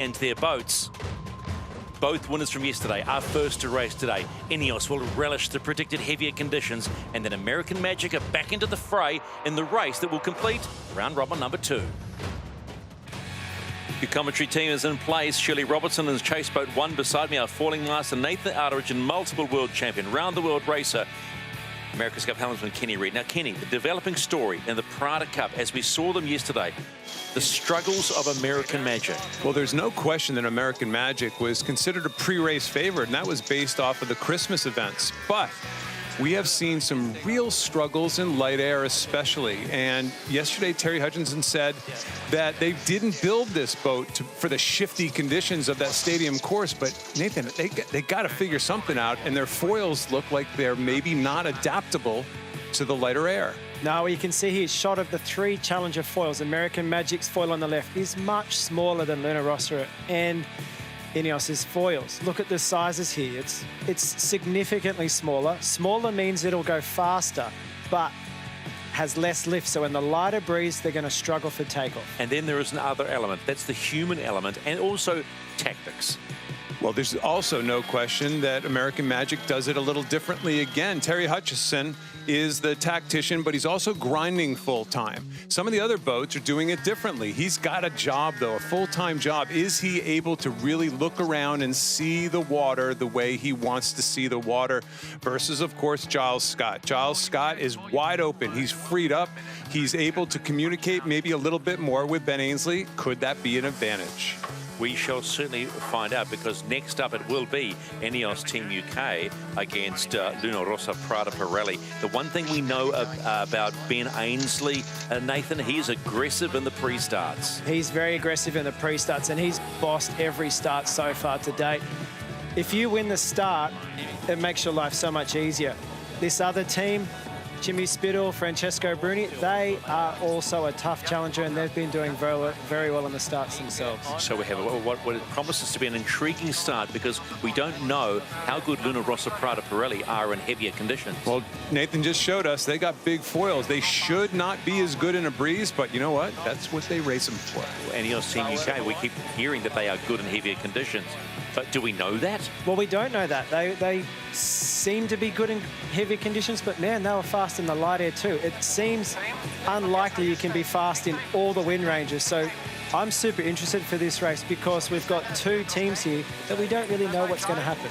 and their boats. Both winners from yesterday are first to race today. INEOS will relish the predicted heavier conditions, and then American Magic are back into the fray in the race that will complete round robin number 2. The commentary team is in place. Shirley Robertson and Chase Boat 1 beside me, our falling master Nathan Arteridge and multiple world champion, round-the-world racer, America's Cup helmsman Kenny Reid. Now, Kenny, the developing story in the PRADA Cup, as we saw them yesterday, the struggles of American Magic. Well, there's no question that American Magic was considered a pre-race favorite, and that was based off of the Christmas events. But we have seen some real struggles in light air especially. And yesterday, Terry Hutchinson said that they didn't build this boat for the shifty conditions of that stadium course. But Nathan, they got to figure something out, and their foils look like they're maybe not adaptable to the lighter air. Now you can see here, shot of the 3 Challenger foils. American Magic's foil on the left is much smaller than Luna Rossa and INEOS's foils. Look at the sizes here. It's significantly smaller. Smaller means it'll go faster, but has less lift. So in the lighter breeze, they're going to struggle for takeoff. And then there is another element. That's the human element, and also tactics. Well, there's also no question that American Magic does it a little differently again. Terry Hutchinson is the tactician, but he's also grinding full-time. Some of the other boats are doing it differently. He's got a job, though, a full-time job. Is he able to really look around and see the water the way he wants to see the water? Versus, of course, Giles Scott. Giles Scott is wide open. He's freed up. He's able to communicate maybe a little bit more with Ben Ainsley. Could that be an advantage? We shall certainly find out, because next up it will be INEOS Team UK against Luna Rossa PRADA Pirelli. The one thing we know about Ben Ainsley, Nathan, he's aggressive in the pre-starts. He's very aggressive in the pre-starts, and he's bossed every start so far to date. If you win the start, it makes your life so much easier. This other team, Jimmy Spittle, Francesco Bruni, they are also a tough challenger, and they've been doing very well in the starts themselves. So we have what promises to be an intriguing start, because we don't know how good Luna Rossa PRADA Pirelli are in heavier conditions. Well, Nathan just showed us they got big foils. They should not be as good in a breeze, but you know what? That's what they race them for. INEOS Team UK, we keep hearing that they are good in heavier conditions. But do we know that? Well, we don't know that. They seem to be good in heavy conditions, but man, they were fast in the light air too. It seems unlikely you can be fast in all the wind ranges. So I'm super interested for this race, because we've got 2 teams here that we don't really know what's going to happen.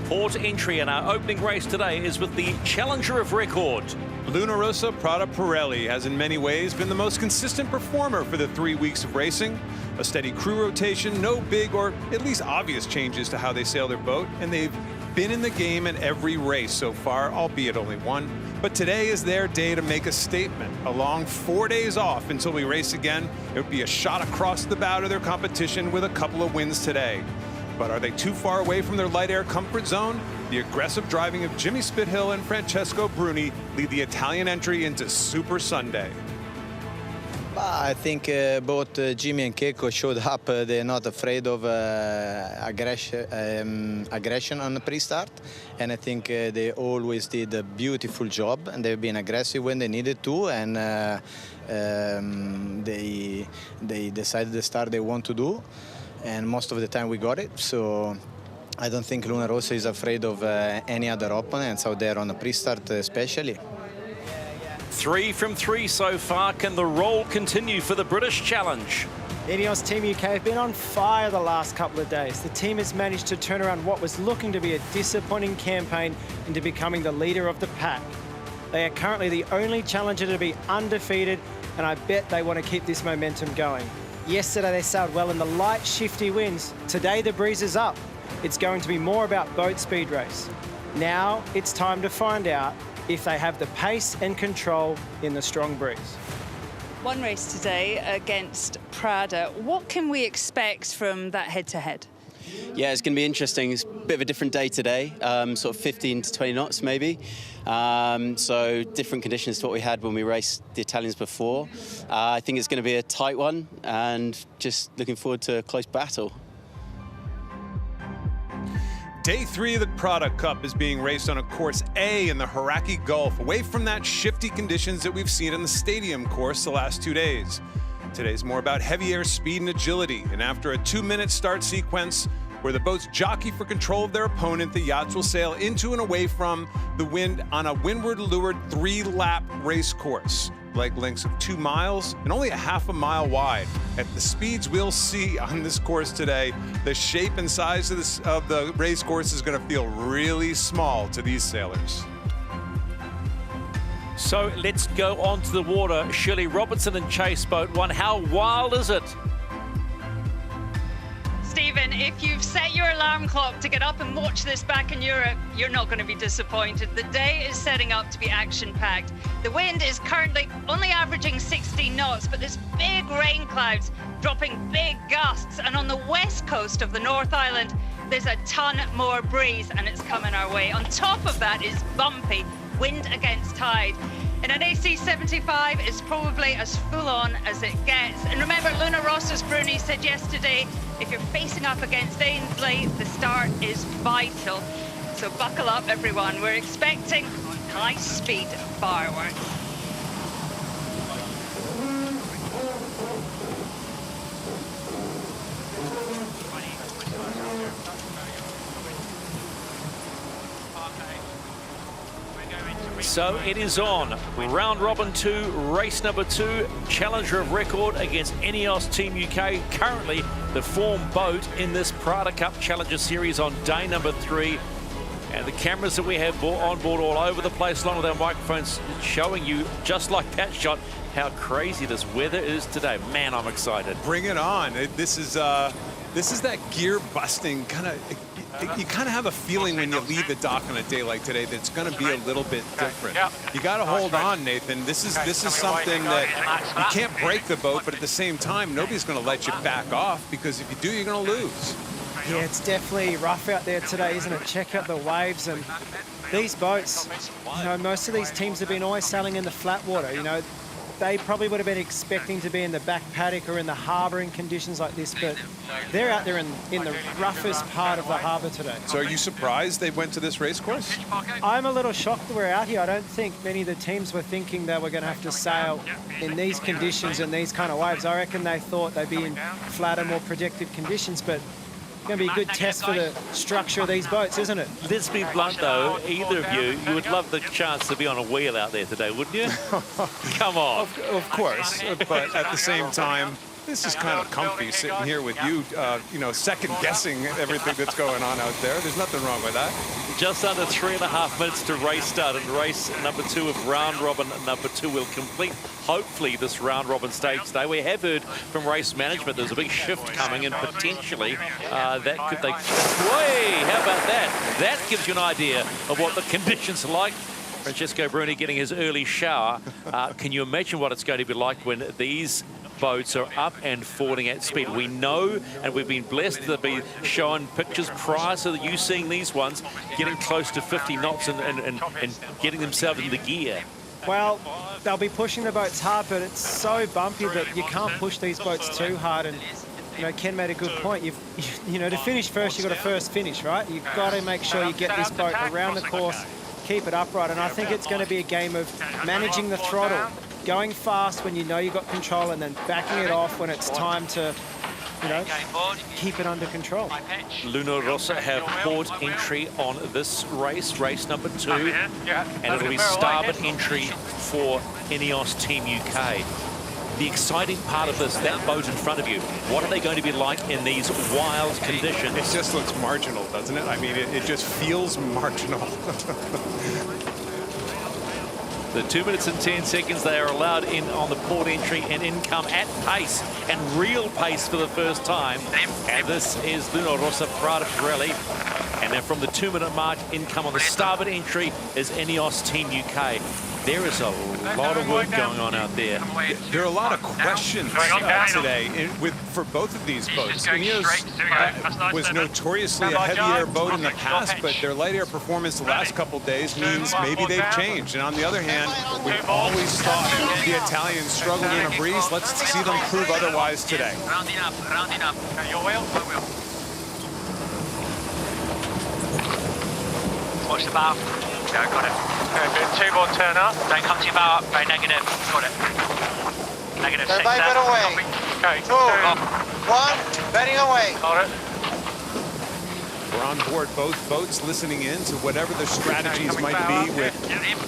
Port entry in our opening race today is with the challenger of record. Luna Rossa PRADA Pirelli has in many ways been the most consistent performer for the 3 weeks of racing. A steady crew rotation, no big or at least obvious changes to how they sail their boat, and they've been in the game in every race so far, albeit only one. But today is their day to make a statement. A long 4 days off until we race again. It would be a shot across the bow to their competition with a couple of wins today. But are they too far away from their light air comfort zone? The aggressive driving of Jimmy Spithill and Francesco Bruni lead the Italian entry into Super Sunday. I think both Jimmy and Keiko showed up. They're not afraid of aggression on the pre-start, and I think they always did a beautiful job, and they've been aggressive when they needed to, and they decided the start they want to do, and most of the time we got it. So I don't think Luna Rossa is afraid of any other opponents out there on the pre-start especially. 3 from 3 so far. Can the roll continue for the British Challenge? INEOS Team UK have been on fire the last couple of days. The team has managed to turn around what was looking to be a disappointing campaign into becoming the leader of the pack. They are currently the only challenger to be undefeated, and I bet they want to keep this momentum going. Yesterday they sailed well in the light, shifty winds. Today the breeze is up. It's going to be more about boat speed race. Now it's time to find out if they have the pace and control in the strong breeze. One race today against Prada. What can we expect from that head-to-head? Yeah, it's going to be interesting. It's a bit of a different day today, sort of 15 to 20 knots maybe. So different conditions to what we had when we raced the Italians before. I think it's going to be a tight one and just looking forward to a close battle. Day 3 of the PRADA Cup is being raced on a course A in the Hauraki Gulf, away from that shifty conditions that we've seen on the stadium course the last 2 days. Today's more about heavy air speed and agility, and after a 2-minute start sequence where the boats jockey for control of their opponent, the yachts will sail into and away from the wind on a windward lured 3-lap race course. Leg lengths of 2 miles and only a half a mile wide. At the speeds we'll see on this course today, the shape and size of the race course is going to feel really small to these sailors. So let's go onto the water. Shirley Robertson and Chase Boat 1. How wild is it? Stephen, if you've set your alarm clock to get up and watch this back in Europe, you're not going to be disappointed. The day is setting up to be action-packed. The wind is currently only averaging 16 knots, but there's big rain clouds dropping big gusts. And on the west coast of the North Island, there's a ton more breeze, and it's coming our way. On top of that is bumpy wind against tide. And an AC75 is probably as full-on as it gets. And remember, Luna Rossa's Bruni said yesterday, if you're facing up against Ainsley, the start is vital. So buckle up, everyone. We're expecting high-speed fireworks. So it is on. Round robin 2, race number 2, challenger of record against INEOS Team UK. Currently the form boat in this PRADA Cup Challenger Series on day number 3. And the cameras that we have on board all over the place, along with our microphones, showing you, just like that shot, how crazy this weather is today. Man, I'm excited. Bring it on. This is that gear-busting kind of... You kind of have a feeling when you leave the dock on a day like today that it's going to be a little bit different. You got to hold on, Nathan. This is something that you can't break the boat, but at the same time, nobody's going to let you back off, because if you do, you're going to lose. Yeah, it's definitely rough out there today, isn't it? Check out the waves, and these boats, you know, most of these teams have been always sailing in the flat water. You know, they probably would have been expecting to be in the back paddock or in the harbour in conditions like this, but they're out there in the roughest part of the harbour today. So are you surprised they went to this race course? I'm a little shocked that we're out here. I don't think many of the teams were thinking they were going to have to sail in these conditions and these kind of waves. I reckon they thought they'd be in flatter, more protected conditions, but it's going to be a good test for the structure of these boats, isn't it? Let's be blunt, though. Either of you would love the chance to be on a wheel out there today, wouldn't you? Come on. Of course, but at the same time, this is kind of comfy sitting here with you, you know, second-guessing everything that's going on out there. There's nothing wrong with that. Just under 3.5 minutes to race start, and race number 2 of round robin number 2 will complete, hopefully, this round robin stage today. We have heard from race management there's a big shift coming, and potentially that could they... Way, how about that? That gives you an idea of what the conditions are like. Francesco Bruni getting his early shower. Can you imagine what it's going to be like when these boats are up and falling at speed? We know, and we've been blessed to be shown pictures prior to you seeing these ones getting close to 50 knots and getting themselves into gear. Well, they'll be pushing the boats hard, but it's so bumpy that you can't push these boats too hard. And you know, Ken made a good point. You know, to finish first, you've got to first finish, right? You've got to make sure you get this boat around the course, keep it upright. And I think it's going to be a game of managing the throttle, going fast when you know you've got control, and then backing it off when it's time to, you know, keep it under control. Luna Rossa have port entry on this race, race number 2, and it'll be starboard entry for INEOS Team UK. The exciting part of this, that boat in front of you, what are they going to be like in these wild conditions? It just looks marginal, doesn't it? I mean, it just feels marginal. The 2 minutes and 10 seconds they are allowed in on the port entry and income at pace, and real pace for the first time. And this is Luna Rossa, PRADA Pirelli. And then from the 2-minute mark, income on the starboard entry is INEOS Team UK. There is a lot of work going on out there. There are a lot of questions today for both of these boats. INEOS was notoriously a heavy air boat in the past, but their light air performance the last couple days means maybe they've changed. And on the other hand, we've always thought the Italians struggled in a breeze. Let's see them prove otherwise today. Rounding up, rounding up. Your wheel? My wheel. Watch the bow. Yeah, got it. Okay, 2 more turn up. Don't come to your bow up. Very negative. Got it. Negative 6 Bearing there. away. Okay, 2, 1, bearing away. Got it. We're on board both boats, listening in to whatever the strategies might be with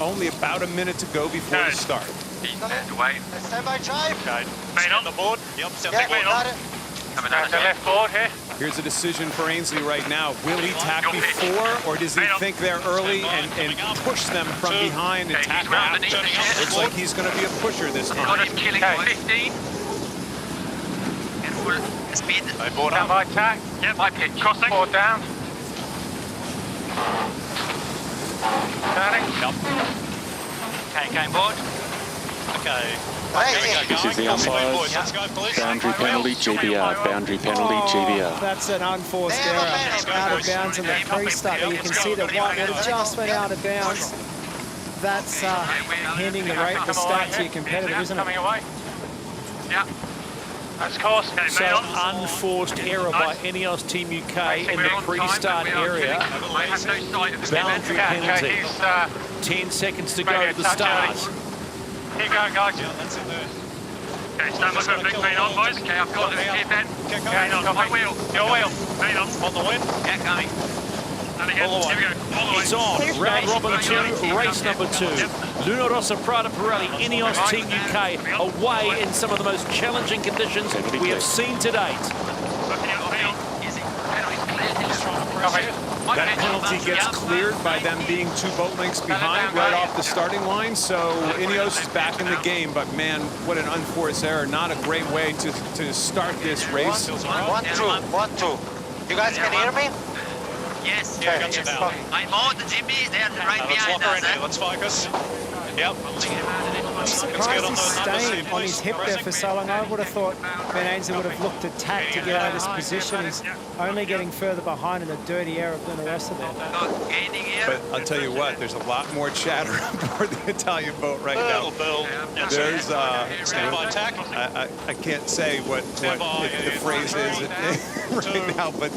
only about a minute to go before the start. Away. Stand by drive. Okay. Main on the board. Yep, Yeah, got it. Coming down the left board here. Here's a decision for Ainsley right now. Will he tack before, or does he think they're early and push them from behind and tack after? Looks like he's going to be a pusher this Got time. us killing 15. Careful. Speed. Board down by tack. Yep. My pitch. Crossing. Board down. Turning. Okay, going board. Okay. This is the umpires. Boundary penalty, GBR. Boundary penalty, GBR. That's an unforced error, out of bounds in the pre-start. You can see that Whitewater just went out of bounds. That's handing the start to your competitor, isn't it? Coming away. Yeah. That's course. So unforced error by INEOS Team UK in the pre-start area. Boundary penalty. 10 seconds to go to the start. Here you go, guys. That's it there. Okay, stand by for a big main on, boys. Okay, I've got it. Keep in. Okay, on my wheel. Your wheel. Main on. On the wind. Yeah, coming. And again, here we go. All the way. It's on. Round robin 2, race number 2. Luna Rossa, PRADA Pirelli, INEOS Team UK away in some of the most challenging conditions we have seen to date. Easy. Penalty's clear. That penalty gets cleared by them being 2 boat lengths behind right off the starting line, so INEOS is back in the game, but man, what an unforced error. Not a great way to start this race. 1, 2, 1, 2. You guys can hear me? Yes. Okay. I'm on the Jimmy. They're right behind us. Let's focus. Yep. I'm surprised he's staying on his hip there for so long. I would have thought Ben Ainsley would have looked at tack to get out of this position. He's only getting further behind in the dirty air of Luna Rossa there. Gaining here. But I'll tell you what, there's a lot more chatter aboard the Italian boat right now. There's, I can't say what the phrase is right now, but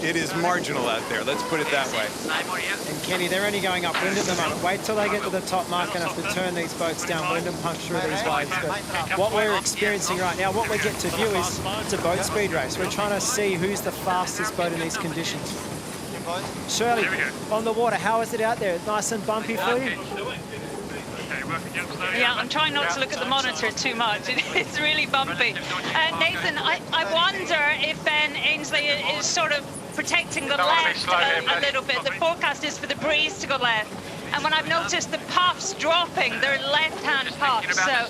it is marginal out there. Let's put it that way. And Kenny, they're only going upwind at the moment. Wait till they get to the top mark and have to turn these boats downwind and punch through these waves. But what we're experiencing right now, what we get to view is it's a boat speed race. We're trying to see who's the fastest boat in these conditions. Shirley, on the water, how is it out there? Nice and bumpy for you? Yeah, I'm trying not to look at the monitor too much. It's really bumpy. Nathan, I wonder if Ben Ainsley is sort of protecting the left a little bit. The forecast is for the breeze to go left. And when I've noticed the puffs dropping, they're left-hand puffs. So,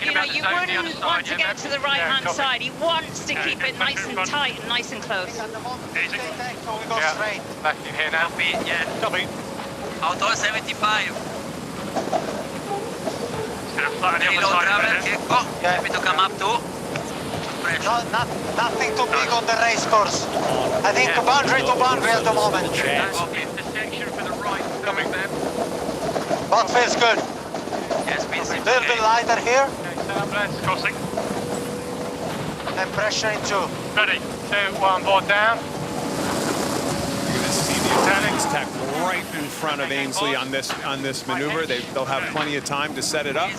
you know, you wouldn't want to get to the right-hand side. He wants to keep it nice and tight and nice and close. Yeah, back in here now. Yeah. Copy. Outdoor 75. Reload travel. Happy to come up too. Nothing too big on the race course. I think boundary to boundary at the moment. The section for the right coming there. What feels good? Yes, feels A little bit lighter here. Crossing. And pressure in 2. Ready. 2, 1, board down. You're going to see the Italians tack right in front of Ainsley on this maneuver. They'll have plenty of time to set it up.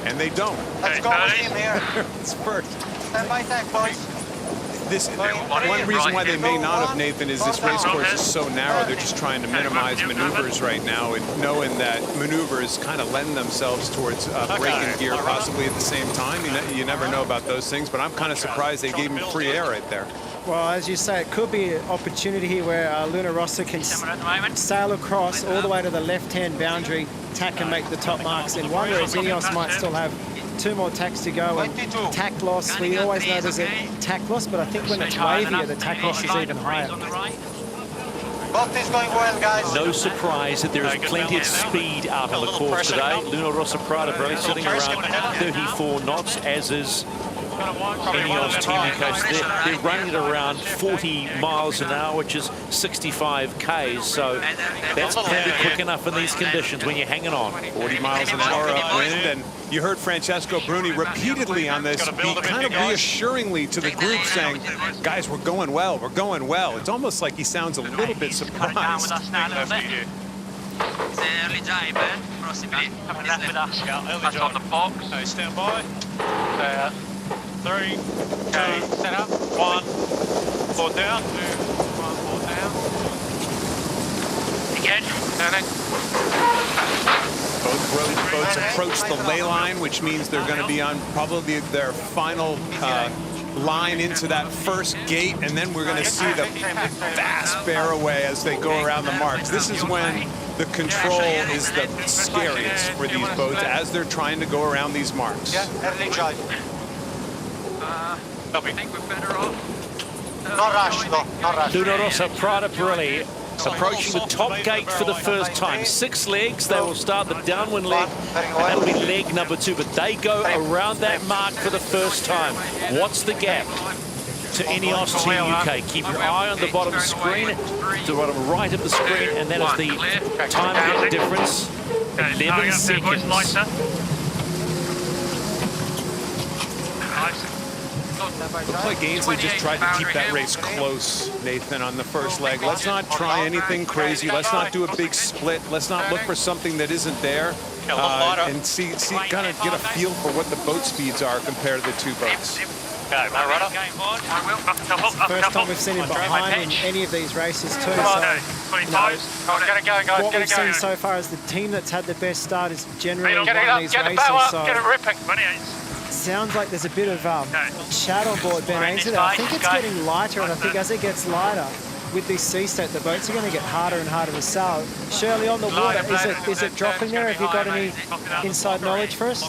And they don't. Let's go with him here. It's first. Stand by tack, boys. One reason why they may not have, Nathan, is this race course is so narrow. They're just trying to minimize maneuvers right now, and knowing that maneuvers kind of lend themselves towards braking gear possibly at the same time. You never know about those things, but I'm kind of surprised they gave him free air right there. Well, as you say, it could be an opportunity here where Luna Rossa can sail across all the way to the left-hand boundary, tack and make the top marks in one, whereas INEOS might still have 2 more tacks to go. And tack loss, we always know there's a tack loss, but I think when it's wavier, the tack loss is even higher. Boat is going well, guys. No surprise that there is plenty of speed out on the course today. Rossa PRADA Pirelli sitting around 34 knots, as is INEOS Team New Zealand. They're running at around 40 miles an hour, which is 65 k's. So that's plenty quick enough in these conditions when you're hanging on. 40 miles an hour upwind, and you heard Francesco Bruni repeatedly on this be kind of reassuringly to the group saying, guys, we're going well, we're going well. It's almost like he sounds a little bit surprised. It's early jibe, possibly. That's on the box. Okay, stand by. 3, 2, set up. 1, 4 down. 2, 1, 4 down. Again, turning. Both boats approach the ley line, which means they're going to be on probably their final line into that first gate, and then we're going to see the fast bear away as they go around the marks. This is when the control is the scariest for these boats as they're trying to go around these marks. Yeah, early jibe. I think we're better off. No rush, though. No rush. Rossa PRADA Pirelli approaching the top gate for the first time. 6 legs. They will start the downwind leg, and that'll be leg number 2. But they go around that mark for the first time. What's the gap to INEOS Team UK? Keep your eye on the bottom screen, to the bottom right of the screen, and that is the time gap difference. 11 seconds. Looks like Ainsley just tried to keep that race close, Nathan, on the first leg. Let's not try anything crazy. Let's not do a big split. Let's not look for something that isn't there, and see, kind of get a feel for what the boat speeds are compared to the 2 boats. It's the first time we've seen him behind in any of these races too. So, what we've seen so far is the team that's had the best start is generally won these races. So sounds like there's a bit of shadow on board Ben Ainsley. I think it's getting lighter, and I think as it gets lighter with this sea state, the boats are going to get harder and harder to sail. Shirley, on the water, is it dropping there? Have you got any inside knowledge for us?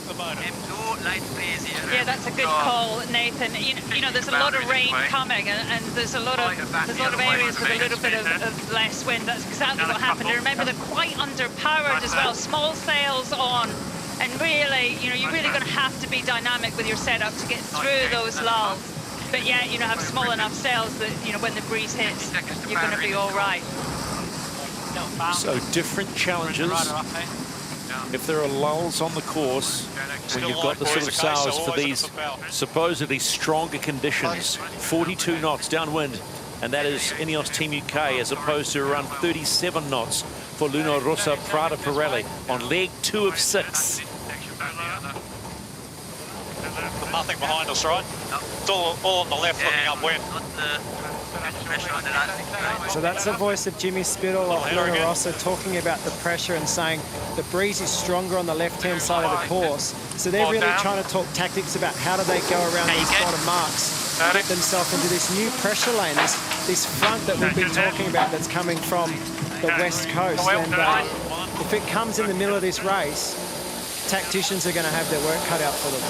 Yeah, that's a good call, Nathan. You know, there's a lot of rain coming, and there's a lot of areas with a little bit of less wind. That's exactly what happened. And remember, they're quite underpowered as well. Small sails on, and really, you know, you're really going to have to be dynamic with your setup to get through those lulls. But yeah, you know, have small enough sails that, you know, when the breeze hits, you're going to be all right. So different challenges. If there are lulls on the course, when you've got the sort of sails for these supposedly stronger conditions, 42 knots downwind, and that is INEOS Team UK, as opposed to around 37 knots for Rossa PRADA Pirelli on leg 2 of 6. Nothing behind us, right? It's all on the left, looking upwind. So that's the voice of Jimmy Spittle of Rossa talking about the pressure and saying the breeze is stronger on the left-hand side of the course. So they're really trying to talk tactics about how do they go around these bottom marks, get themselves into this new pressure lane, this front that we've been talking about that's coming from the west coast. And if it comes in the middle of this race, tacticians are going to have their work cut out for them.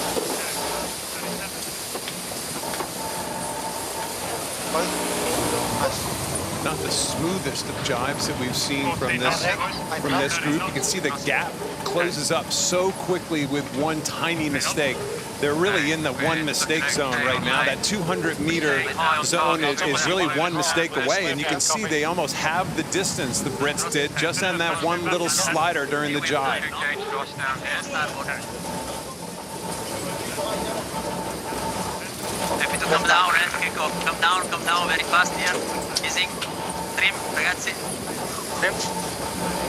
Not the smoothest of jibes that we've seen from this group. You can see the gap closes up so quickly with one tiny mistake. They're really in the one mistake zone right now. That 200-meter zone is really one mistake away, and you can see they almost have the distance the Brits did just on that one little slider during the jibe. Come down, come down very fast here. Easy. Trim, ragazzi. Trim.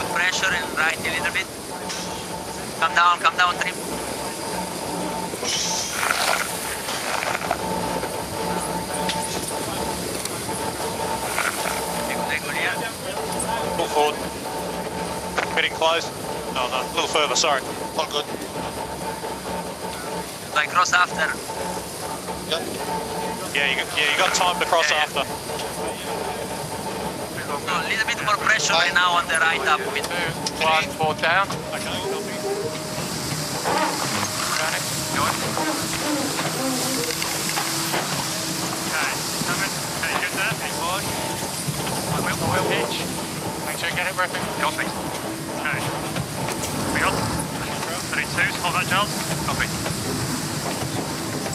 Put pressure and right a little bit. Come down, trim. Pull forward. Getting close. No, a little further, sorry. Not good. Like cross after. Yeah, you got time to cross after. A little bit more pressure now on the right upwind. 1, 4 down. Okay. briefing. Copy. Okay. We on. 32s, hold that, Giles. Copy.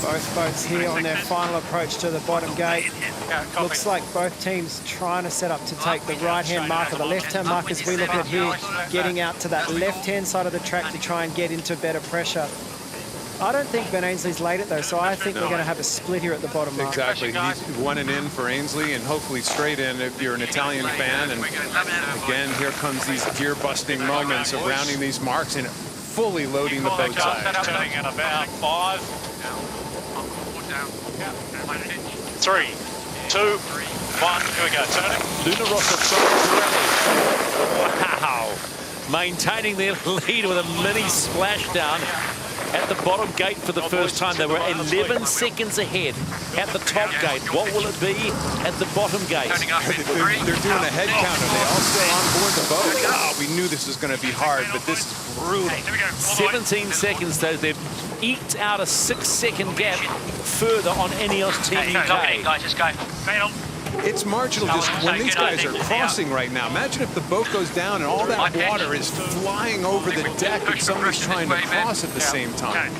Both boats here on their final approach to the bottom gate. Looks like both teams trying to set up to take the right-hand marker. The left-hand marker, as we look at here, getting out to that left-hand side of the track to try and get into better pressure. I don't think Ben Ainsley's laid it, though, so I think we're going to have a split here at the bottom mark. Exactly. He's one and in for Ainsley, and hopefully straight in if you're an Italian fan. And again, here comes these gear-busting moments of rounding these marks and fully loading the boats up. Turning in about 5. 3, 2, 1. Here we go. Turning. Luna Rossa from Pirelli. Wow. Maintaining their lead with a mini splashdown at the bottom gate for the first time. They were 11 seconds ahead at the top gate. What will it be at the bottom gate? They're doing a head counter. They all still on board the boat. Oh, we knew this was going to be hard, but this is brutal. 17 seconds, though. They've eked out a 6-second gap further on INEOS Team UK. Guys, just go. It's marginal just when these guys are crossing right now. Imagine if the boat goes down and all that water is flying over the deck and somebody's trying to cross at the same time.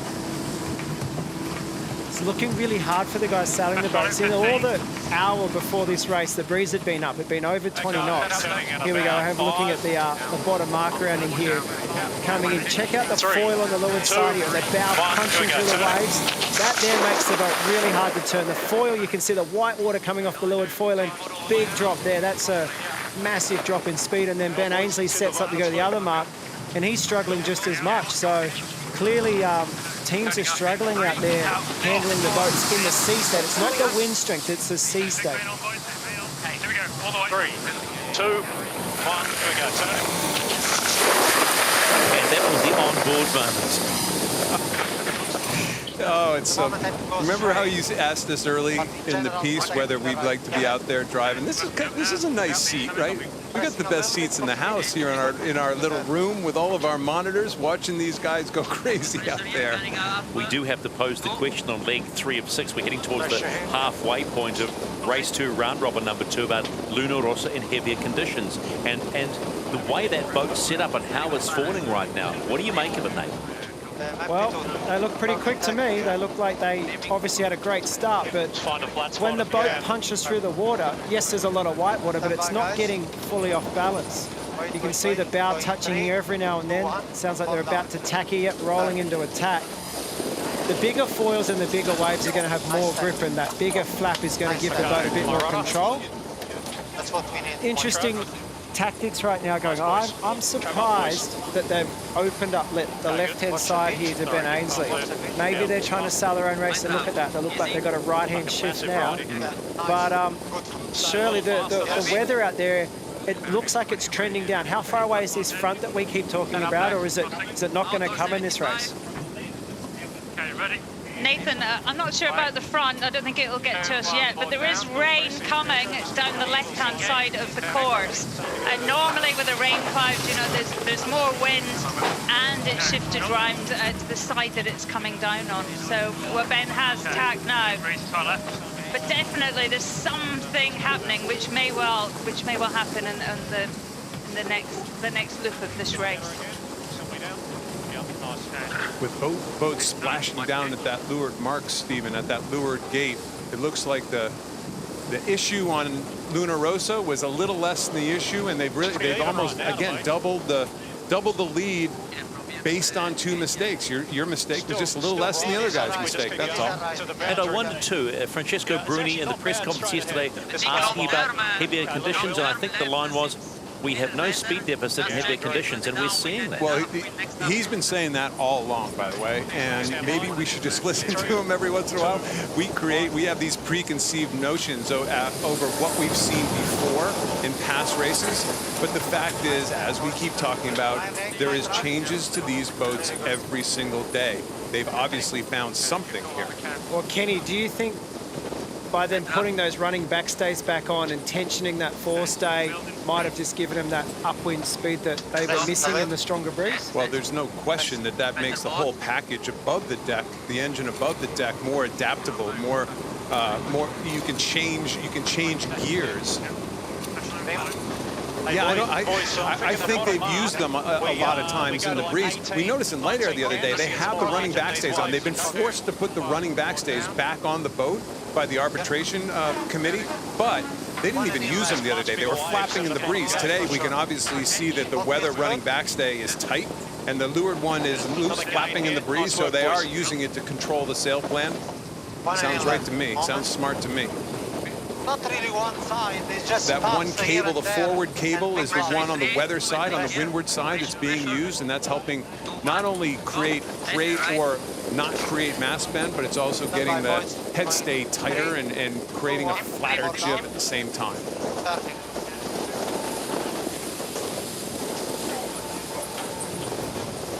It's looking really hard for the guys sailing the boats. In all the hour before this race, the breeze had been up. It'd been over 20 knots. Here we go. Have a looking at the bottom mark around in here. Coming in. Check out the foil on the leeward side here. The bow punching through the waves. That there makes the boat really hard to turn. The foil, you can see the white water coming off the leeward foil, and big drop there. That's a massive drop in speed. And then Ben Ainsley sets up to go to the other mark, and he's struggling just as much. So clearly teams are struggling out there handling the boats in the sea state. It's not the wind strength, it's the sea state. Okay, here we go. All the way. 3, 2, 1. Here we go. Turn. And that was the onboard moment. Oh, it's so. Remember how you asked us early in the piece whether we'd like to be out there driving? This is a nice seat, right? We got the best seats in the house here in our little room with all of our monitors, watching these guys go crazy out there. We do have to pose the question on leg 3 of 6. We're heading towards the halfway point of race 2, round robin number 2, about Luna Rossa in heavier conditions, and the way that boat's set up and how it's falling right now. What do you make of it, Nate? Well, they look pretty quick to me. They look like they obviously had a great start, but when the boat punches through the water, yes, there's a lot of white water, but it's not getting fully off balance. You can see the bow touching here every now and then. It sounds like they're about to tacky it, rolling into attack. The bigger foils and the bigger waves are going to have more grip, and that bigger flap is going to give the boat a bit more control. Interesting tactics right now going on. I'm surprised that they've opened up the left-hand side here to Ben Ainsley. Maybe they're trying to sail their own race, and look at that. They look like they've got a right-hand shift now. But surely the weather out there, it looks like it's trending down. How far away is this front that we keep talking about, or is it not going to come in this race? Okay, ready? Nathan, I'm not sure about the front. I don't think it'll get to us yet, but there is rain coming down the left-hand side of the course. And normally with a rain cloud, you know, there's more wind, and it's shifted round to the side that it's coming down on. So where Ben has tacked now, but definitely there's something happening which may well happen in the next loop of this race. With both boats splashing down at that leeward mark, Stephen, at that leeward gate, it looks like the issue on Luna Rossa was a little less than the issue, and they've almost again doubled the lead based on 2 mistakes. Your mistake was just a little less than the other guy's mistake, that's all. And I wondered too, Francesco Bruni in the press conference yesterday asking about heavier conditions, and I think the line was, we have no speed deficit in heavier conditions, and we're seeing that. Well, he's been saying that all along, by the way, and maybe we should just listen to him every once in a while. We have these preconceived notions over what we've seen before in past races, but the fact is, as we keep talking about, there is changes to these boats every single day. They've obviously found something here. Well, Kenny, do you think by then putting those running backstays back on and tensioning that forestay might have just given them that upwind speed that they were missing in the stronger breeze? Well, there's no question that makes the whole package above the deck, the engine above the deck, more adaptable, more you can change gears. Yeah, I think they've used them a lot of times in the breeze. We noticed in light air the other day, they have the running backstays on. They've been forced to put the running backstays back on the boat by the arbitration committee, but they didn't even use them the other day. They were flapping in the breeze. Today, we can obviously see that the weather running backstay is tight, and the leeward one is loose, flapping in the breeze, so they are using it to control the sail plan. Sounds right to me. Sounds smart to me. Not really one side, it's just that one cable, the forward cable, is the one on the weather side, on the windward side that's being used, and that's helping not only create or not create mass bend, but it's also getting the head stay tighter and creating a flatter jib at the same time.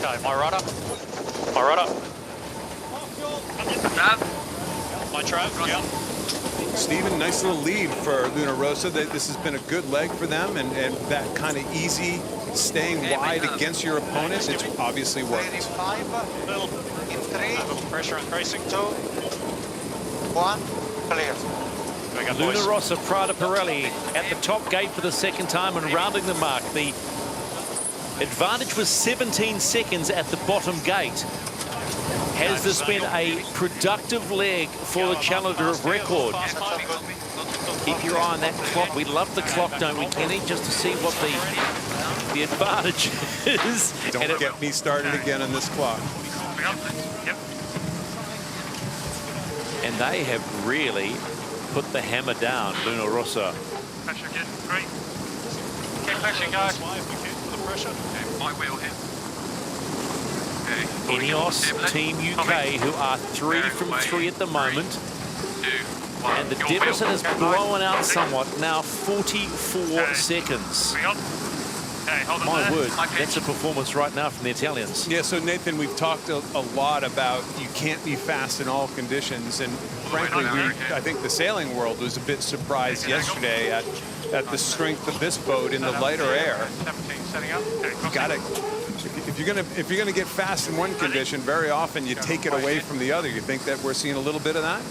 Okay, my rudder. My rudder. My trap, yeah. Stephen, nice little lead for Luna Rossa. This has been a good leg for them, and that kind of easy staying wide against your opponents, it's obviously worked. Little pressure increasing. 2, 1, clear. Luna Rossa, Prada Pirelli at the top gate for the second time and rounding the mark. The advantage was 17 seconds at the bottom gate. Has this been a productive leg for the challenger of record? Keep your eye on that clock. We love the clock, don't we, Kenny? Just to see what the advantage is. Don't get me started again on this clock. And they have really put the hammer down, Luna Rossa. Pressure again, 3. Keep pushing, guys. For the pressure. My wheel here. INEOS Team UK, who are 3 from 3 at the moment. And the deficit has blown out somewhat, now 44 seconds. My word, that's a performance right now from the Italians. Yeah, so Nathan, we've talked a lot about you can't be fast in all conditions, and frankly, I think the sailing world was a bit surprised yesterday at the strength of this boat in the lighter air. You got it. If you're gonna get fast in one condition, very often you take it away from the other. You think that we're seeing a little bit of that?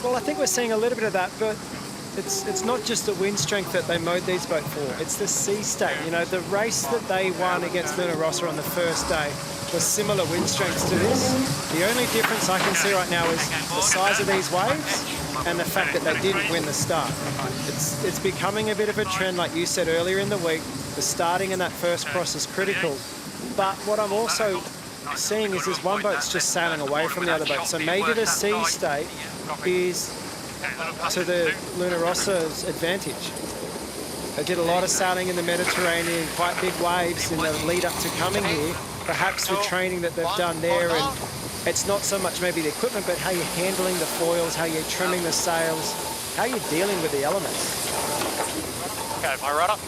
Well, I think we're seeing a little bit of that, but it's not just the wind strength that they mowed these boats for. It's the sea state. You know, the race that they won against Luna Rossa on the first day was similar wind strengths to this. The only difference I can see right now is the size of these waves and the fact that they didn't win the start. It's becoming a bit of a trend, like you said earlier in the week. The starting in that first cross is critical. But what I'm also seeing is this one boat's just sailing away from the other boat. So maybe the sea state is to the Luna Rossa's advantage. They did a lot of sailing in the Mediterranean, quite big waves in the lead up to coming here. Perhaps the training that they've done there, and it's not so much maybe the equipment, but how you're handling the foils, how you're trimming the sails, how you're dealing with the elements. Okay, my rudder.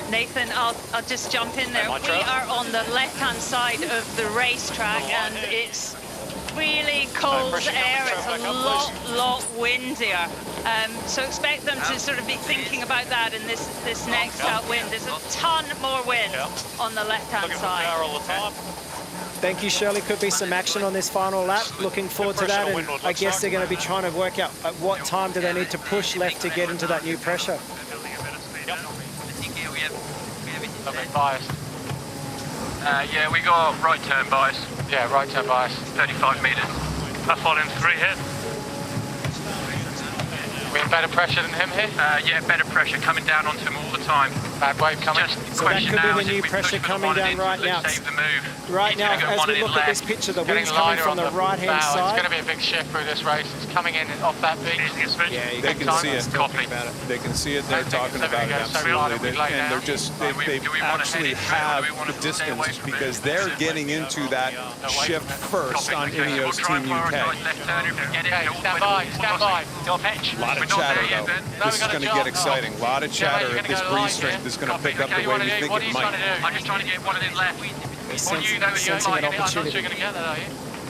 Nathan, I'll just jump in there. We are on the left-hand side of the racetrack, and it's really cold air. It's a lot windier. So expect them to sort of be thinking about that in this next wind. There's a ton more wind on the left-hand side. All the time. Thank you, Shirley. Could be some action on this final lap. Looking forward to that, and I guess they're going to be trying to work out at what time do they need to push left to get into that new pressure. Okay, bias. Yeah, we got right turn bias. Yeah, right turn bias. 35 metres. I fall in 3 here. We have better pressure than him here? Yeah, better pressure coming down onto him all the time. Bad wave coming. So that could be the new pressure coming down right now. Right now, as we look at this picture, the wind's coming from the right-hand side. It's going to be a big shift through this race. It's coming in off that big. Yeah, they can see it. They can see it. They're talking about it. Absolutely. And they're just, they actually have the distance because they're getting into that shift first on INEOS Team UK. Stand by, stand by. A lot of chatter, though. This is going to get exciting. A lot of chatter if this breeze strength is going to pick up the way we think it might. I'm just trying to get one of them left. Sensing an opportunity.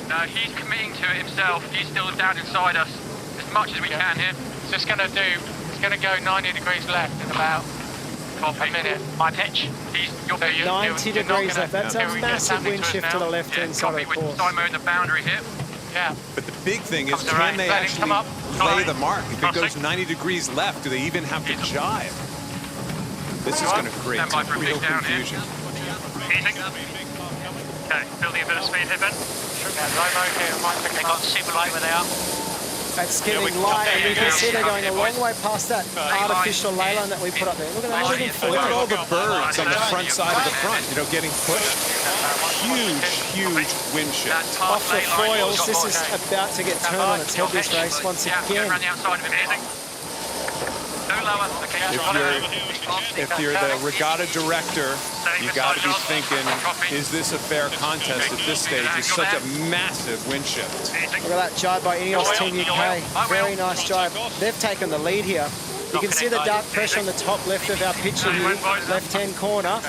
No, he's committing to it himself. He's still down inside us as much as we can here. So it's going to go 90 degrees left in about a minute. My pitch. 90 degrees left. That's a massive wind shift to the left-hand side of the course. We're the boundary here. Yeah. But the big thing is, can they actually play the mark? If it goes 90 degrees left, do they even have to jive? This is going to create real confusion. Okay, building a bit of speed here, Ben. They got super light where they are. It's getting light, and you can see they're going a long way past that artificial ley line that we put up there. Look at that. Look at all the birds on the front side of the front, you know, getting pushed. Huge wind shift. Off the foils, this is about to get turned on its head, this race, once again. If you're the regatta director, you got to be thinking, is this a fair contest at this stage? It's such a massive wind shift. Look at that jibe by INEOS Team UK. Very nice jibe. They've taken the lead here. You can see the dark pressure on the top left of our picture here, left-hand corner.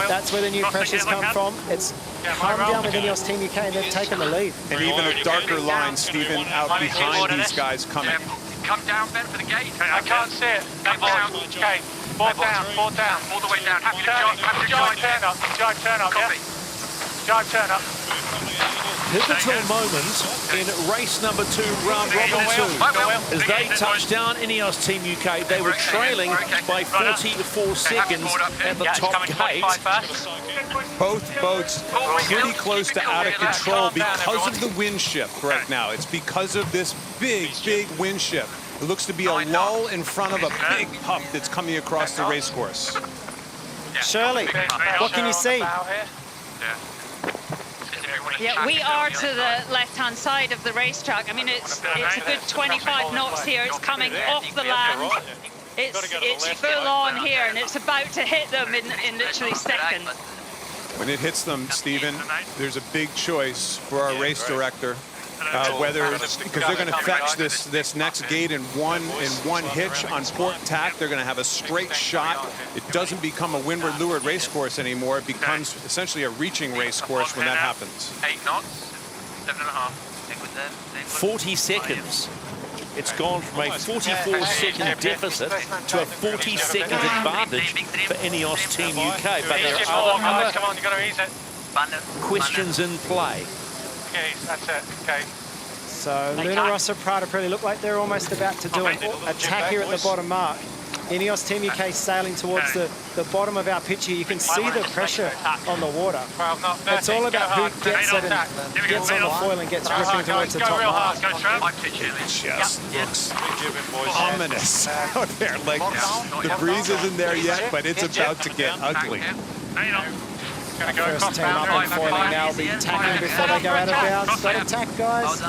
That's where the new pressures come from. It's come down with INEOS Team UK, and they've taken the lead. And even a darker line, Stephen, out behind these guys coming. Come down, Ben, for the gate. I can't see it. Come down. Okay. Four down. All the way down. Happy to jibe turn up. Jibe turn up, yeah? Jibe turn up. Pivotal moment in race number 2, round robin 2. As they touched down INEOS Team UK, they were trailing by 44 seconds at the top gate. Both boats pretty close to out of control because of the wind shift right now. It's because of this big wind shift. It looks to be a lull in front of a big puff that's coming across the race course. Shirley, what can you see? Yeah, we are to the left-hand side of the racetrack. I mean, it's a good 25 knots here. It's coming off the land. It's full on here, and it's about to hit them in literally seconds. When it hits them, Stephen, there's a big choice for our race director. Whether, because they're going to fetch this next gate in one hitch on port tack, they're going to have a straight shot. It doesn't become a windward-leeward race course anymore. It becomes essentially a reaching race course when that happens. 8 knots, 7.5. 40 seconds. It's gone from a 44-second deficit to a 40-second advantage for INEOS Team UK. But there are other questions in play. Okay, that's it. Okay. So Luna, Rossa, PRADA Pirelli look like they're almost about to do an attack here at the bottom mark. INEOS Team UK sailing towards the bottom of our pitch here. You can see the pressure on the water. It's all about who gets it and gets on the foil and gets ripping towards the top mark. It just looks ominous out there. Like the breeze isn't there yet, but it's about to get ugly. First team up and foiling now, be tackling before they go out of bounds. Don't attack, guys.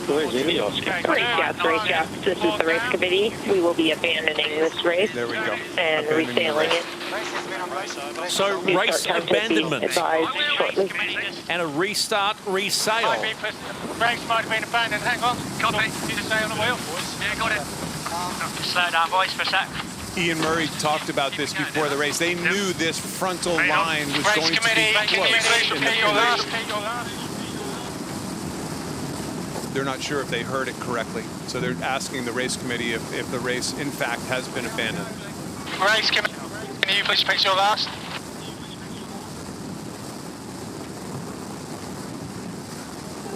Where's INEOS? Race Yacht. This is the race committee. We will be abandoning this race. There we go. And resailing it. So race abandonment shortly. and a restart, resale. Brakes might have been abandoned. Hang on. Copy. You just stay on the wheel. Yeah, got it. Slow down, boys, for a sec. Ian Murray talked about this before the race. They knew this frontal line was going to be close in the finish. They're not sure if they heard it correctly, so they're asking the race committee if the race, in fact, has been abandoned. Race committee, can you please pick your last?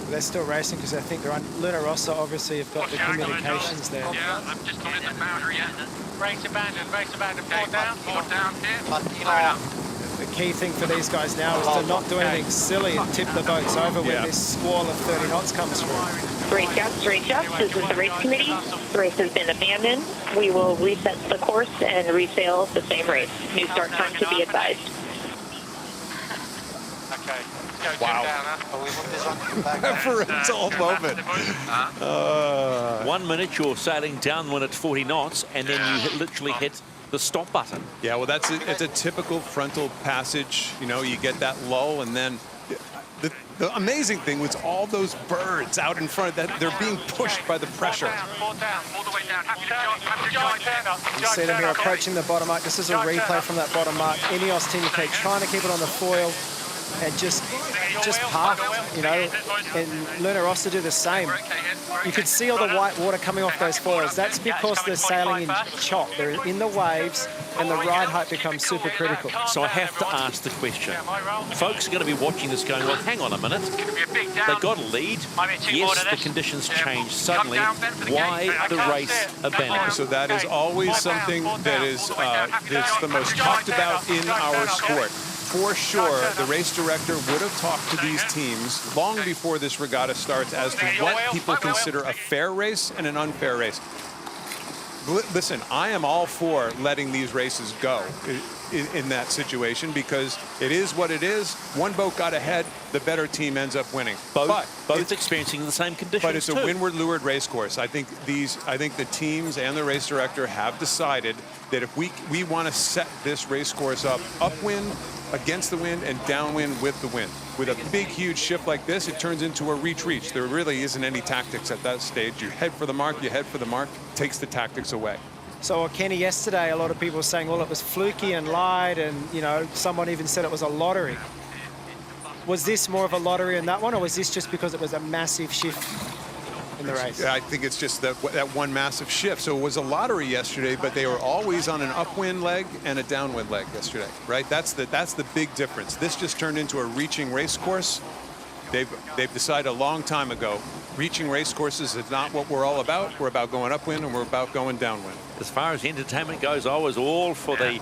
They're still racing because I think they're on. Luna, Rossa obviously have got the communications there. Yeah, I'm just on the boundary yet. Race abandoned, four down here. The key thing for these guys now is to not do anything silly and tip the boats over when this squall of 30 knots comes through. Race Yacht, this is the race committee. The race has been abandoned. We will reset the course and resail the same race. New start time to be advised. Okay. Wow. Referential moment. 1 minute you're sailing downwind at 40 knots, and then you literally hit the stop button. Yeah, well, it's a typical frontal passage. You know, you get that lull, and then the amazing thing was all those birds out in front of that, they're being pushed by the pressure. You see them here approaching the bottom mark. This is a replay from that bottom mark. INEOS Team UK trying to keep it on the foil and just just parked, you know, and Rossa do the same. You could see all the white water coming off those foils. That's because they're sailing in chop. They're in the waves, and the ride height becomes super critical. So I have to ask the question. Folks are going to be watching this going, well, hang on a minute. They got a lead. Yes, the conditions changed suddenly. Why the race abandoned? So that is always something that is that's the most talked about in our sport. For sure, the race director would have talked to these teams long before this regatta starts as to what people consider a fair race and an unfair race. Listen, I am all for letting these races go in that situation because it is what it is. One boat got ahead, the better team ends up winning. Both experiencing the same conditions. But it's a windward lured race course. I think the teams and the race director have decided that if we want to set this race course up upwind, against the wind, and downwind with the wind. With a big, huge shift like this, it turns into a reach. There really isn't any tactics at that stage. You head for the mark, takes the tactics away. So Kenny, yesterday, a lot of people were saying, well, it was fluky and light, and, you know, someone even said it was a lottery. Was this more of a lottery in that one, or was this just because it was a massive shift in the race? I think it's just that one massive shift. So it was a lottery yesterday, but they were always on an upwind leg and a downwind leg yesterday, right? That's the big difference. This just turned into a reaching race course. They've decided a long time ago, reaching race courses is not what we're all about. We're about going upwind and we're about going downwind. As far as entertainment goes, I was all for the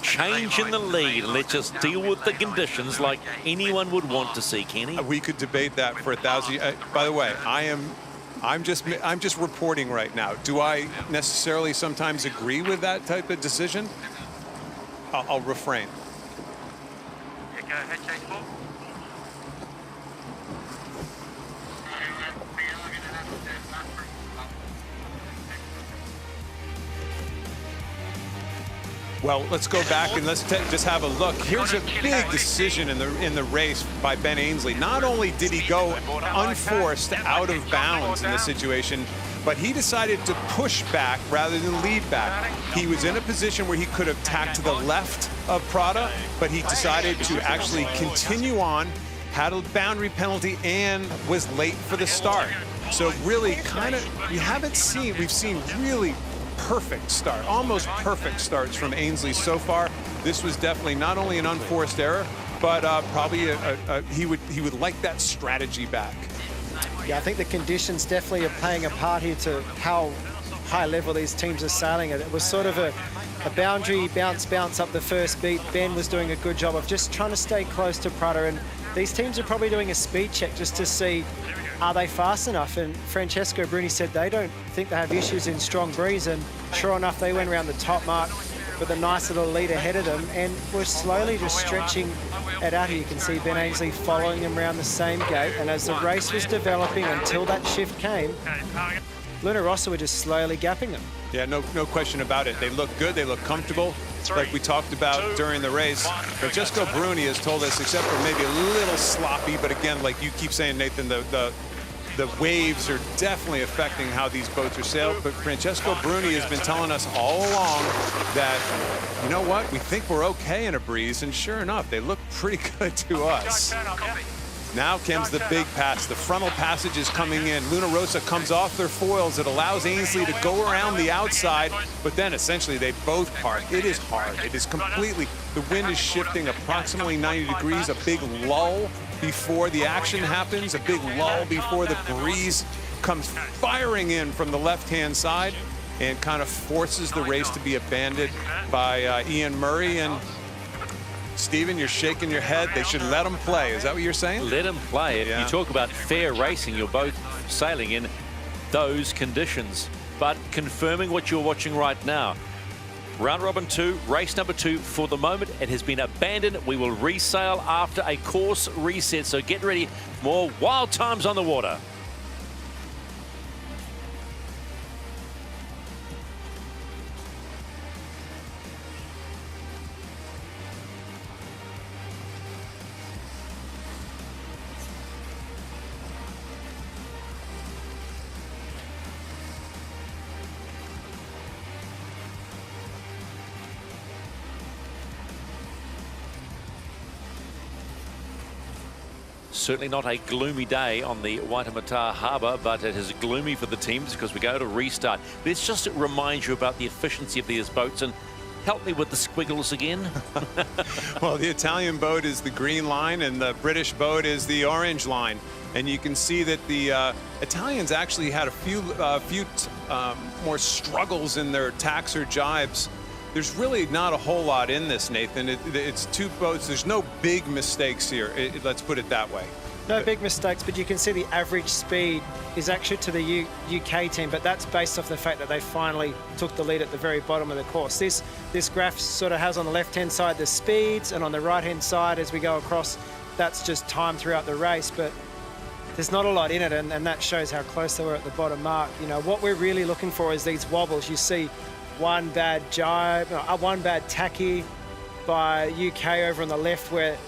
change in the lead. Let's just deal with the conditions like anyone would want to see, Kenny. We could debate that for 1,000 years. By the way, I'm just reporting right now. Do I necessarily sometimes agree with that type of decision? I'll refrain. Yeah, go ahead, Chase Paul. Well, let's go back and let's just have a look. Here's a big decision in the race by Ben Ainsley. Not only did he go unforced out of bounds in this situation, but he decided to push back rather than lead back. He was in a position where he could have tacked to the left of Prada, but he decided to actually continue on, had a boundary penalty, and was late for the start. So really we've seen really perfect start, almost perfect starts from Ainsley so far. This was definitely not only an unforced error, but probably he would like that strategy back. Yeah, I think the conditions definitely are playing a part here to how high level these teams are sailing at. It was sort of a boundary bounce up the first beat. Ben was doing a good job of just trying to stay close to Prada, and these teams are probably doing a speed check just to see, are they fast enough? And Francesco Bruni said they don't think they have issues in strong breeze, and sure enough, they went around the top mark with a nice little lead ahead of them and were slowly just stretching it out here. You can see Ben Ainsley following them around the same gate, and as the race was developing until that shift came, Rossa were just slowly gapping them. Yeah, no question about it. They look good, they look comfortable, like we talked about during the race. Francesco Bruni has told us, except for maybe a little sloppy, but again, like you keep saying, Nathan, the waves are definitely affecting how these boats are sailed. But Francesco Bruni has been telling us all along that, you know what, we think we're okay in a breeze, and sure enough, they look pretty good to us. Now comes the big pass. The frontal passage is coming in. Rossa comes off their foils. It allows Ainsley to go around the outside, but then essentially they both park. It is hard. It is completely, the wind is shifting approximately 90 degrees, a big lull before the action happens, a big lull before the breeze comes firing in from the left-hand side and kind of forces the race to be abandoned by Ian Murray. And Stephen, you're shaking your head. They should let them play. Is that what you're saying? Let them play. Yeah. You talk about fair racing. You're both sailing in those conditions. But confirming what you're watching right now, round robin 2, race number 2, for the moment, it has been abandoned. We will resail after a course reset. So get ready for more wild times on the water. Certainly not a gloomy day on the Waitemata Harbour, but it is gloomy for the teams because we go to restart. Let's just remind you about the efficiency of these boats and help me with the squiggles again. Well, the Italian boat is the green line and the British boat is the orange line. And you can see that the Italians actually had a few more struggles in their tacks or jibes. There's really not a whole lot in this, Nathan. It's two boats. There's no big mistakes here. Let's put it that way. No big mistakes, but you can see the average speed is actually to the UK team, but that's based off the fact that they finally took the lead at the very bottom of the course. This graph sort of has on the left-hand side the speeds, and on the right-hand side as we go across, that's just time throughout the race, but there's not a lot in it, and that shows how close they were at the bottom mark. You know, what we're really looking for is these wobbles. You see one bad jibe, one bad tacky by UK over on the left where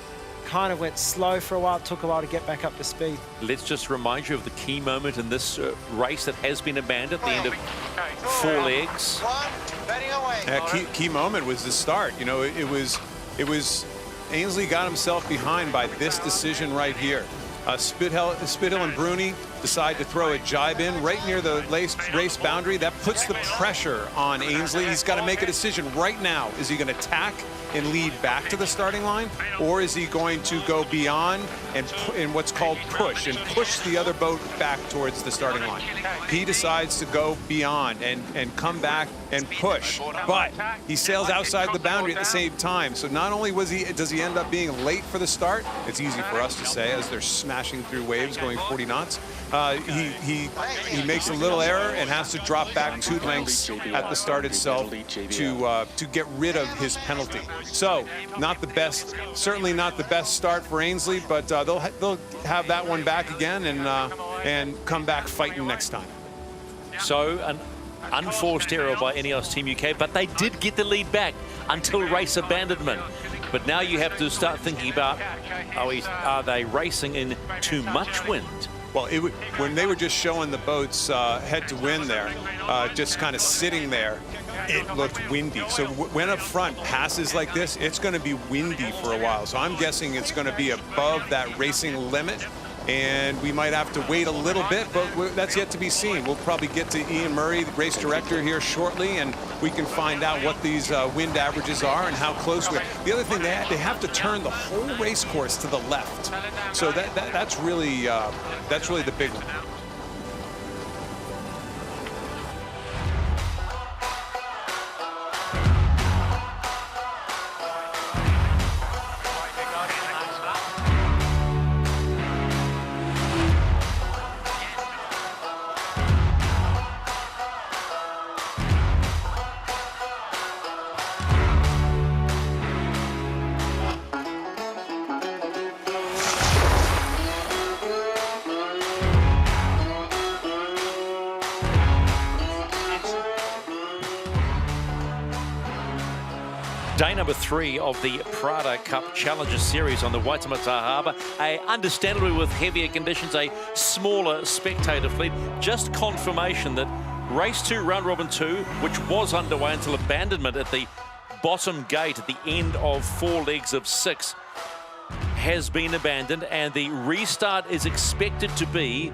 kind of went slow for a while, took a while to get back up to speed. Let's just remind you of the key moment in this race that has been abandoned at the end of 4 legs. Key moment was the start. You know, it was Ainsley got himself behind by this decision right here. Spithill and Bruni decide to throw a jibe in right near the race boundary. That puts the pressure on Ainsley. He's got to make a decision right now. Is he going to tack and lead back to the starting line, or is he going to go beyond and in what's called push and push the other boat back towards the starting line? He decides to go beyond and come back and push, but he sails outside the boundary at the same time. So not only does he end up being late for the start, it's easy for us to say as they're smashing through waves going 40 knots, he makes a little error and has to drop back 2 lengths at the start itself to get rid of his penalty. So not the best, certainly not the best start for Ainsley, but they'll have that one back again and come back fighting next time. So an unforced error by INEOS Team UK, but they did get the lead back until race abandonment. But now you have to start thinking about, are they racing in too much wind? Well, when they were just showing the boats head to wind there, just kind of sitting there, it looked windy. So when a front passes like this, it's going to be windy for a while. So I'm guessing it's going to be above that racing limit, and we might have to wait a little bit, but that's yet to be seen. We'll probably get to Ian Murray, the race director, here shortly, and we can find out what these wind averages are and how close we are. The other thing, they have to turn the whole race course to the left. So that's really the big one. Day number 3 of the PRADA Cup Challenger Series on the Waitemata Harbour. Understandably with heavier conditions, a smaller spectator fleet. Just confirmation that race 2, round robin 2, which was underway until abandonment at the bottom gate at the end of 4 legs of 6, has been abandoned, and the restart is expected to be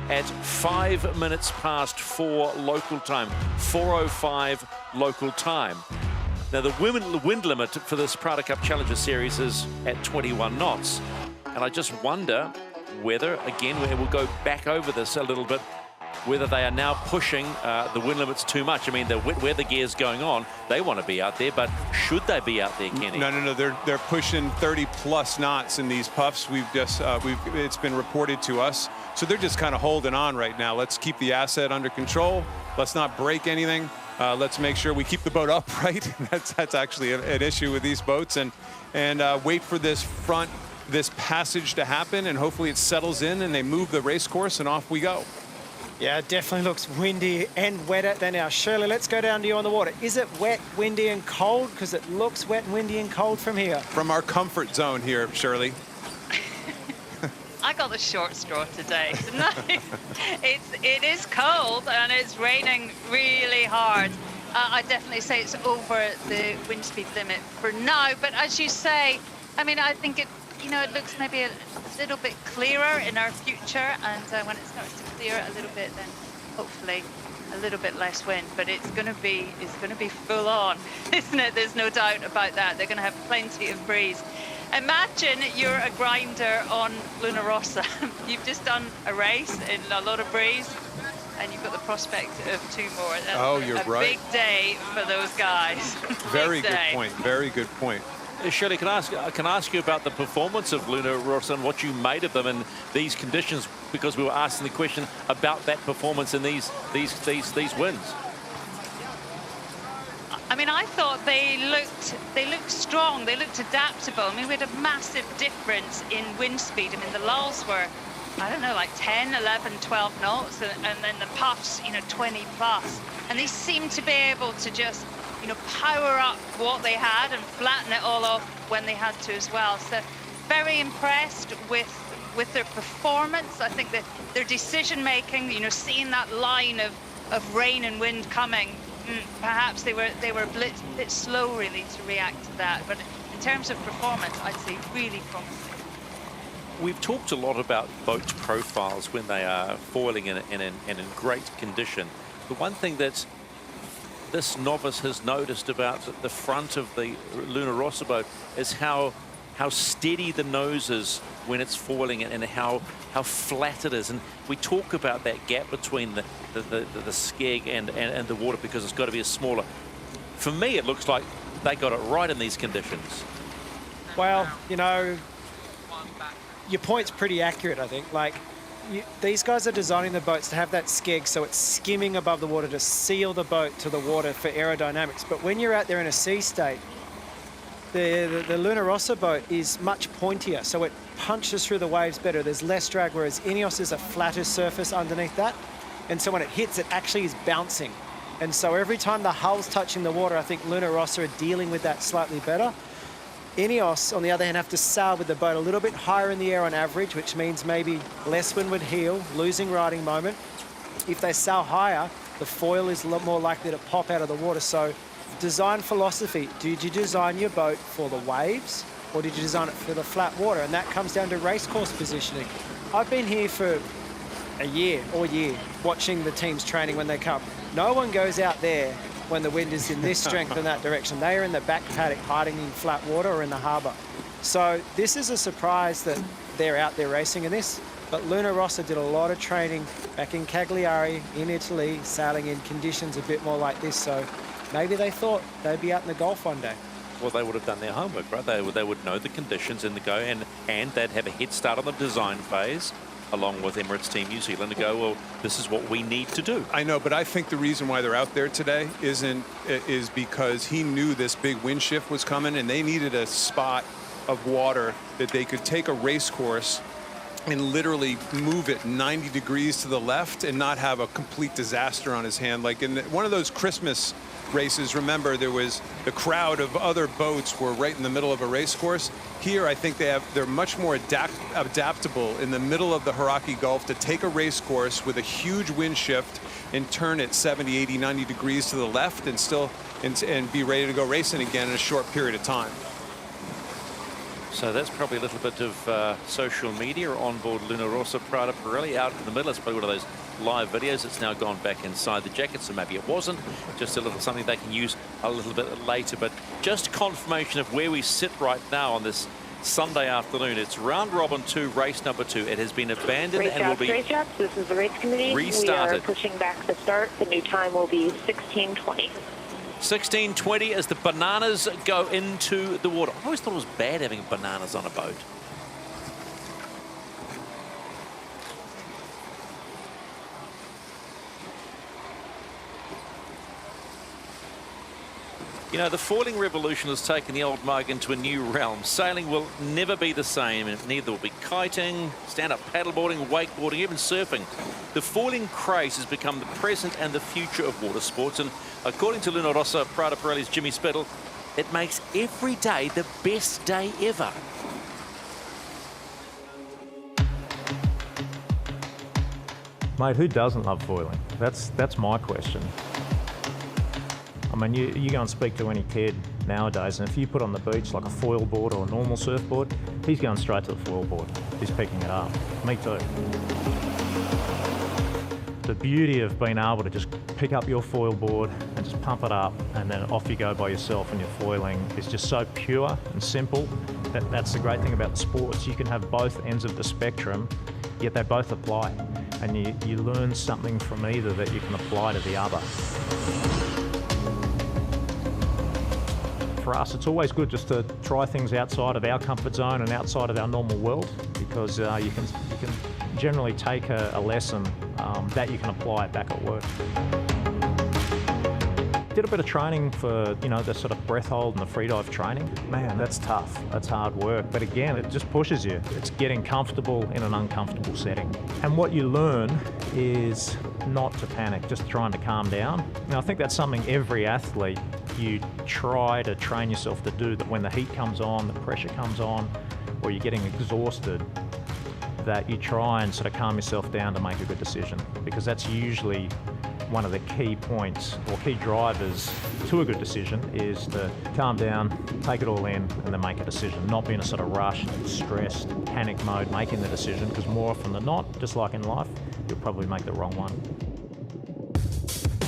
at 5 minutes past 4 local time, 4:05 local time. Now, the wind limit for this PRADA Cup Challenger Series is at 21 knots. And I just wonder whether, again, we'll go back over this a little bit, whether they are now pushing the wind limits too much. I mean, the wet weather gear's going on. They want to be out there, but should they be out there, Kenny? No. They're pushing 30+ knots in these puffs. It's been reported to us. So they're just kind of holding on right now. Let's keep the asset under control. Let's not break anything. Let's make sure we keep the boat upright. That's actually an issue with these boats, and wait for this passage to happen, and hopefully it settles in and they move the race course and off we go. Yeah, it definitely looks windy and wet out there now. Shirley, let's go down to you on the water. Is it wet, windy and cold? Because it looks wet, windy and cold from here. From our comfort zone here, Shirley. I got the short straw today. It is cold and it's raining really hard. I definitely say it's over the wind speed limit for now. But as you say, I mean, I think you know, it looks maybe a little bit clearer in our future, and when it starts to clear a little bit, then hopefully a little bit less wind. But it's going to be full on, isn't it? There's no doubt about that. They're going to have plenty of breeze. Imagine you're a grinder on Luna Rossa. You've just done a race in a lot of breeze, and you've got the prospect of 2 more. That's you're a right. big day for those guys. Very good point. Very good point. Shirley, can I ask you about the performance of Luna Rossa and what you made of them in these conditions? Because we were asking the question about that performance in these winds. I mean, I thought they looked strong. They looked adaptable. I mean, we had a massive difference in wind speed. I mean, the lulls were, I don't know, like 10, 11, 12 knots, and then the puffs, you know, 20 plus. And they seemed to be able to just, you know, power up what they had and flatten it all off when they had to as well. So very impressed with their performance. I think that their decision making, you know, seeing that line of rain and wind coming, perhaps they were a bit slow really to react to that. But in terms of performance, I'd say really promising. We've talked a lot about boat profiles when they are foiling in great condition. The one thing that this novice has noticed about the front of the Luna Rossa boat is how steady the nose is when it's foiling and how flat it is. And we talk about that gap between the skeg and the water because it's got to be a smaller. For me, it looks like they got it right in these conditions. Well, you know, your point's pretty accurate, I think. Like, these guys are designing the boats to have that skeg so it's skimming above the water to seal the boat to the water for aerodynamics. But when you're out there in a sea state, the Luna Rossa boat is much pointier, so it punches through the waves better. There's less drag, whereas INEOS is a flatter surface underneath that. And so when it hits, it actually is bouncing. And so every time the hull's touching the water, I think Luna Rossa are dealing with that slightly better. INEOS, on the other hand, have to sail with the boat a little bit higher in the air on average, which means maybe less windward heel, losing riding moment. If they sail higher, the foil is a lot more likely to pop out of the water. So design philosophy, did you design your boat for the waves or did you design it for the flat water? And that comes down to race course positioning. I've been here for all year, watching the teams training when they come. No one goes out there when the wind is in this strength in that direction. They are in the back paddock hiding in flat water or in the harbour. So this is a surprise that they're out there racing in this. But Luna Rossa did a lot of training back in Cagliari, in Italy, sailing in conditions a bit more like this. So maybe they thought they'd be out in the Gulf one day. Well, they would have done their homework, right? They would know the conditions in the go, and they'd have a head start on the design phase, along with Emirates Team New Zealand, to go, well, this is what we need to do. I know, but I think the reason why they're out there today is because he knew this big wind shift was coming, and they needed a spot of water that they could take a race course and literally move it 90 degrees to the left and not have a complete disaster on his hand. Like in one of those Christmas races, remember, there was the crowd of other boats were right in the middle of a race course. Here, I think they're much more adaptable in the middle of the Hauraki Gulf to take a race course with a huge wind shift and turn it 70, 80, 90 degrees to the left and still and be ready to go racing again in a short period of time. So that's probably a little bit of social media on board Luna Rossa. PRADA Pirelli out in the middle. It's probably one of those live videos. It's now gone back inside the jacket, so maybe it wasn't. Just a little something they can use a little bit later. But just confirmation of where we sit right now on this Sunday afternoon. It's round robin 2, race number 2. It has been abandoned and will be restarted. This is the race committee. Restarted. We are pushing back the start. The new time will be 16:20. 16:20 as the bananas go into the water. I always thought it was bad having bananas on a boat. You know, the foiling revolution has taken the old mug into a new realm. Sailing will never be the same, and neither will be kiting, stand-up paddleboarding, wakeboarding, even surfing. The foiling craze has become the present and the future of water sports, and according to Luna Rossa, PRADA Pirelli's Jimmy Spittle, it makes every day the best day ever. Mate, who doesn't love foiling? That's my question. I mean, you go and speak to any kid nowadays, and if you put on the beach like a foil board or a normal surfboard, he's going straight to the foil board. He's picking it up. Me too. The beauty of being able to just pick up your foil board and just pump it up and then off you go by yourself and your foiling is just so pure and simple. That's the great thing about the sports. You can have both ends of the spectrum, yet they both apply. And you learn something from either that you can apply to the other. For us, it's always good just to try things outside of our comfort zone and outside of our normal world, because you can generally take a lesson that you can apply back at work. Did a bit of training for, the sort of breath hold and the freedive training. Man, that's tough. That's hard work. But again, it just pushes you. It's getting comfortable in an uncomfortable setting. And what you learn is not to panic, just trying to calm down. And I think that's something every athlete you try to train yourself to do, that when the heat comes on, the pressure comes on, or you're getting exhausted, that you try and sort of calm yourself down to make a good decision, because that's usually one of the key points or key drivers to a good decision, is to calm down, take it all in, and then make a decision. Not be in a sort of rush, stressed, panic mode making the decision, because more often than not, just like in life, you'll probably make the wrong one.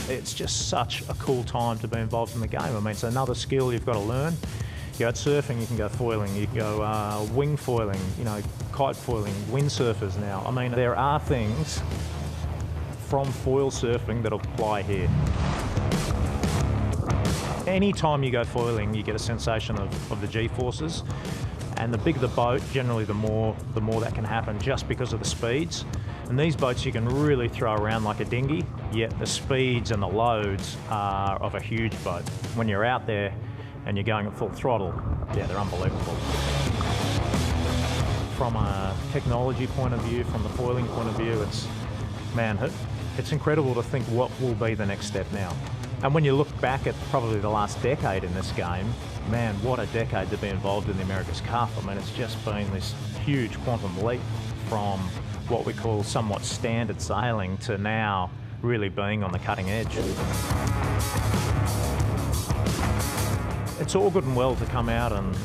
It's just such a cool time to be involved in the game. I mean, it's another skill you've got to learn. You go surfing, you can go foiling, you can go wing foiling, kite foiling, windsurfers now. I mean, there are things from foil surfing that apply here. Anytime you go foiling, you get a sensation of the G-forces, and the bigger the boat, generally the more that can happen, just because of the speeds. And these boats you can really throw around like a dinghy, yet the speeds and the loads are of a huge boat. When you're out there and you're going at full throttle, yeah, they're unbelievable. From a technology point of view, from the foiling point of view, it's incredible to think what will be the next step now. And when you look back at probably the last decade in this game, man, what a decade to be involved in the America's Cup. I mean, it's just been this huge quantum leap from what we call somewhat standard sailing to now really being on the cutting edge. It's all good and well to come out and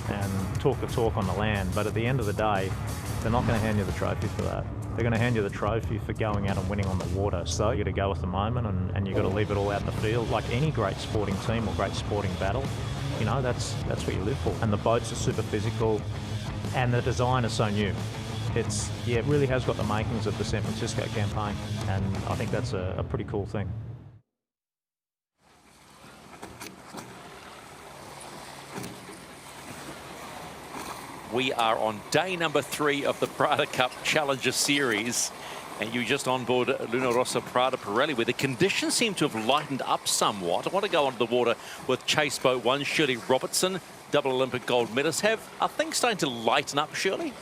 talk the talk on the land, but at the end of the day, they're not going to hand you the trophy for that. They're going to hand you the trophy for going out and winning on the water. So you got to go with the moment, and you got to leave it all out in the field. Like any great sporting team or great sporting battle, that's what you live for. And the boats are super physical, and the design is so new. It really has got the makings of the San Francisco campaign, and I think that's a pretty cool thing. We are on day number 3 of the PRADA Cup Challenger Series, and you just on board Luna Rossa PRADA Pirelli, where the conditions seem to have lightened up somewhat. I want to go onto the water with Chase Boat 1, Shirley Robertson, double Olympic gold medalist. Are things starting to lighten up, Shirley?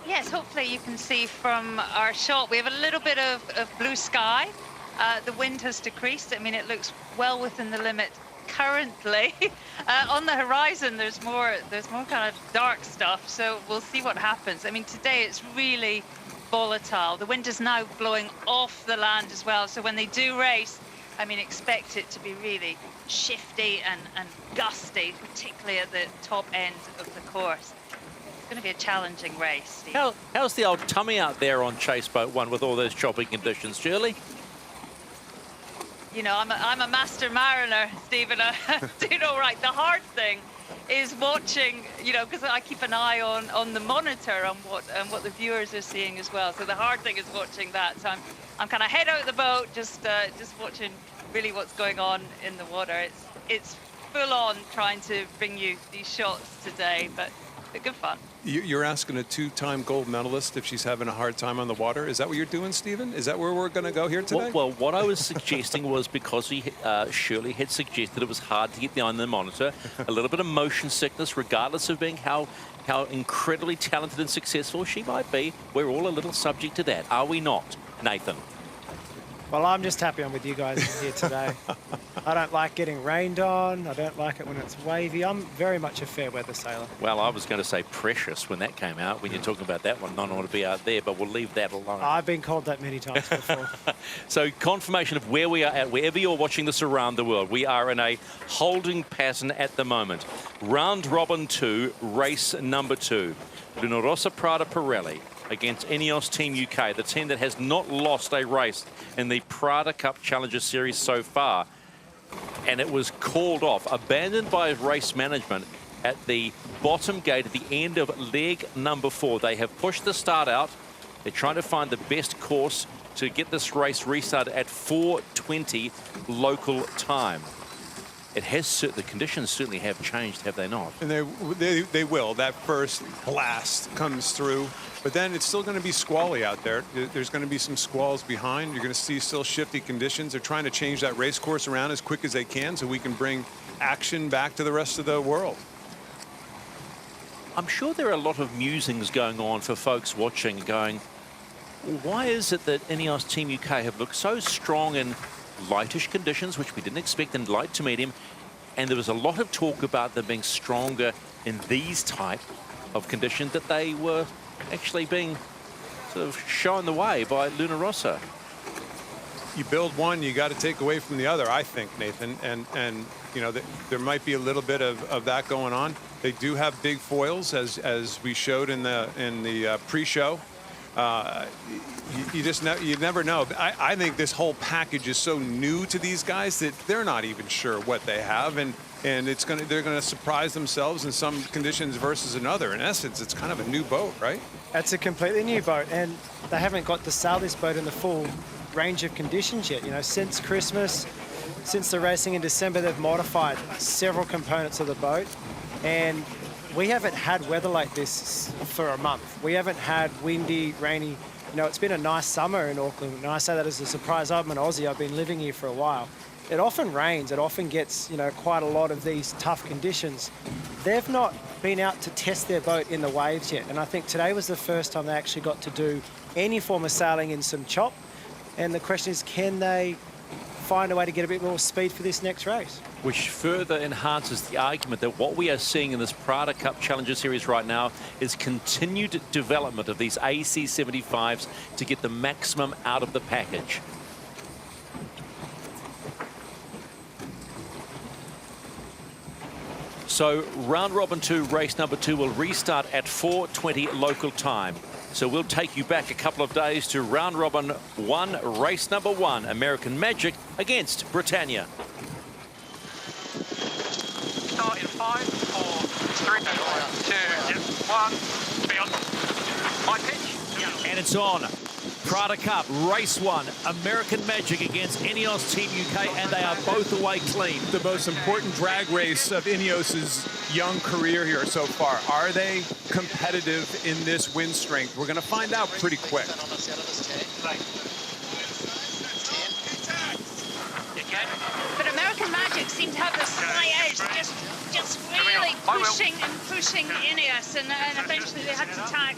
Yes, hopefully you can see from our shot, we have a little bit of blue sky. The wind has decreased. I mean, it looks well within the limit currently. On the horizon, there's more kind of dark stuff, so we'll see what happens. I mean, today it's really volatile. The wind is now blowing off the land as well, so when they do race, I mean, expect it to be really shifty and gusty, particularly at the top end of the course. It's going to be a challenging race, Steve. How's the old tummy out there on Chase Boat 1 with all those choppy conditions, Shirley? I'm a master mariner, Stephen. Do you know, right? The hard thing is watching, because I keep an eye on the monitor on what the viewers are seeing as well. So the hard thing is watching that. So I'm kind of head out the boat, just watching really what's going on in the water. It's full on trying to bring you these shots today, but good fun. You're asking a 2-time gold medalist if she's having a hard time on the water. Is that what you're doing, Stephen? Is that where we're going to go here today? Well, what I was suggesting was, because Shirley had suggested it was hard to get the eye on the monitor, a little bit of motion sickness, regardless of being how incredibly talented and successful she might be. We're all a little subject to that, are we not, Nathan? Well, I'm just happy I'm with you guys in here today. I don't like getting rained on. I don't like it when it's wavy. I'm very much a fair weather sailor. Well, I was going to say precious when that came out. When you're talking about that one, I don't want to be out there, but we'll leave that alone. I've been called that many times before. So confirmation of where we are at, wherever you're watching this around the world. We are in a holding pattern at the moment. Round robin 2, race number 2. Rossa PRADA Pirelli against INEOS Team UK, the team that has not lost a race in the PRADA Cup Challenger Series so far. And it was called off, abandoned by race management at the bottom gate at the end of leg number 4. They have pushed the start out. They're trying to find the best course to get this race restarted at 4:20 local time. It has, the conditions certainly have changed, have they not? And they will. That first blast comes through, but then it's still going to be squally out there. There's going to be some squalls behind. You're going to see still shifty conditions. They're trying to change that race course around as quick as they can so we can bring action back to the rest of the world. I'm sure there are a lot of musings going on for folks watching, going, why is it that INEOS Team UK have looked so strong in lightish conditions, which we didn't expect, in light to medium, and there was a lot of talk about them being stronger in these type of conditions, that they were actually being sort of shown the way by Rossa. You build one, you got to take away from the other, I think, Nathan, and you know, there might be a little bit of that going on. They do have big foils, as we showed in the pre-show. You never know. I think this whole package is so new to these guys that they're not even sure what they have, and they're gonna surprise themselves in some conditions versus another. In essence, it's kind of a new boat, right? That's a completely new boat, and they haven't got to sail this boat in the full range of conditions yet. You know, since Christmas, since the racing in December, they've modified several components of the boat, and we haven't had weather like this for a month. We haven't had windy, rainy. You know, it's been a nice summer in Auckland, and I say that as a surprise. I'm an Aussie. I've been living here for a while. It often rains. It often gets, you know, quite a lot of these tough conditions. They've not been out to test their boat in the waves yet, and I think today was the first time they actually got to do any form of sailing in some chop. And the question is, can they find a way to get a bit more speed for this next race? Which further enhances the argument that what we are seeing in this PRADA Cup Challenger Series right now is continued development of these AC75s to get the maximum out of the package. So round robin 2, race number 2 will restart at 4:20 local time. So we'll take you back a couple of days to round robin 1, race number 1, American Magic against Britannia. Start in 5, 4, 3, 2, 1. Be on. My pitch. And it's on. PRADA Cup, race 1, American Magic against INEOS Team UK, and they are both away clean. The most important drag race of INEOS's young career here so far. Are they competitive in this wind strength? We're going to find out pretty quick. But American Magic seem to have this slight edge, just really pushing and pushing INEOS, and eventually they had to tack.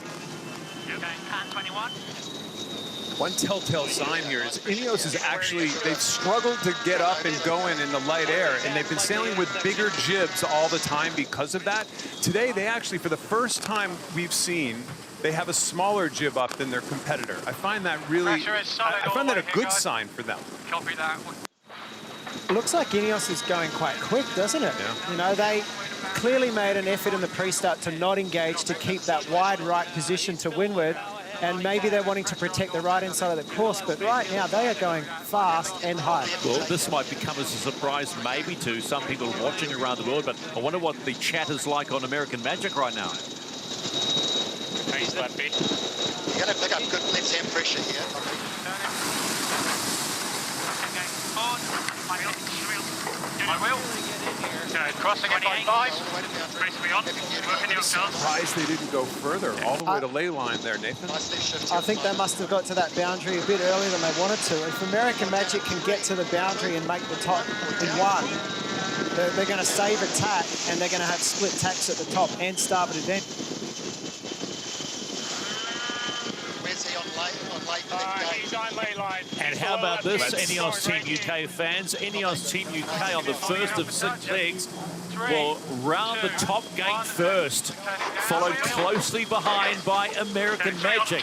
One telltale sign here is INEOS is actually, they've struggled to get up and going in the light air, and they've been sailing with bigger jibs all the time because of that. Today, they actually, for the first time we've seen, they have a smaller jib up than their competitor. I find that really, I find that a good sign for them. Copy that. Looks like INEOS is going quite quick, doesn't it? Yeah. You know, they clearly made an effort in the pre-start to not engage, to keep that wide right position to windward, and maybe they're wanting to protect the right-hand side of the course, but right now they are going fast and high. Well, this might become as a surprise maybe to some people watching around the world, but I wonder what the chat is like on American Magic right now. Thanks, Flatby. You're going to pick up good left-hand pressure here. I will. Crossing at 5. Basically on. Working the yourselves. Surprised they didn't go further, all the way to ley line there, Nathan. I think they must have got to that boundary a bit earlier than they wanted to. If American Magic can get to the boundary and make the top in 1, they're going to save a tack, and they're going to have split tacks at the top and starboard advantage. Where's he on late And how about this, INEOS Team UK fans? INEOS Team UK on the first of 6 legs will round the top gate first, followed closely behind by American Magic.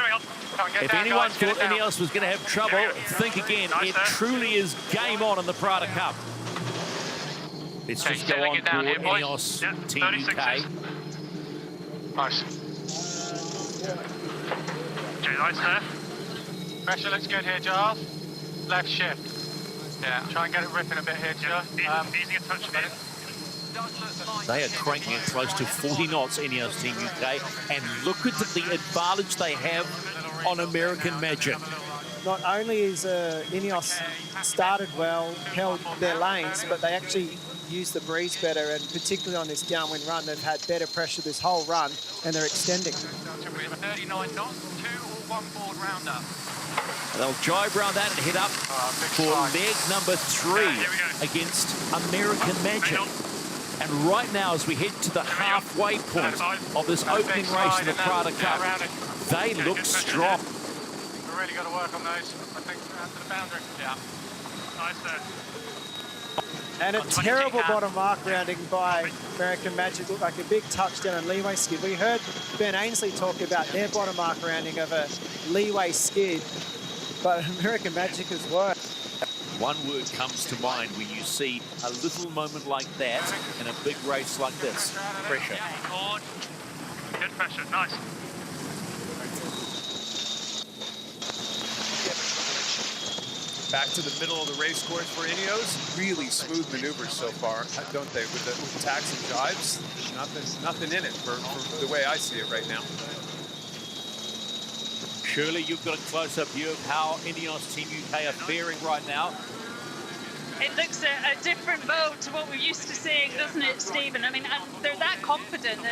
If anyone thought INEOS was going to have trouble, think again. It truly is game on in the PRADA Cup. Let's just go on board INEOS Team UK. Nice. Okay, nice there. Pressure looks good here, Giles. Left shift. Yeah. Try and get it ripping a bit here, Giles. Easing a touch a bit. They are cranking it close to 40 knots, INEOS Team UK, and look at the advantage they have on American Magic. Not only is INEOS started well, held their lanes, but they actually used the breeze better, and particularly on this downwind run, they've had better pressure this whole run, and they're extending. 39 knots, 2 or 1 board rounder. They'll jibe around that and head up for leg number 3 against American Magic. And right now, as we head to the halfway point of this opening race in the PRADA Cup, they look strong. We've really got to work on those, I think, out to the boundary. Yeah. Nice there. And a terrible bottom mark rounding by American Magic. Looked like a big touchdown and leeway skid. We heard Ben Ainsley talk about their bottom mark rounding of a leeway skid, but American Magic as well. One word comes to mind when you see a little moment like that in a big race like this: pressure. Good pressure, nice. Back to the middle of the race course for INEOS. Really smooth maneuvers so far, don't they? With the tacks and jives, nothing in it for the way I see it right now. Shirley, you've got a close-up view of how INEOS Team UK are faring right now. It looks a different boat to what we're used to seeing, doesn't it, Stephen? I mean, they're that confident.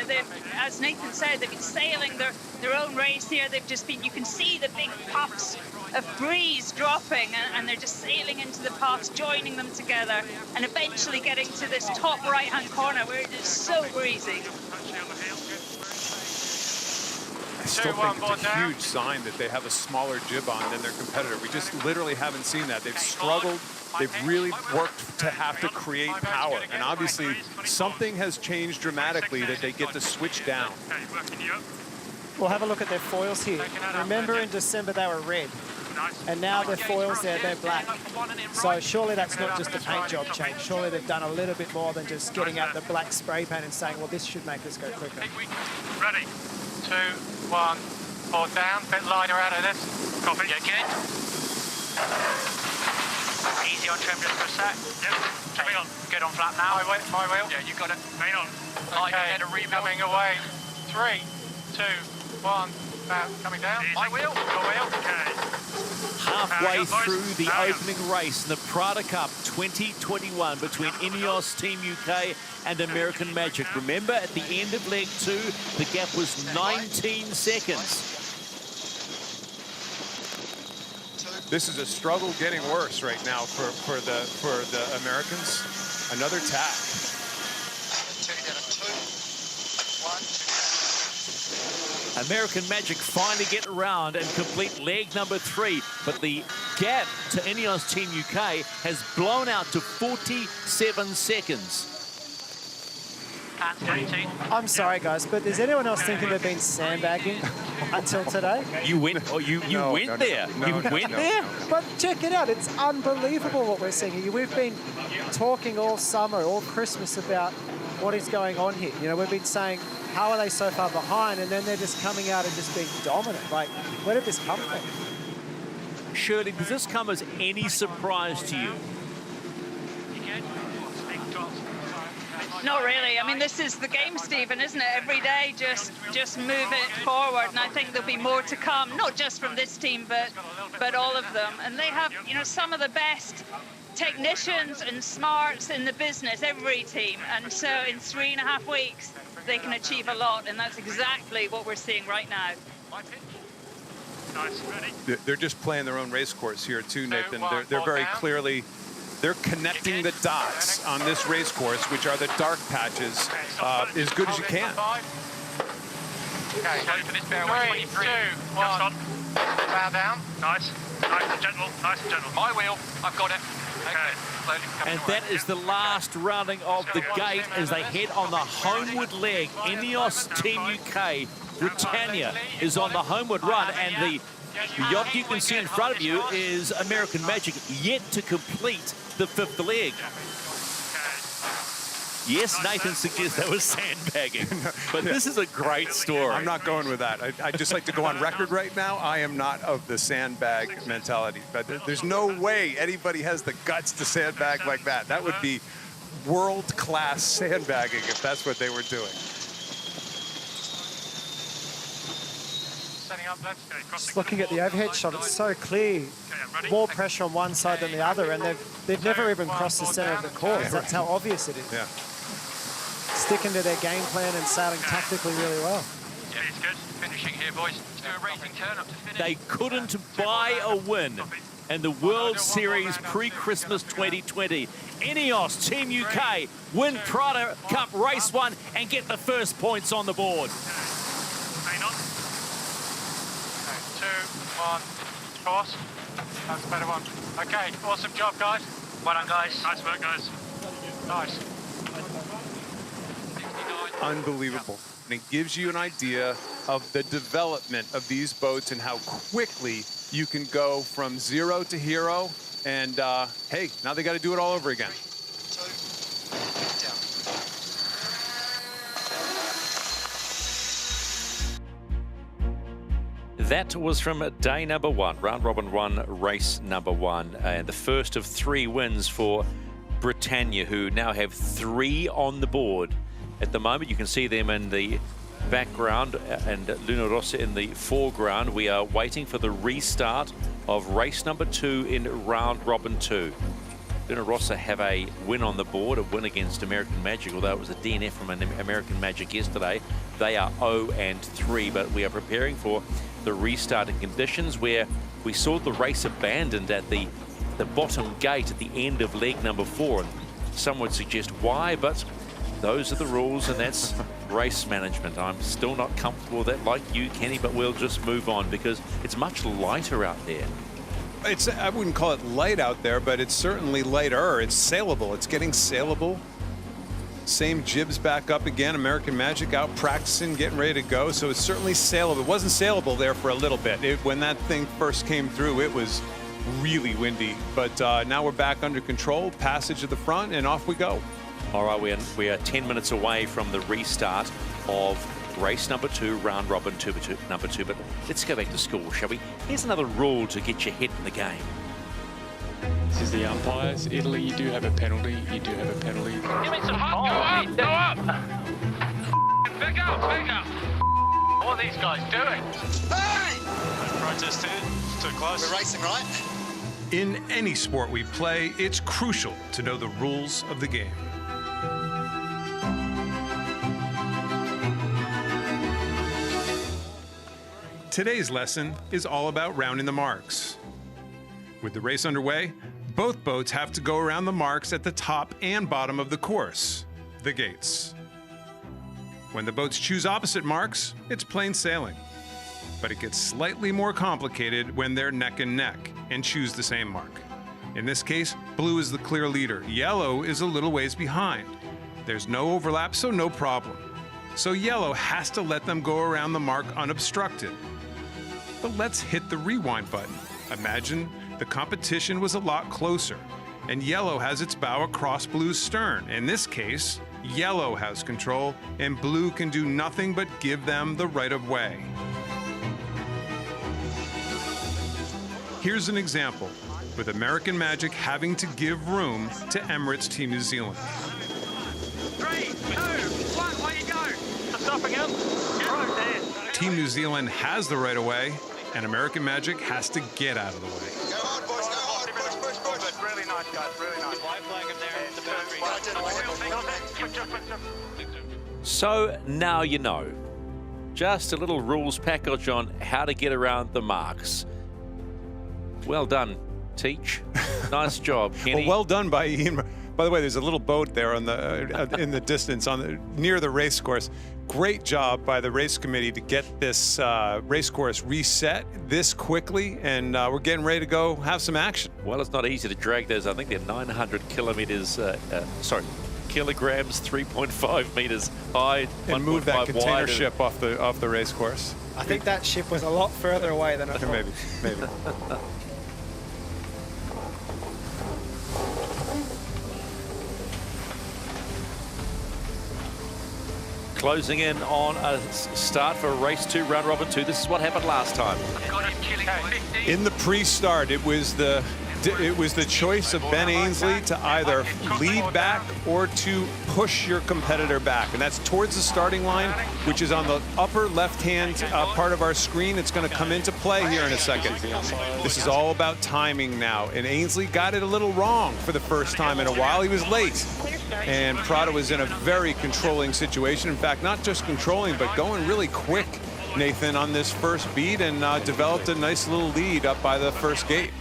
As Nathan said, they've been sailing their own race here. They've just been, you can see the big puffs of breeze dropping, and they're just sailing into the puffs, joining them together, and eventually getting to this top right-hand corner where it is so breezy. I still think it's a huge sign that they have a smaller jib on than their competitor. We just literally haven't seen that. They've struggled. They've really worked to have to create power. And obviously, something has changed dramatically that they get to switch down. We'll have a look at their foils here. Remember in December they were red, and now their foils there, they're black. So surely that's not just a paint job change. Surely they've done a little bit more than just getting out the black spray paint and saying, well, this should make us go quicker. Ready? 2, 1, board down, bit lighter out of this. Copy. Yeah, good. Easy on trim just for a sec. Yep. Coming on. Good on flat now. My wheel. Yeah, you got it. Main on. Okay. Coming away. 3, 2, 1. Now coming down. Easy. My wheel. Your wheel. Okay. Halfway through the opening race in the PRADA Cup 2021 between INEOS Team UK and American Magic. Remember, at the end of leg 2, the gap was 19 seconds. This is a struggle getting worse right now for the Americans. Another tack. American Magic finally get around and complete leg number 3, but the gap to INEOS Team UK has blown out to 47 seconds. I'm sorry, guys, but is anyone else thinking they've been sandbagging until today? You went there. But check it out. It's unbelievable what we're seeing here. We've been talking all summer, all Christmas about what is going on here. You know, we've been saying, how are they so far behind? And then they're just coming out and just being dominant. Like, where did this come from? Shirley, does this come as any surprise to you? Not really. I mean, this is the game, Stephen, isn't it? Every day, just move it forward, and I think there'll be more to come, not just from this team, but all of them. And they have, you know, some of the best technicians and smarts in the business, every team. And so in 3.5 weeks, they can achieve a lot, and that's exactly what we're seeing right now. Nice, ready? They're just playing their own race course here too, Nathan. They're very clearly. They're connecting the dots on this race course, which are the dark patches, as good as you can. Okay, 3, 2, 1. Bow down. Nice. Nice and gentle. Nice and gentle. My wheel. I've got it. Okay. Slowly coming And away. that is the last running of the gate as they head on the homeward leg. INEOS Team UK, Britannia is on the homeward run, and the yacht you can see in front of you is American Magic, yet to complete the fifth leg. Yes, Nathan suggests that was sandbagging, but this is a great story. I'm not going with that. I'd just like to go on record right now. I am not of the sandbag mentality. But there's no way anybody has the guts to sandbag like that. That would be world-class sandbagging if that's what they were doing. Setting up, let's go. Just looking at the overhead shot, it's so clear. More pressure on one side than the other, and they've never even crossed the center of the course. That's how obvious it is. Yeah. Sticking to their game plan and sailing tactically really well. Yeah, it's good. Finishing here, boys. Let's do a racing turn up to finish. They couldn't buy a win in the World Series pre-Christmas 2020. INEOS Team UK win PRADA Cup Race 1 and get the first points on the board. Hang on. Okay, 2, 1, course. That's a better one. Okay, awesome job, guys. Well done, guys. Nice work, guys. Nice. Unbelievable. And it gives you an idea of the development of these boats and how quickly you can go from zero to hero. And hey, now they got to do it all over again. That was from day number 1, round robin 1, race number 1, and the first of 3 wins for Britannia, who now have 3 on the board. At the moment, you can see them in the background and Rossa in the foreground. We are waiting for the restart of race number 2 in round robin 2. Rossa have a win on the board, a win against American Magic, although it was a DNF from American Magic yesterday. They are 0-3, but we are preparing for the restarting conditions where we saw the race abandoned at the bottom gate at the end of leg number 4. And some would suggest why, but those are the rules, and that's race management. I'm still not comfortable with that like you, Kenny, but we'll just move on because it's much lighter out there. I wouldn't call it light out there, but it's certainly lighter. It's sailable. It's getting sailable. Same jibs back up again. American Magic out practicing, getting ready to go. So it's certainly sailable. It wasn't sailable there for a little bit. When that thing first came through, it was really windy. But now we're back under control. Passage of the front, and off we go. All right, we are 10 minutes away from the restart of race number 2, round robin number 2. But let's go back to school, shall we? Here's another rule to get your head in the game. This is the umpires. Italy, you do have a penalty. You do have a penalty. Give me some hot. Go up. Back out. What are these guys doing? Hey! Protest here. Too close. We're racing, right? In any sport we play, it's crucial to know the rules of the game. Today's lesson is all about rounding the marks. With the race underway, both boats have to go around the marks at the top and bottom of the course, the gates. When the boats choose opposite marks, it's plain sailing. But it gets slightly more complicated when they're neck and neck and choose the same mark. In this case, blue is the clear leader. Yellow is a little ways behind. There's no overlap, so no problem. So yellow has to let them go around the mark unobstructed. But let's hit the rewind button. Imagine the competition was a lot closer, and yellow has its bow across blue's stern. In this case, yellow has control, and blue can do nothing but give them the right of way. Here's an example, with American Magic having to give room to Emirates Team New Zealand. 3, 2, 1, where you go? Stop again. Team New Zealand has the right of way, and American Magic has to get out of the way. Go hard, boys, go hard. Push. Really nice, guys, really nice. Why flag him there? So now you know. Just a little rules package on how to get around the marks. Well done, Teach. Nice job, Kenny. Well done by Ian. By the way, there's a little boat there on the in the distance near the race course. Great job by the race committee to get this race course reset this quickly, and we're getting ready to go have some action. Well, it's not easy to drag those. I think they're 900 kilograms, 3.5 meters high, and move that container wide ship off the race course. I think that ship was a lot further away than I thought. Maybe. Closing in on a start for race 2, round robin 2. This is what happened last time. In the pre-start, it was the choice of Ben Ainsley to either lead back or to push your competitor back, and that's towards the starting line, which is on the upper left-hand part of our screen. It's going to come into play here in a second. This is all about timing now, and Ainsley got it a little wrong for the first time in a while. He was late, and PRADA was in a very controlling situation. In fact, not just controlling, but going really quick, Nathan, on this first beat, and developed a nice little lead up by the first gate.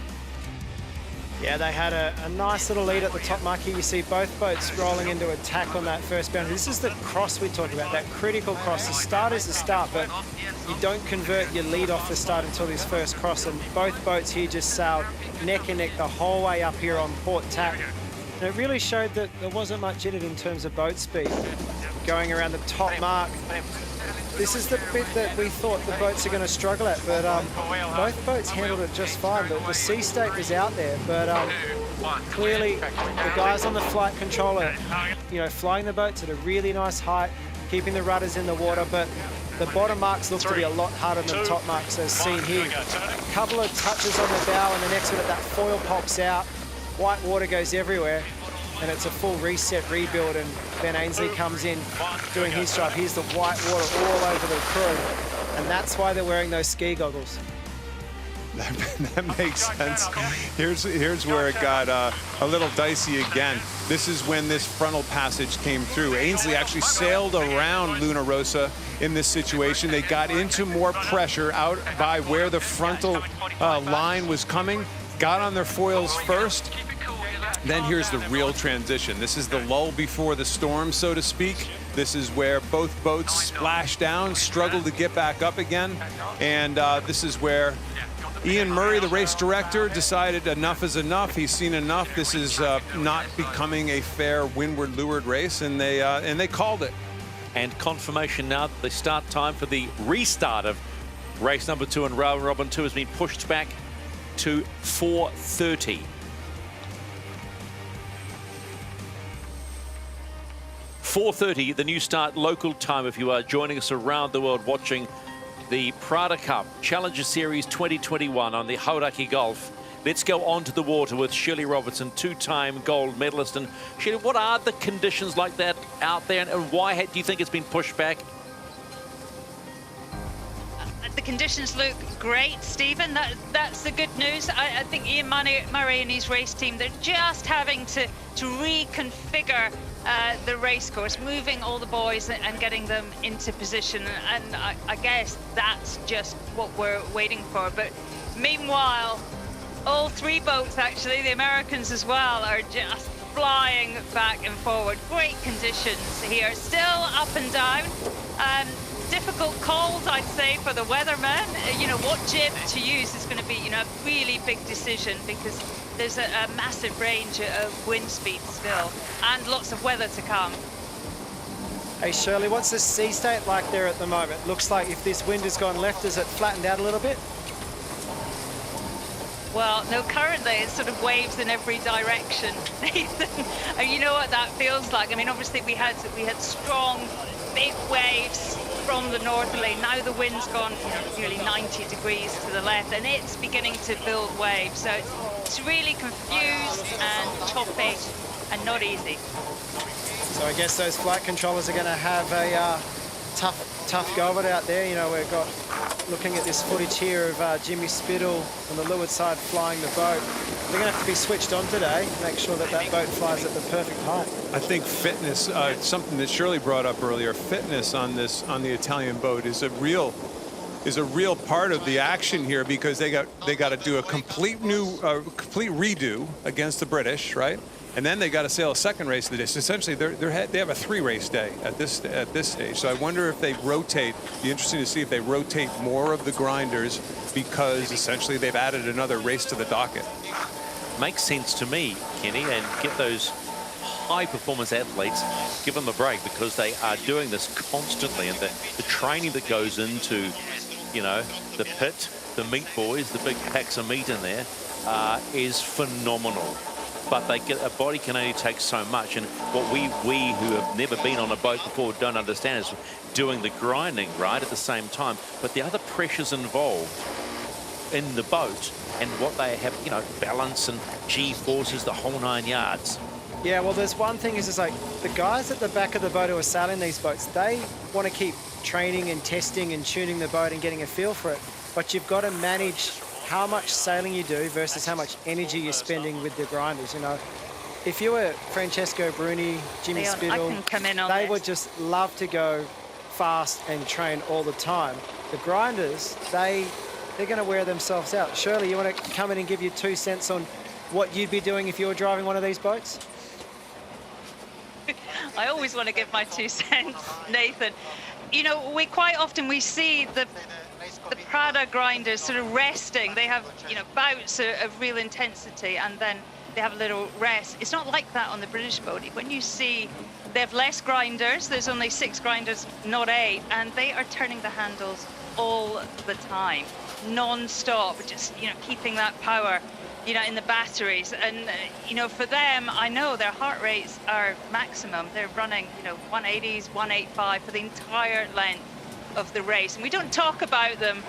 Yeah, they had a nice little lead at the top mark here. You see both boats rolling into attack on that first boundary. This is the cross we talk about, that critical cross. The start is the start, but you don't convert your lead off the start until this first cross. And both boats here just sailed neck and neck the whole way up here on port tack. And it really showed that there wasn't much in it in terms of boat speed. Going around the top mark, this is the bit that we thought the boats are going to struggle at, but both boats handled it just fine. The sea state was out there, but clearly the guys on the flight controller, flying the boats at a really nice height, keeping the rudders in the water, but the bottom marks look to be a lot harder than the top marks as seen here. A couple of touches on the bow, and the next minute that foil pops out, white water goes everywhere, and it's a full reset rebuild, and Ben Ainsley comes in doing his job. Here's the white water all over the crew, and that's why they're wearing those ski goggles. That makes sense. Here's where it got a little dicey again. This is when this frontal passage came through. Ainsley actually sailed around Luna Rossa in this situation. They got into more pressure out by where the frontal line was coming, got on their foils first. Then here's the real transition. This is the lull before the storm, so to speak. This is where both boats splashed down, struggled to get back up again. And this is where Ian Murray, the race director, decided enough is enough. He's seen enough. This is not becoming a fair windward leeward race, and they called it. And confirmation now that the start time for the restart of race number 2 and round robin 2 has been pushed back to 4:30. 4:30, the new start local time if you are joining us around the world watching the PRADA Cup Challenger Series 2021 on the Hauraki Gulf. Let's go onto the water with Shirley Robertson, two-time gold medalist. And Shirley, what are the conditions like that out there, and why do you think it's been pushed back? The conditions look great, Stephen. That's the good news. I think Ian Murray and his race team, they're just having to reconfigure the race course, moving all the boys and getting them into position. And I guess that's just what we're waiting for. But meanwhile, all three boats, actually, the Americans as well, are just flying back and forward. Great conditions here, still up and down. Difficult calls, I'd say, for the weathermen. What jib to use is going to be, a really big decision, because there's a massive range of wind speed still, and lots of weather to come. Hey, Shirley, what's the sea state like there at the moment? Looks like if this wind has gone left, has it flattened out a little bit? Well, no, currently it's sort of waves in every direction, Nathan. And you know what that feels like. I mean, obviously we had strong, big waves from the northerly. Now the wind's gone nearly 90 degrees to the left, and it's beginning to build waves. So it's really confused and choppy and not easy. So I guess those flight controllers are going to have a tough go of it out there. We've got, looking at this footage here of Jimmy Spittle on the leeward side flying the boat. They're going to have to be switched on today, make sure that boat flies at the perfect height. I think fitness, something that Shirley brought up earlier, fitness on the Italian boat is a real is a real part of the action here, because they got to do a complete redo against the British, right? And then they got to sail a second race of the day. So essentially, they have a 3-race day at this stage. So I wonder if they rotate. It'd be interesting to see if they rotate more of the grinders, because essentially they've added another race to the docket. Makes sense to me, Kenny, and get those high-performance athletes, give them a break, because they are doing this constantly, and the training that goes into, you know, the pit, the meat boys, the big packs of meat in there, is phenomenal. But a body can only take so much, and what we who have never been on a boat before don't understand is doing the grinding right at the same time, but the other pressures involved in the boat and what they have, you know, balance and G-forces, the whole 9 yards. Yeah, well, there's one thing is, it's like the guys at the back of the boat who are sailing these boats, they want to keep training and testing and tuning the boat and getting a feel for it. But you've got to manage how much sailing you do versus how much energy you're spending with the grinders. You know, if you were Francesco Bruni, Jimmy Spittle, they would just love to go fast and train all the time. The grinders, they're going to wear themselves out. Shirley, you want to come in and give your 2 cents on what you'd be doing if you were driving one of these boats? I always want to give my 2 cents, Nathan. You know, quite often we see the PRADA grinders sort of resting. They have, you know, bouts of real intensity, and then they have a little rest. It's not like that on the British boat. When you see they have less grinders, there's only 6 grinders, not 8, and they are turning the handles all the time, non-stop, just, you know, keeping that power, you know, in the batteries. And, you know, for them, I know their heart rates are maximum. They're running, you know, 180s, 185 for the entire length of the race. And we don't talk about them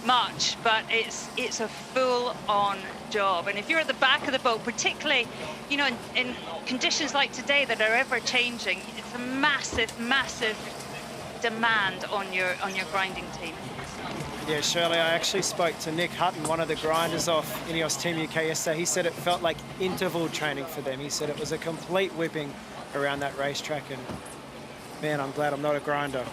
much, but it's a full-on job. And if you're at the back of the boat, particularly, you know, in conditions like today that are ever-changing, it's a massive, massive demand on your grinding team. Yeah, Shirley, I actually spoke to Nick Hutton, one of the grinders off INEOS Team UK yesterday. He said it felt like interval training for them. He said it was a complete whipping around that racetrack, and man, I'm glad I'm not a grinder.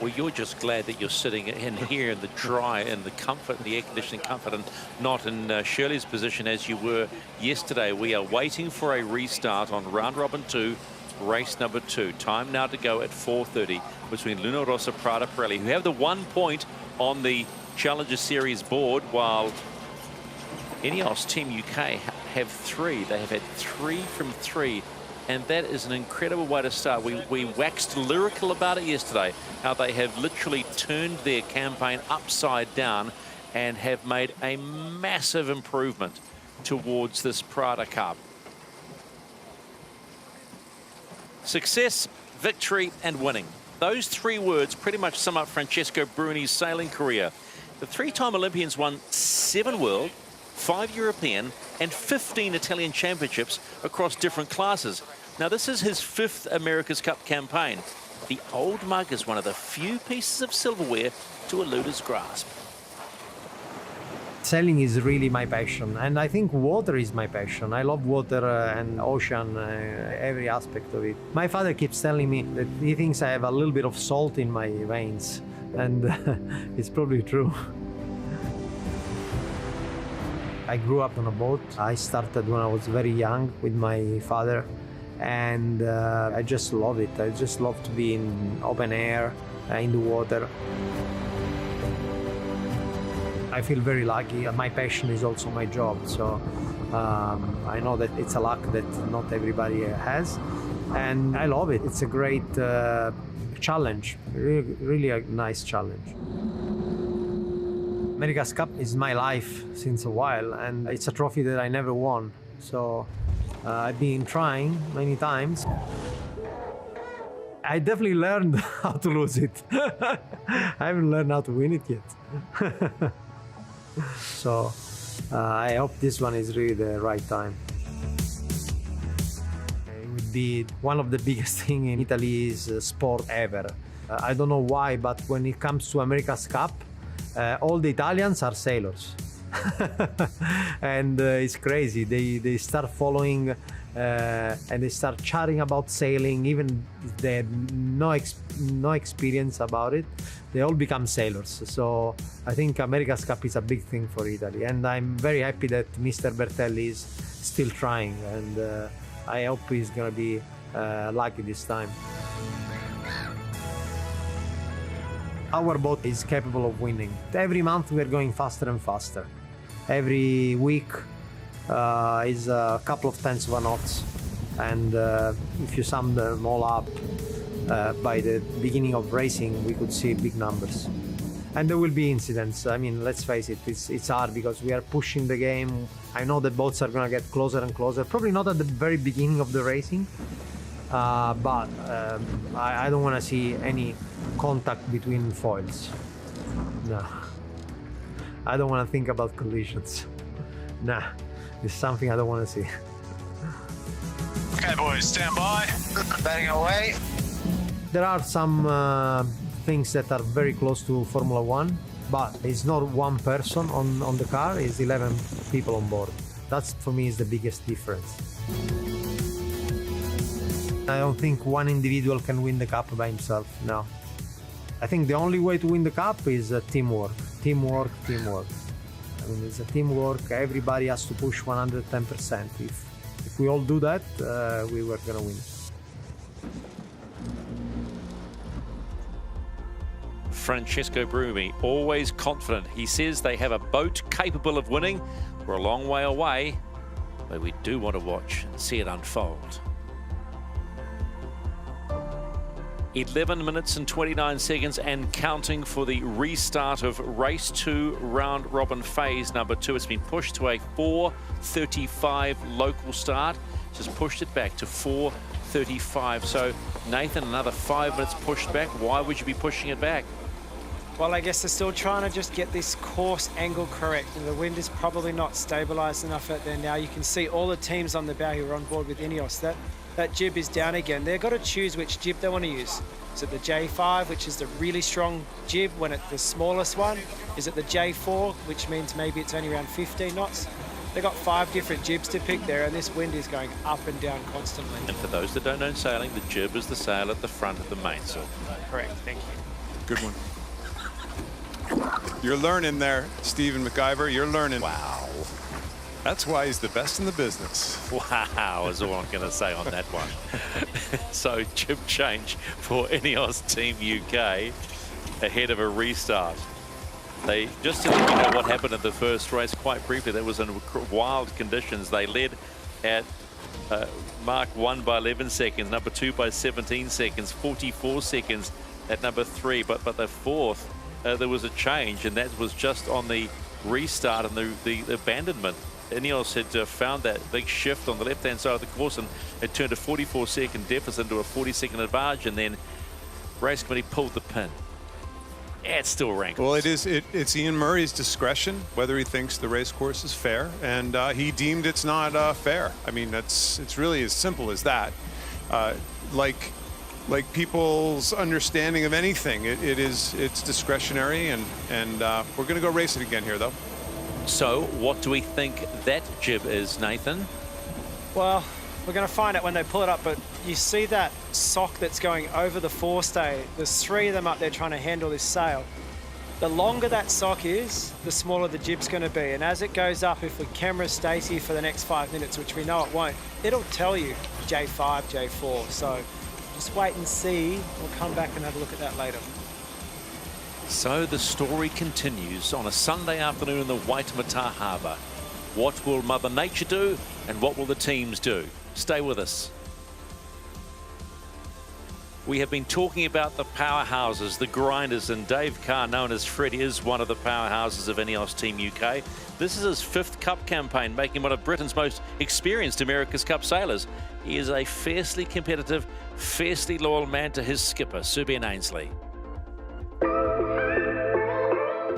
Well, you're just glad that you're sitting in here in the dry and the comfort, the air conditioning comfort, and not in Shirley's position as you were yesterday. We are waiting for a restart on round robin 2, race number 2. Time now to go at 4:30 between Luna Rossa, PRADA Pirelli, who have the 1 point on the Challenger Series board, while INEOS Team UK have 3. They have had 3 from 3. And that is an incredible way to start. We waxed lyrical about it yesterday, how they have literally turned their campaign upside down and have made a massive improvement towards this PRADA Cup. Success, victory, and winning. Those 3 words pretty much sum up Francesco Bruni's sailing career. The 3-time Olympians won 7 world, 5 European, and 15 Italian championships across different classes. Now, this is his 5th America's Cup campaign. The old mug is one of the few pieces of silverware to elude his grasp. Sailing is really my passion, and I think water is my passion. I love water and ocean, every aspect of it. My father keeps telling me that he thinks I have a little bit of salt in my veins, and it's probably true. I grew up on a boat. I started when I was very young with my father, and I just love it. I just love to be in open air, in the water. I feel very lucky. My passion is also my job, so I know that it's a luck that not everybody has, and I love it. It's a great challenge, really a nice challenge. America's Cup is my life since a while, and it's a trophy that I never won, so I've been trying many times. I definitely learned how to lose it. I haven't learned how to win it yet. So I hope this one is really the right time. It would be one of the biggest things in Italy's sport ever. I don't know why, but when it comes to America's Cup, all the Italians are sailors. And it's crazy. They start following and they start chatting about sailing, even if they had no experience about it, they all become sailors. So I think America's Cup is a big thing for Italy, and I'm very happy that Mr. Bertelli is still trying, and I hope he's gonna be lucky this time. Our boat is capable of winning. Every month we're going faster and faster. Every week is a couple of tenths of a knot, and if you sum them all up, by the beginning of racing we could see big numbers. And there will be incidents. I mean, let's face it, it's hard because we are pushing the game. I know the boats are gonna get closer and closer, probably not at the very beginning of the racing, but I don't want to see any contact between foils. No. I don't want to think about collisions. Nah, it's something I don't want to see. Okay, boys, stand by. Bearing away. There are some things that are very close to Formula One, but it's not one person on the car, it's 11 people on board. That's, for me, is the biggest difference. I don't think one individual can win the cup by himself, no. I think the only way to win the cup is teamwork. Teamwork. I mean, it's a teamwork. Everybody has to push 110%. If we all do that, we were gonna win. Francesco Brumi, always confident. He says they have a boat capable of winning. We're a long way away, but we do want to watch and see it unfold. 11 minutes and 29 seconds and counting for the restart of race 2, round robin phase number 2. It's been pushed to a 4:35 local start. Just pushed it back to 4:35. So Nathan, another 5 minutes pushed back. Why would you be pushing it back? Well, I guess they're still trying to just get this course angle correct, and the wind is probably not stabilized enough out there now. You can see all the teams on the bow who are on board with INEOS. That jib is down again. They've got to choose which jib they want to use. Is it the J5, which is the really strong jib when it's the smallest one? Is it the J4, which means maybe it's only around 15 knots? They've got 5 different jibs to pick there, and this wind is going up and down constantly. And for those that don't know sailing, the jib is the sail at the front of the mainsail. Correct, thank you. Good one. You're learning there, Stephen McIver. You're learning. Wow. That's why he's the best in the business. Wow, is all I'm going to say on that one. So, jib change for INEOS Team UK ahead of a restart. They, just to let you know what happened in the first race quite briefly, that was in wild conditions. They led at mark 1 by 11 seconds, number 2 by 17 seconds, 44 seconds at number 3. But the fourth, there was a change, and that was just on the restart and the abandonment. INEOS had found that big shift on the left-hand side of the course, and it turned a 44-second deficit into a 40-second advantage, and then race committee pulled the pin. Yeah, it's still ranked. Well, it's Ian Murray's discretion whether he thinks the race course is fair, and he deemed it's not fair. I mean, it's really as simple as that. Like people's understanding of anything, it's discretionary, and we're going to go race it again here, though. So, what do we think that jib is, Nathan? Well, we're going to find out when they pull it up, but you see that sock that's going over the forestay. There's 3 of them up there trying to handle this sail. The longer that sock is, the smaller the jib's going to be. And as it goes up, if the camera stays here for the next 5 minutes, which we know it won't, it'll tell you J5, J4. So just wait and see. We'll come back and have a look at that later. So the story continues on a Sunday afternoon in the Waitemata Harbour. What will Mother Nature do, and what will the teams do? Stay with us. We have been talking about the powerhouses, the grinders, and Dave Carr, known as Fred, is one of the powerhouses of INEOS Team UK. This is his 5th Cup campaign, making him one of Britain's most experienced America's Cup sailors. He is a fiercely competitive, fiercely loyal man to his skipper, Sir Ben Ainsley.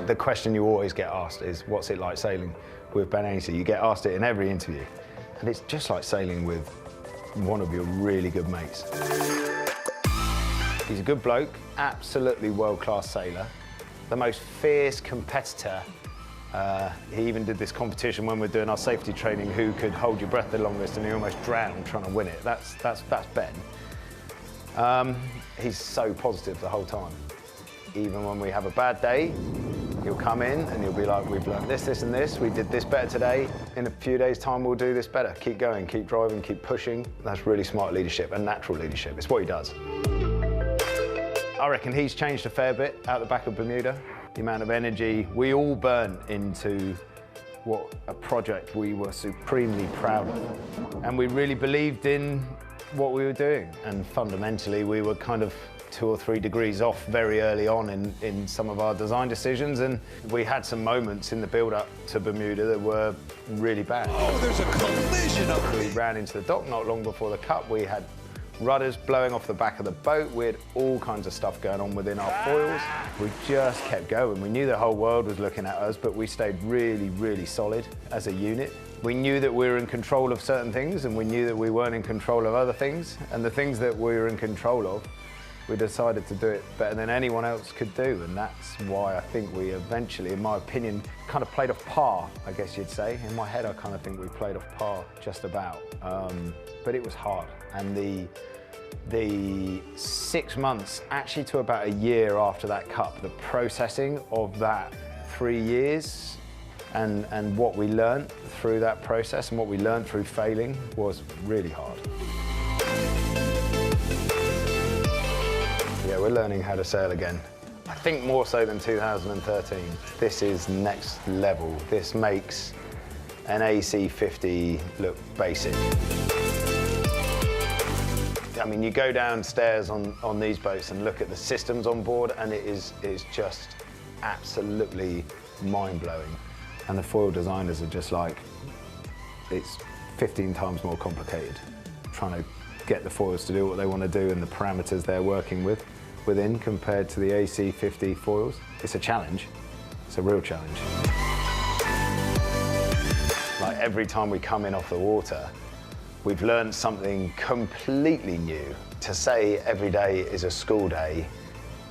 The question you always get asked is, what's it like sailing with Ben Ainsley? You get asked it in every interview. And it's just like sailing with one of your really good mates. He's a good bloke, absolutely world-class sailor, the most fierce competitor He even did this competition when we're doing our safety training, who could hold your breath the longest, and he almost drowned trying to win it. That's Ben. He's so positive the whole time. Even when we have a bad day, he'll come in and he'll be like, we've learned this, this and this, we did this better today. In a few days' time, we'll do this better. Keep going, keep driving, keep pushing. That's really smart leadership and natural leadership. It's what he does. I reckon he's changed a fair bit out the back of Bermuda. The amount of energy we all burn into what a project we were supremely proud of. And we really believed in what we were doing. And fundamentally, we were kind of 2 or 3 degrees off very early on in some of our design decisions, and we had some moments in the build-up to Bermuda that were really bad. Oh, there's a collision up there. We ran into the dock not long before the Cup. We had rudders blowing off the back of the boat. We had all kinds of stuff going on within our foils. We just kept going. We knew the whole world was looking at us, but we stayed really, really solid as a unit. We knew that we were in control of certain things, and we knew that we weren't in control of other things. And the things that we were in control of, we decided to do it better than anyone else could do, and that's why I think we eventually, in my opinion, kind of played off par, I guess you'd say. In my head, I kind of think we played off par just about, but it was hard. And the 6 months, actually to about a year after that Cup, the processing of that 3 years and what we learned through that process and what we learned through failing was really hard. Yeah, we're learning how to sail again. I think more so than 2013. This is next level. This makes an AC50 look basic. I mean, you go downstairs on these boats and look at the systems on board, and it is just absolutely mind-blowing. And the foil designers are just like, it's 15 times more complicated, trying to get the foils to do what they want to do and the parameters they're working within compared to the AC50 foils. It's a challenge. It's a real challenge. Like every time we come in off the water, we've learned something completely new. To say every day is a school day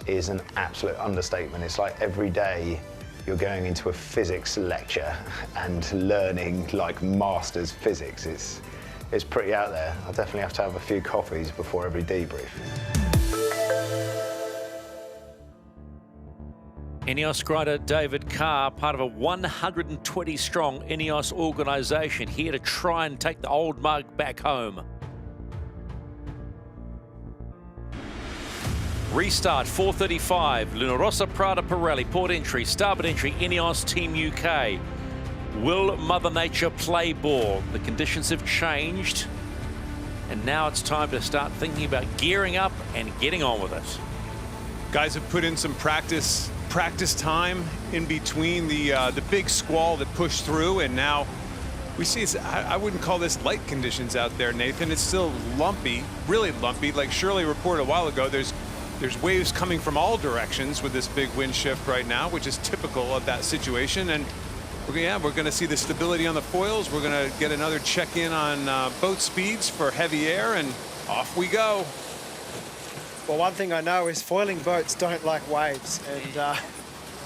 is an absolute understatement. It's like every day you're going into a physics lecture and learning like master's physics. It's pretty out there. I definitely have to have a few coffees before every debrief. INEOS rider David Carr, part of a 120-strong INEOS organisation, here to try and take the old mug back home. Restart 4:35, Luna Rossa, PRADA, Pirelli, port entry, starboard entry, INEOS Team UK. Will Mother Nature play ball? The conditions have changed, and now it's time to start thinking about gearing up and getting on with it. Guys have put in some practice time in between the big squall that pushed through, and now we see I wouldn't call this light conditions out there, Nathan. It's still lumpy, really lumpy. Like Shirley reported a while ago, there's waves coming from all directions with this big wind shift right now, which is typical of that situation. And we're going to see the stability on the foils. We're going to get another check-in on boat speeds for heavy air, and off we go. Well, one thing I know is foiling boats don't like waves, and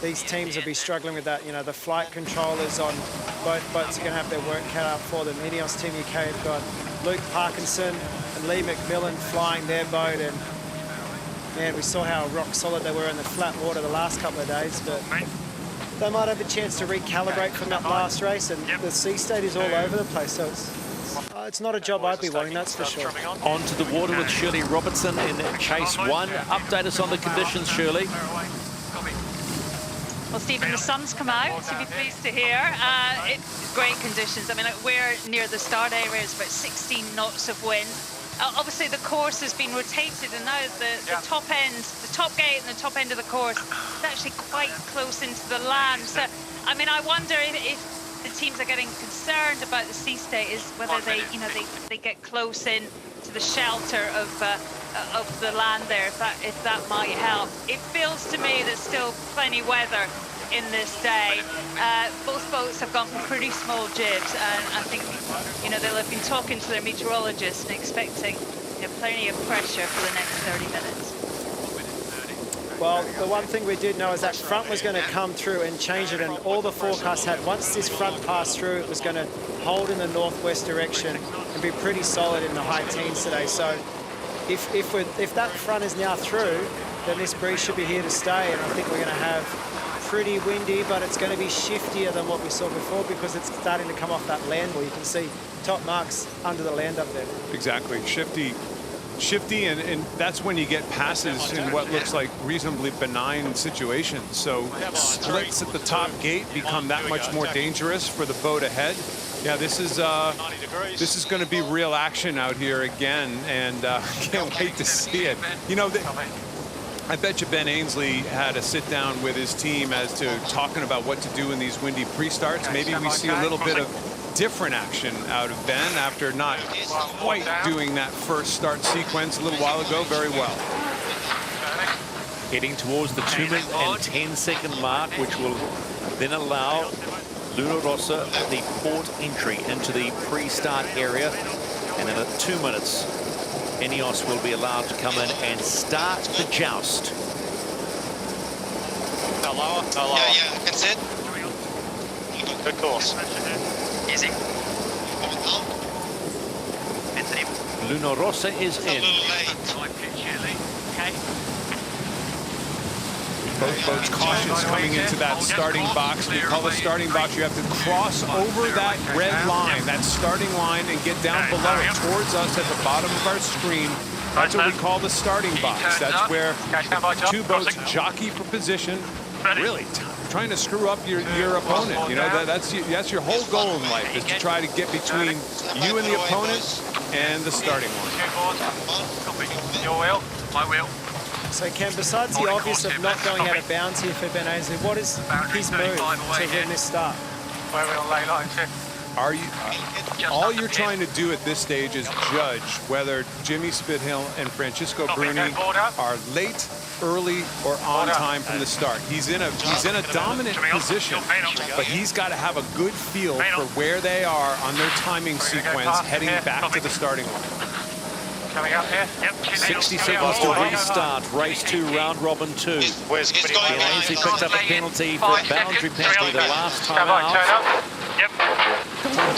these teams will be struggling with that. You know, the flight controllers on both boats are going to have their work cut out for them. INEOS Team UK have got Luke Parkinson and Lee McMillan flying their boat, and man, we saw how rock solid they were in the flat water the last couple of days, but they might have a chance to recalibrate from that last race, and the sea state is all over the place, so it's not a job I'd be wanting, that's for sure. Onto the water with Shirley Robertson in chase 1. Update us on the conditions, Shirley. Well, Stephen, the sun's come out, to be pleased to hear. It's great conditions. I mean, we're near the start area, it's about 16 knots of wind. Obviously, the course has been rotated, and now the top end, the top gate and the top end of the course is actually quite close into the land. So, I mean, I wonder if the teams are getting concerned about the sea state, is whether they get close in to the shelter of the land there, if that might help. It feels to me there's still plenty weather in this day. Both boats have gone from pretty small jibs, and I think they'll have been talking to their meteorologists and expecting plenty of pressure for the next 30 minutes. Well, the one thing we did know is that front was going to come through and change it, and all the forecasts had, once this front passed through, it was going to hold in the northwest direction and be pretty solid in the high teens today. So if that front is now through, then this breeze should be here to stay, and I think we're going to have pretty windy, but it's going to be shiftier than what we saw before because it's starting to come off that land where you can see top marks under the land up there. Exactly, shifty, and that's when you get passes in what looks like reasonably benign situations. So splits at the top gate become that much more dangerous for the boat ahead. Yeah, this is going to be real action out here again, and can't wait to see it. You know, I bet you Ben Ainsley had a sit down with his team as to talking about what to do in these windy pre-starts. Maybe we see a little bit of different action out of Ben after not quite doing that first start sequence a little while ago very well. Heading towards the 2-minute and 10-second mark, which will then allow Luna Rossa the port entry into the pre-start area, and then at 2 minutes INEOS will be allowed to come in and start the joust. No lower, no lower. Yeah, that's it. Good course. Easy. Luna Rossa is in. Okay. Both boats cautious coming into that starting box. We call the starting box. You have to cross over that red line, that starting line, and get down below it towards us at the bottom of our screen. That's what we call the starting box. That's where two boats jockey for position, really trying to screw up your opponent. You know, that's your whole goal in life, is to try to get between you and the opponent and the starting line. Your wheel, my wheel. So Ken, besides the obvious of not going out of bounds here for Ben Ainsley, what is his move to win this start? Where we'll lay lines here. Are you? All you're trying to do at this stage is judge whether Jimmy Spithill and Francisco Bruni are late, early, or on time from the start. He's in a dominant position, but he's got to have a good feel for where they are on their timing sequence heading back to the starting line. Coming up here. Yep. 60 seconds to restart race 2, round robin 2. Ben Ainsley picked up a penalty for a boundary penalty the last time out. Yep.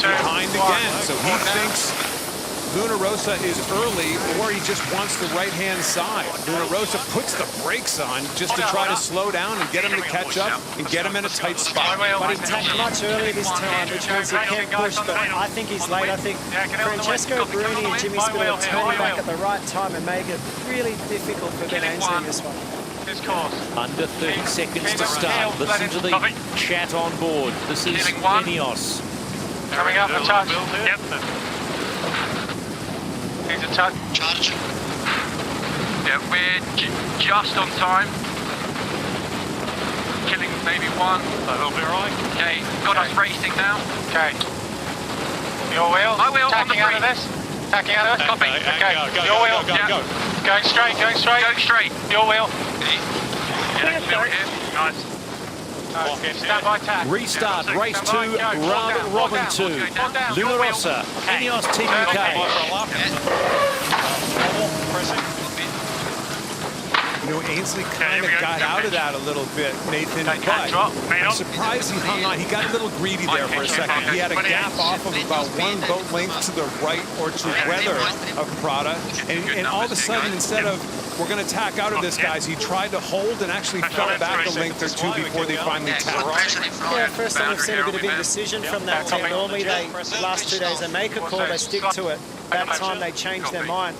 Behind again, so he thinks Luna Rossa is early, or he just wants the right-hand side. Luna Rossa puts the brakes on just to try to slow down and get him to catch up and get him in a tight spot. But he tacked much earlier this time, which means he can't push, but I think he's late. I think Francesco Bruni and Jimmy Spithill are turning back at the right time and make it really difficult for Ben Ainsley in this one. Under 30 seconds to start. Listen to the chat on board. This is INEOS. Coming up a touch. Yep. Needs a touch. Charge. Yeah, we're just on time. Killing maybe one. That'll be right. Okay, got us racing now. Okay. Your wheel. My wheel. Tacking out of this. Tacking out of us. Copy. Okay. Your wheel. Go. Going straight. Going straight. Going straight. Your wheel. Nice. Stand by tack. Restart race 2, round robin 2. Luna Rossa, INEOS Team You know, Ainsley kind of got out of that a little bit, Nathan, but I'm surprised he hung on. He got a little greedy there for a second. He had a gap off of about one boat length to the right or to weather of PRADA, and all of a sudden, instead of we're going to tack out of this, guys, he tried to hold and actually fell back a length or two before they finally tacked. Yeah, first time we've seen a bit of indecision from that team. Normally, last 2 days, they make a call, they stick to it. That time, they change their mind.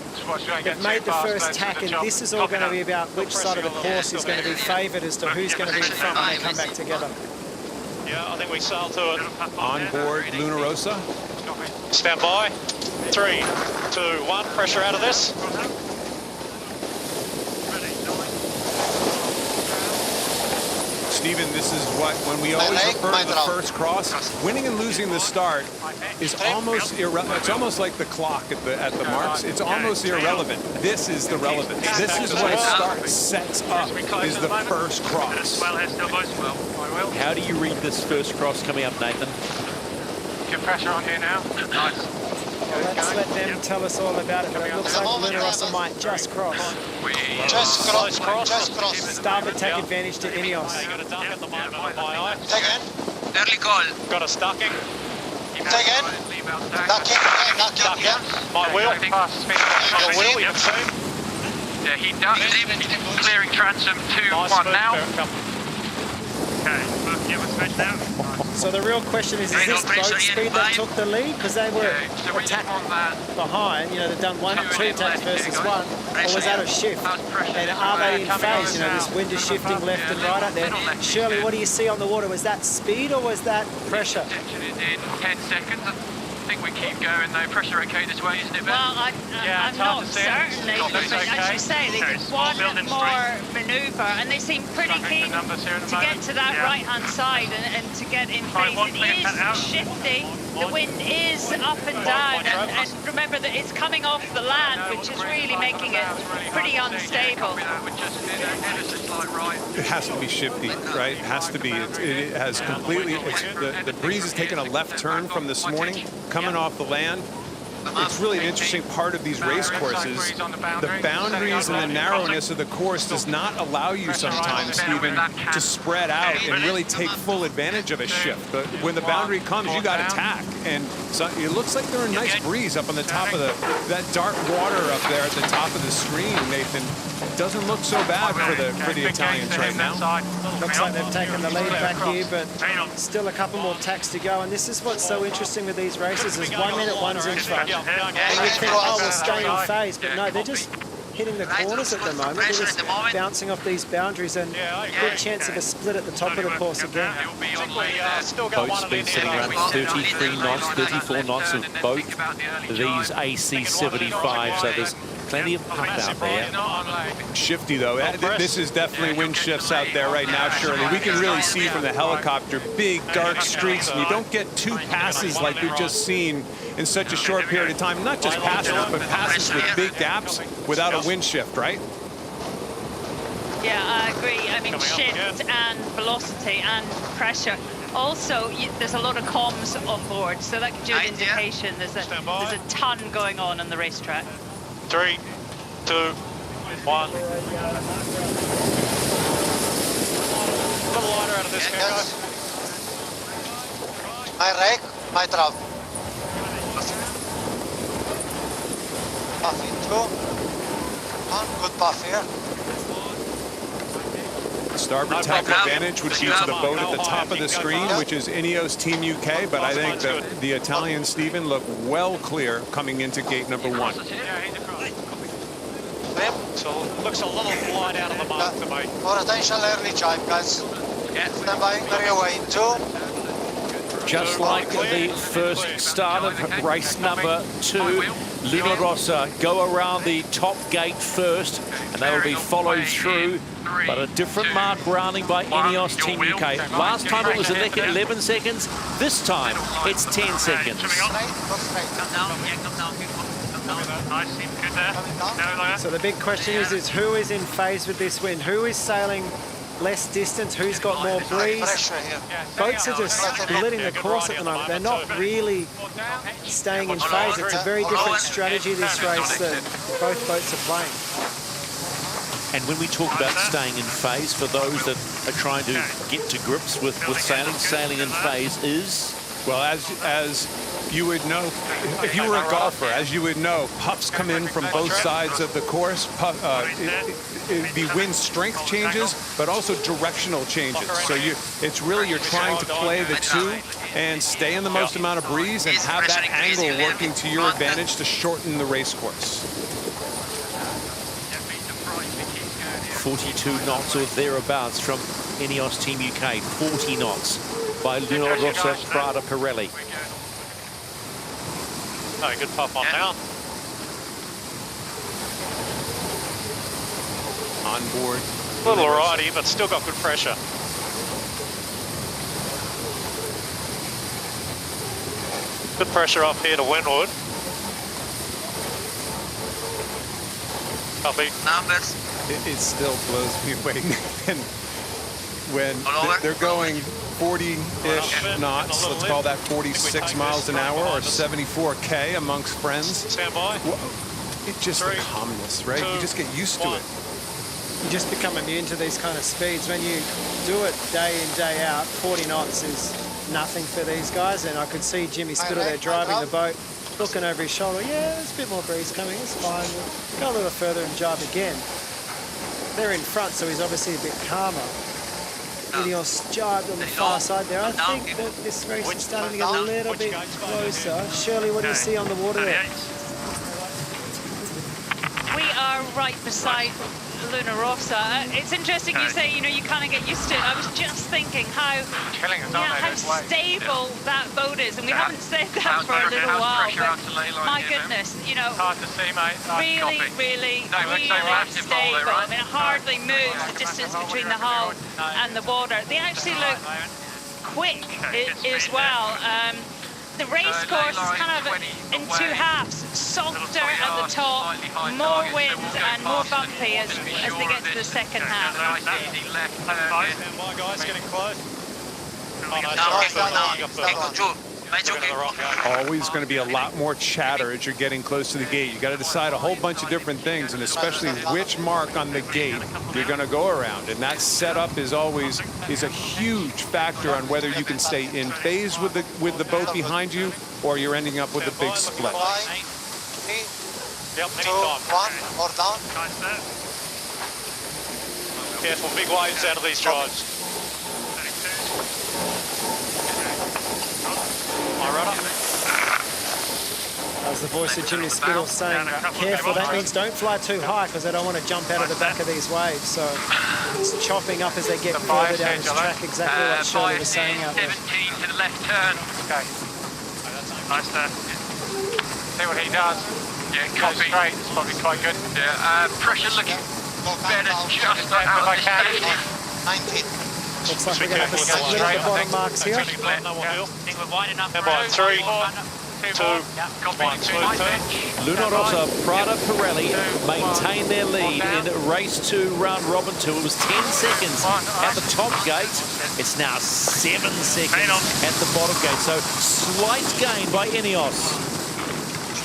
They've made the first tack, and this is all going to be about which side of the course is going to be favoured as to who's going to be in front when they come back together. Yeah, I think we sail to it. On board Luna Rossa. Stand by. 3, 2, 1. Pressure out of this. Stephen, this is what, when we always refer to the first cross, winning and losing the start is almost irrelevant. It's almost like the clock at the marks. It's almost irrelevant. This is the relevance. This is what a start sets up, is the first cross. How do you read this first cross coming up, Nathan? Get pressure on here now. Nice. Let's let them tell us all about it, but it looks like Luna Rossa might just cross. Just cross. Starboard take advantage to INEOS. Take in. Early call. Got a stucking. Take in. Ducking, yeah. My wheel. Your wheel, you can see. Yeah, he does. Clearing transom 2-1 now. Okay, yeah, we're switched now. So the real question is this boat speed that took the lead? Because they were attacked behind, you know, they've done 2 attacks versus 1, or was that a shift? And are they in phase? You know, this wind is shifting left and right out there. Shirley, what do you see on the water? Was that speed or was that pressure? Detection is in 10 seconds. I think we keep going though. Pressure okay this way, isn't it, Ben? Well, I'm not certain, Nathan, but as you say, they did one more manoeuvre and they seem pretty keen to get to that right-hand side and to get in phase. It is shifty, the wind is up and down, and remember that it's coming off the land, which is really making it pretty unstable. It has to be shifty, right? It has to be. It has completely, the breeze has taken a left turn from this morning, coming off the land. It's really an interesting part of these race courses. The boundaries and the narrowness of the course does not allow you sometimes, Stephen, to spread out and really take full advantage of a shift. But when the boundary comes, you got to tack. And so it looks like they're a nice breeze up on the top of that dark water up there at the top of the screen, Nathan. Doesn't look so bad for the Italians right now. Looks like they've taken the lead back here, but still a couple more tacks to go. And this is what's so interesting with these races is 1 minute one's in front. And you think, oh, we'll stay in phase, but no, they're just hitting the corners at the moment. They're just bouncing off these boundaries and good chance of a split at the top of the course again. Boat speed sitting around 33 knots, 34 knots of both these AC-75, so there's plenty of puff out there. Shifty though. This is definitely wind shifts out there right now, Shirley. We can really see from the helicopter big dark streaks, and you don't get 2 passes like we've just seen in such a short period of time. Not just passes, but passes with big gaps without a wind shift, right? Yeah, I agree. I mean, shift and velocity and pressure. Also, there's a lot of comms on board, so that gives you an indication there's a ton going on the racetrack. 3, 2, 1. A little lighter out of this guy, guys. My rake, my drop. Puff in 2. 1, good puff here. Starboard tack advantage would be to the boat at the top of the screen, which is INEOS Team UK, but I think that the Italians, Stephen, look well clear coming into gate number 1. So looks a little wide out of the mark to me. More attention, early jibe, guys. Stand by, very away. 2. Just like the first start of race number 2, Luna Rossa go around the top gate first, and they will be followed through, but a different mark rounding by INEOS Team UK. Last time it was a nick at 11 seconds, this time it's 10 seconds. So the big question is who is in phase with this wind? Who is sailing less distance? Who's got more breeze? Boats are just splitting the course at the moment. They're not really staying in phase. It's a very different strategy this race that both boats are playing. And when we talk about staying in phase, for those that are trying to get to grips with sailing in phase is? Well, as you would know, if you were a golfer, as you would know, puffs come in from both sides of the course. The wind strength changes, but also directional changes. So it's really you're trying to play the 2 and stay in the most amount of breeze and have that angle working to your advantage to shorten the race course. 42 knots or thereabouts from INEOS Team UK, 40 knots by Luna Rossa, PRADA Pirelli. Oh, good puff on now. On board. A little alrighty, but still got good pressure. Good pressure up here to windward. Copy. Numbers. It still blows me away, Nathan, when they're going 40-ish knots. Let's call that 46 miles an hour or 74K amongst friends. Stand by. It's just the calmness, right? You just get used to it. You just become immune to these kind of speeds. When you do it day in, day out, 40 knots is nothing for these guys. And I could see Jimmy Spittle there driving the boat, looking over his shoulder. Yeah, there's a bit more breeze coming. It's fine. We'll go a little further and jibe again. They're in front, so he's obviously a bit calmer. INEOS jibed on the far side there. I think that this race is starting to get a little bit closer. Shirley, what do you see on the water there? We are right beside Luna Rossa. It's interesting you say, you know, you kind of get used to it. I was just thinking how stable that boat is, and we haven't said that for a little while. But my goodness, you know, hard to see, mate. really stable. I mean, it hardly moves the distance between the hull and the water. They actually look quick as well. The race course is kind of in two halves, softer at the top, more wind and more bumpy as they get to the second half. My guys getting close. Always going to be a lot more chatter as you're getting close to the gate. You got to decide a whole bunch of different things, and especially which mark on the gate you're going to go around. And that setup is always a huge factor on whether you can stay in phase with the boat behind you, or you're ending up with a big split. Yep, anytime. More down. Careful, big waves out of these drives. As the voice of Jimmy Spittle saying, careful, that means don't fly too high because they don't want to jump out of the back of these waves. So it's chopping up as they get further down this track, exactly what Shirley was saying out there. 17 to the left turn. Okay. Nice turn. See what he does. Yeah, copy. Straight, it's probably quite good. Yeah, pressure looking better just out of this 19. Looks like we're going to have a split at the bottom marks here. I think we're wide enough. 3, 2, 1. Luna Rossa, PRADA Pirelli maintain their lead in race 2, round robin 2. It was 10 seconds at the top gate. It's now 7 seconds at the bottom gate. So slight gain by INEOS.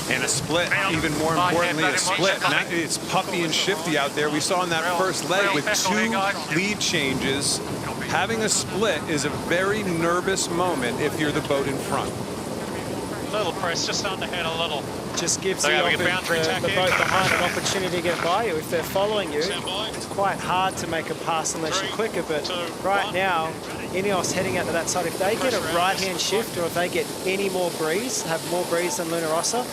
And a split, even more importantly, a split. Now it's puffy and shifty out there. We saw in that first leg with 2 lead changes. Having a split is a very nervous moment if you're the boat in front. Little press, just underhand a little. Just gives the boat behind an opportunity to get by you. If they're following you, it's quite hard to make a pass unless you're quicker. But right now, INEOS heading out to that side. If they get a right-hand shift, or if they get any more breeze, have more breeze than Luna Rossa,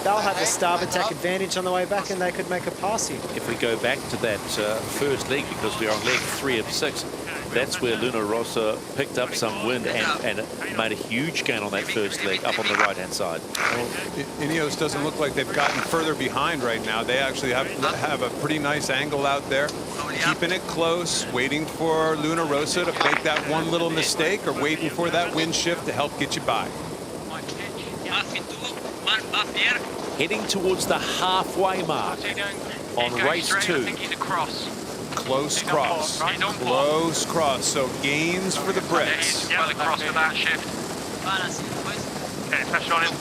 they'll have the starboard tack advantage on the way back, and they could make a pass here. If we go back to that first leg, because we're on leg 3 of 6, that's where Luna Rossa picked up some wind and made a huge gain on that first leg up on the right-hand side. Well, INEOS doesn't look like they've gotten further behind right now. They actually have a pretty nice angle out there, keeping it close, waiting for Luna Rossa to make that one little mistake, or waiting for that wind shift to help get you by. Heading towards the halfway mark on race 2. Close cross. Close cross. So gains for the Brits. Well across for that shift. Okay, pressure on him.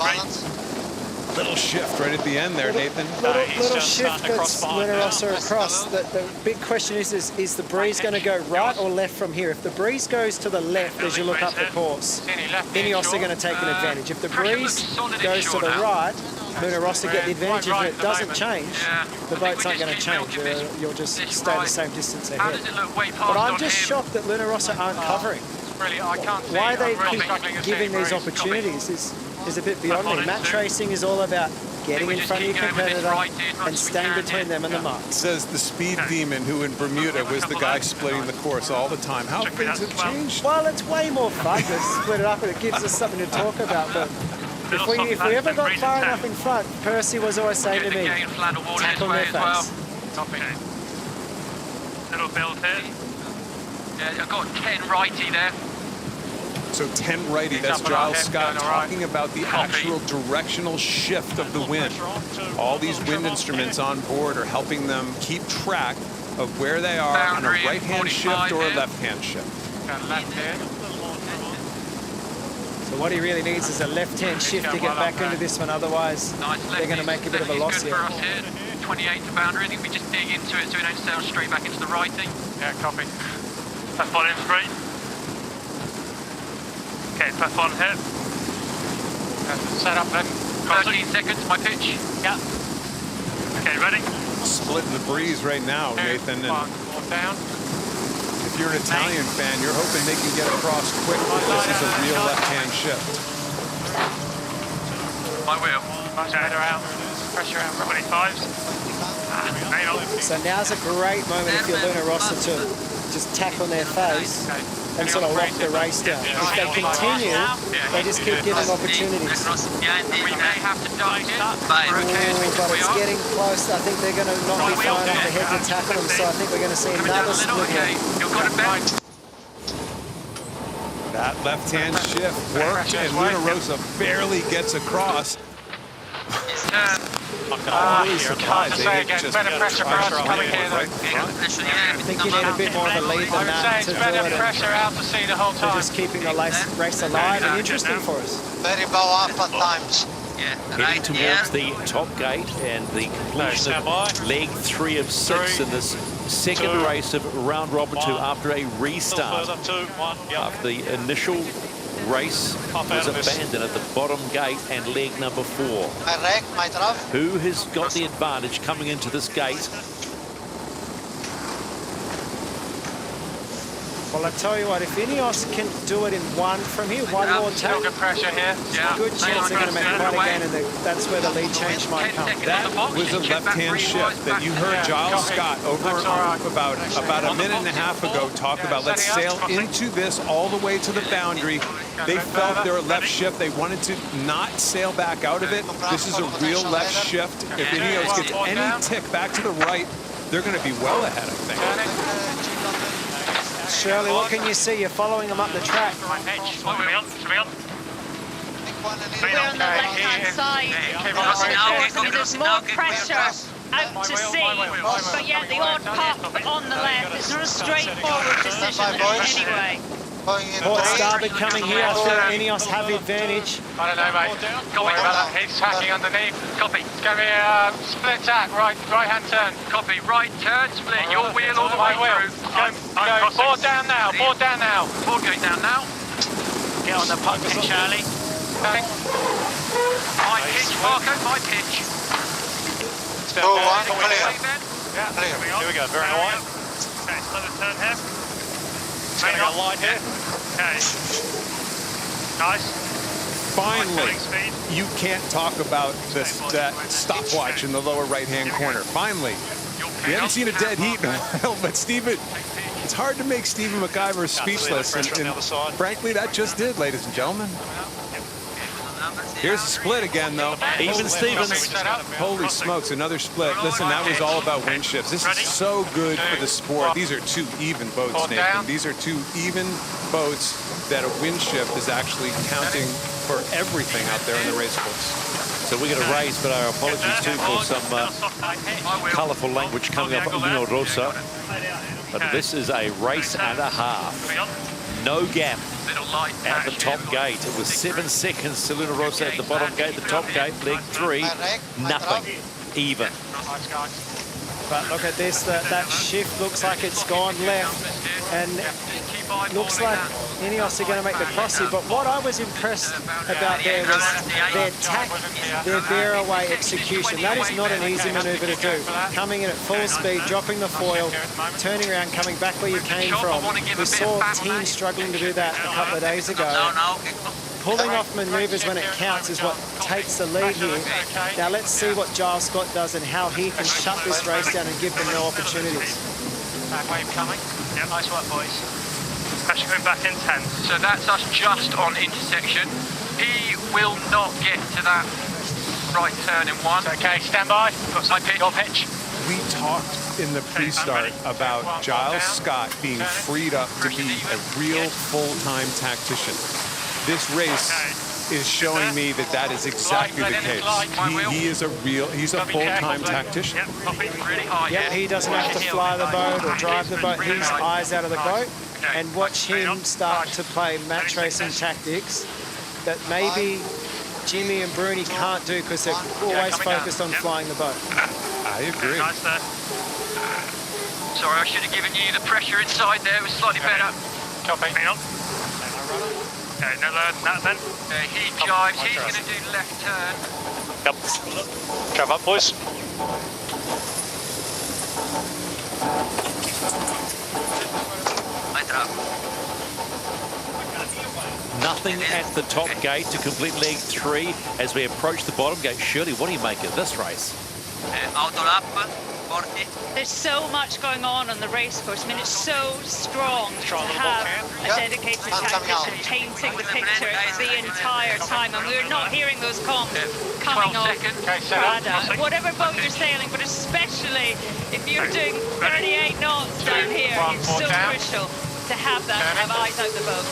Little shift right at the end there, Nathan. Little shift that's Luna Rossa across. The big question is the breeze going to go right or left from here? If the breeze goes to the left as you look up the course, INEOS are going to take an advantage. If the breeze goes to the right, Luna Rossa get the advantage. If it doesn't change, the boats aren't going to change. You'll just stay the same distance ahead. But I'm just shocked that Luna Rossa aren't covering. Why they keep giving these opportunities is a bit beyond me. Match racing is all about getting in front of your competitor and staying between them and the mark. Says the speed demon who in Bermuda was the guy splitting the course all the time. How things have changed. Well, it's way more fun to split it up, and it gives us something to talk about. But if we ever got far enough in front, Percy was always saying to me, tackle their face. Little build here. Yeah, I've got 10 righty there. So 10 righty, that's Giles Scott talking about the actual directional shift of the wind. All these wind instruments on board are helping them keep track of where they are on a right-hand shift or a left-hand shift. Left here. So what he really needs is a left-hand shift to get back into this one. Otherwise, they're going to make a bit of a loss here. 28 to boundary. I think we just dig into it so we don't sail straight back into the righting. Yeah, copy. Left bottom free. Okay, left bottom hit. Set up then. 13 seconds, my pitch. Yeah. Okay, ready? Splitting the breeze right now, Nathan. And down. if you're an Italian fan, you're hoping they can get across quick. This is a real left-hand shift. My wheel. Pressure out. Pressure out. 25s. So now's a great moment if you're Luna Rossa to just tackle their face and sort of lock the race down. If they continue, they just keep giving opportunities. We may have to dive in. But it's getting close. I think they're going to not be far enough ahead to tackle them, so I think we're going to see another split here. That left-hand shift worked, and Luna Rossa barely gets across. Better pressure for us coming here though. I think you need a bit more of a lead than that to do it. Pressure out to sea the whole time. Just keeping the race alive and interesting for us. Very bow up at times. Heading towards the top gate and the completion of leg 3 of 6 in this second race of round robin 2 after a restart. After the initial race was abandoned at the bottom gate and leg number 4. Who has got the advantage coming into this gate? Well, I tell you what, if INEOS can do it in one from here, one more take, good pressure here. Good chance they're going to make quite again, and that's where the lead change might come. That was a left-hand shift that you heard Giles Scott over about a minute and a half ago talk about. Let's sail into this all the way to the boundary. They felt their left shift. They wanted to not sail back out of it. This is a real left shift. If INEOS gets any tick back to the right, they're going to be well ahead, I think. Shirley, what can you see? You're following them up the track. We're on the left-hand side. Unfortunately, there's more pressure out to sea, but yet the odd pop on the left. It's not a straightforward decision anyway. Port starboard coming here. I feel INEOS have the advantage. I don't know, mate. He's tacking underneath. Copy. It's going to be a split tack, right-hand turn. Copy. Right turn, split. Your wheel all the way through. Board down now. Board down now. Board going down now. Get on the puck, Charlie. Okay. My pitch, Marco. My pitch. Go on, clear. Yeah. Here we go. Very wide. Okay. Slow the turn here. It's going to go light here. Okay. Nice. Finally, you can't talk about that stopwatch in the lower right-hand corner. Finally, we haven't seen a dead heat in a while, but Stephen, it's hard to make Stephen McIver speechless, and frankly, that just did, ladies and gentlemen. Here's a split again, though. Even Stevens. Holy smokes, another split. Listen, that was all about wind shifts. This is so good for the sport. These are 2 even boats, Nathan. These are 2 even boats that a wind shift is actually counting for everything out there in the race course. So we're going to raise, but our apologies too for some colourful language coming up at Luna Rossa. But this is a race and a half. No gap at the top gate. It was 7 seconds to Luna Rossa at the bottom gate. The top gate, leg 3, nothing. Even. But look at this, that shift looks like it's gone left, and looks like INEOS are going to make the cross here. But what I was impressed about there was their tack, their bear-away execution. That is not an easy manoeuvre to do. Coming in at full speed, dropping the foil, turning around, coming back where you came from. We saw teams struggling to do that a couple of days ago. Pulling off manoeuvres when it counts is what takes the lead here. Now let's see what Giles Scott does and how he can shut this race down and give them no opportunities. Back wave coming. Yeah, nice work, boys. Pressure going back in 10. So that's us just on intersection. He will not get to that right turn in 1. Okay, stand by. Got my pitch. Your pitch. We talked in the pre-start about Giles Scott being freed up to be a real full-time tactician. This race is showing me that that is exactly the case. He's a full-time tactician. Yeah, he doesn't have to fly the boat or drive the boat. He's eyes out of the boat. And watch him start to play match racing tactics that maybe Jimmy and Bruni can't do because they're always focused on flying the boat. I agree. Nice there. Sorry, I should have given you the pressure inside there. It was slightly better. Copy. Okay, no learn that then. He jives. He's going to do left turn. Yep. Drive up, boys. Light it up. Nothing at the top gate to complete leg 3 as we approach the bottom gate. Shirley, what do you make of this race? Auto lap, 40. There's so much going on the race course. I mean, it's so strong to have a dedicated tactician painting the picture the entire time. And we're not hearing those comms coming off PRADA. Whatever boat you're sailing, but especially if you're doing 38 knots down here, it's so crucial to have that, to have eyes out the boat.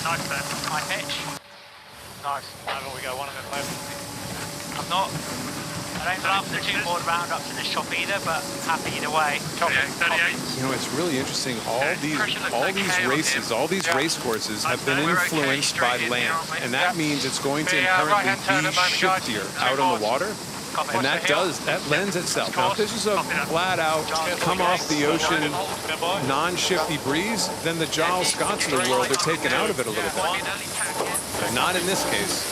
Nice there. High pitch. Nice. Over we go, one of them left. I don't love the 2 board roundups in this shop either, but happy either way. Copy. 38. You know, it's really interesting. All these races, all these race courses have been influenced by land, and that means it's going to inherently be shiftier out on the water. And that lends itself. Now, if this is a flat-out, come-off the ocean, non-shifty breeze, then the Giles Scotts of the world are taken out of it a little bit. But not in this case.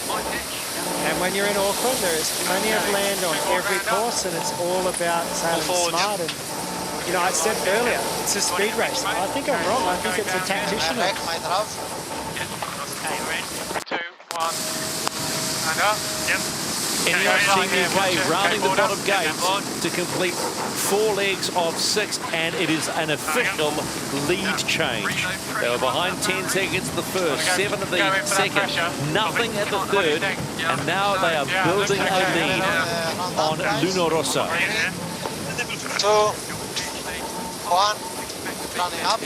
And when you're in Auckland, there is plenty of land on every course, and it's all about sailing smart. And, you know, I said earlier, it's a speed race. I think I'm wrong. I think it's a tactician race. Okay, we're in. 2, 1, and up. Yep. INEOS Team UK rounding the bottom gate to complete 4 legs of 6, and it is an official lead change. They were behind 10 seconds at the first, 7 at the second, nothing at the third, and now they are building a lead on Rossa. 2, 1, running up.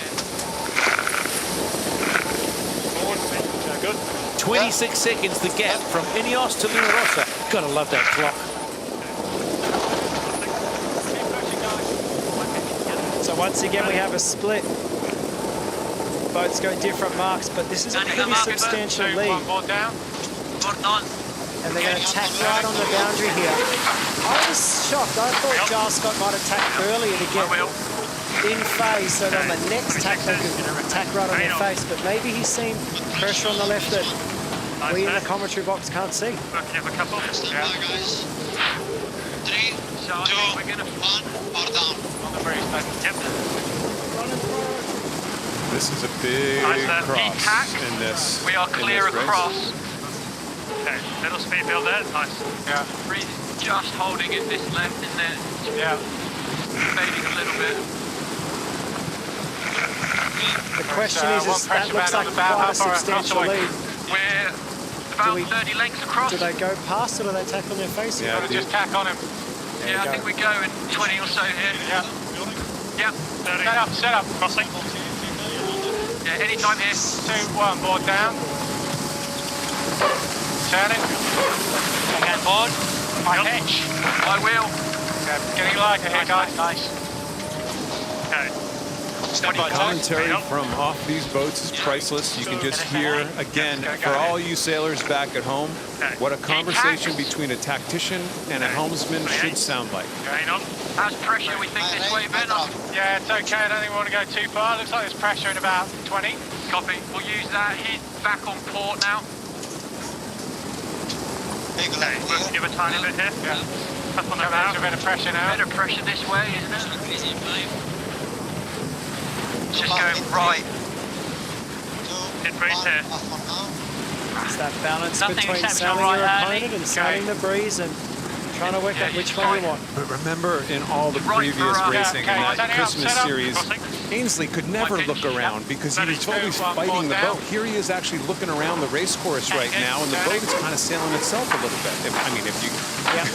Good. 26 seconds the gap from INEOS to Rossa. Gotta love that clock. So once again we have a split. Boats go different marks, but this is a pretty substantial lead. And they're going to tack right on the boundary here. I was shocked. I thought Giles Scott might attack earlier to get in phase, so on the next tack they could attack right on their face, but maybe he's seen pressure on the left that we in the commentary box can't see. Working up a couple. Yeah. 3, 2, 1, power down. On the breeze, yep. This is a big cross in this. We are clear across. Okay, little speed build there. Nice. Yeah. Breeze is just holding it this left and then fading a little bit. The question is that looks like quite a substantial lead. We're about 30 lengths across. Do they go past or do they tack on their face? Yeah, just tack on him. Yeah, I think we go in 20 or so here. Yeah. Yep. 30. Set up. Crossing. Yeah, anytime here. 2, 1, board down. Turning. Again, board. High pitch. I will. Okay, getting lighter here, guys. Nice. Okay. Commentary from off these boats is priceless. You can just hear, again, for all you sailors back at home, what a conversation between a tactician and a helmsman should sound like. How's pressure, we think, this way, Ben? Yeah, it's okay. I don't think we want to go too far. Looks like there's pressure in about 20. Copy. We'll use that. He's back on port now. Okay, we'll give a tiny bit here. Yeah. Up on the bow. A bit of pressure now. Bit of pressure this way, isn't it? Just going right. Hit breeze here. It's that balance between sailing your opponent and sailing the breeze and trying to work out which one you want. But remember, in all the previous racing in that Christmas series, Ainsley could never look around because he was always fighting the boat. Here he is actually looking around the race course right now, and the boat is kind of sailing itself a little bit.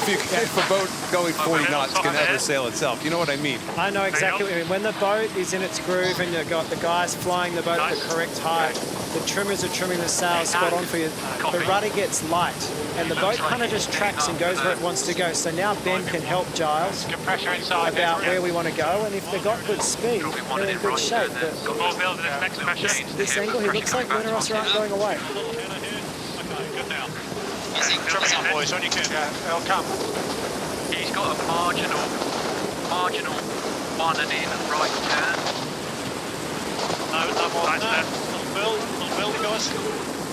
If a boat going 40 knots can ever sail itself, you know what I mean? I know exactly what you mean. When the boat is in its groove and you've got the guys flying the boat at the correct height, the trimmers are trimming the sails spot on for you. The rudder gets light, and the boat kind of just tracks and goes where it wants to go. So now Ben can help Giles about where we want to go, and if they've got good speed, they're in good shape. But this angle, he looks like Luna Rossa aren't going away. Boys, on you can. They'll come. He's got a marginal 1 and in right turn. No more than that. Little build, guys.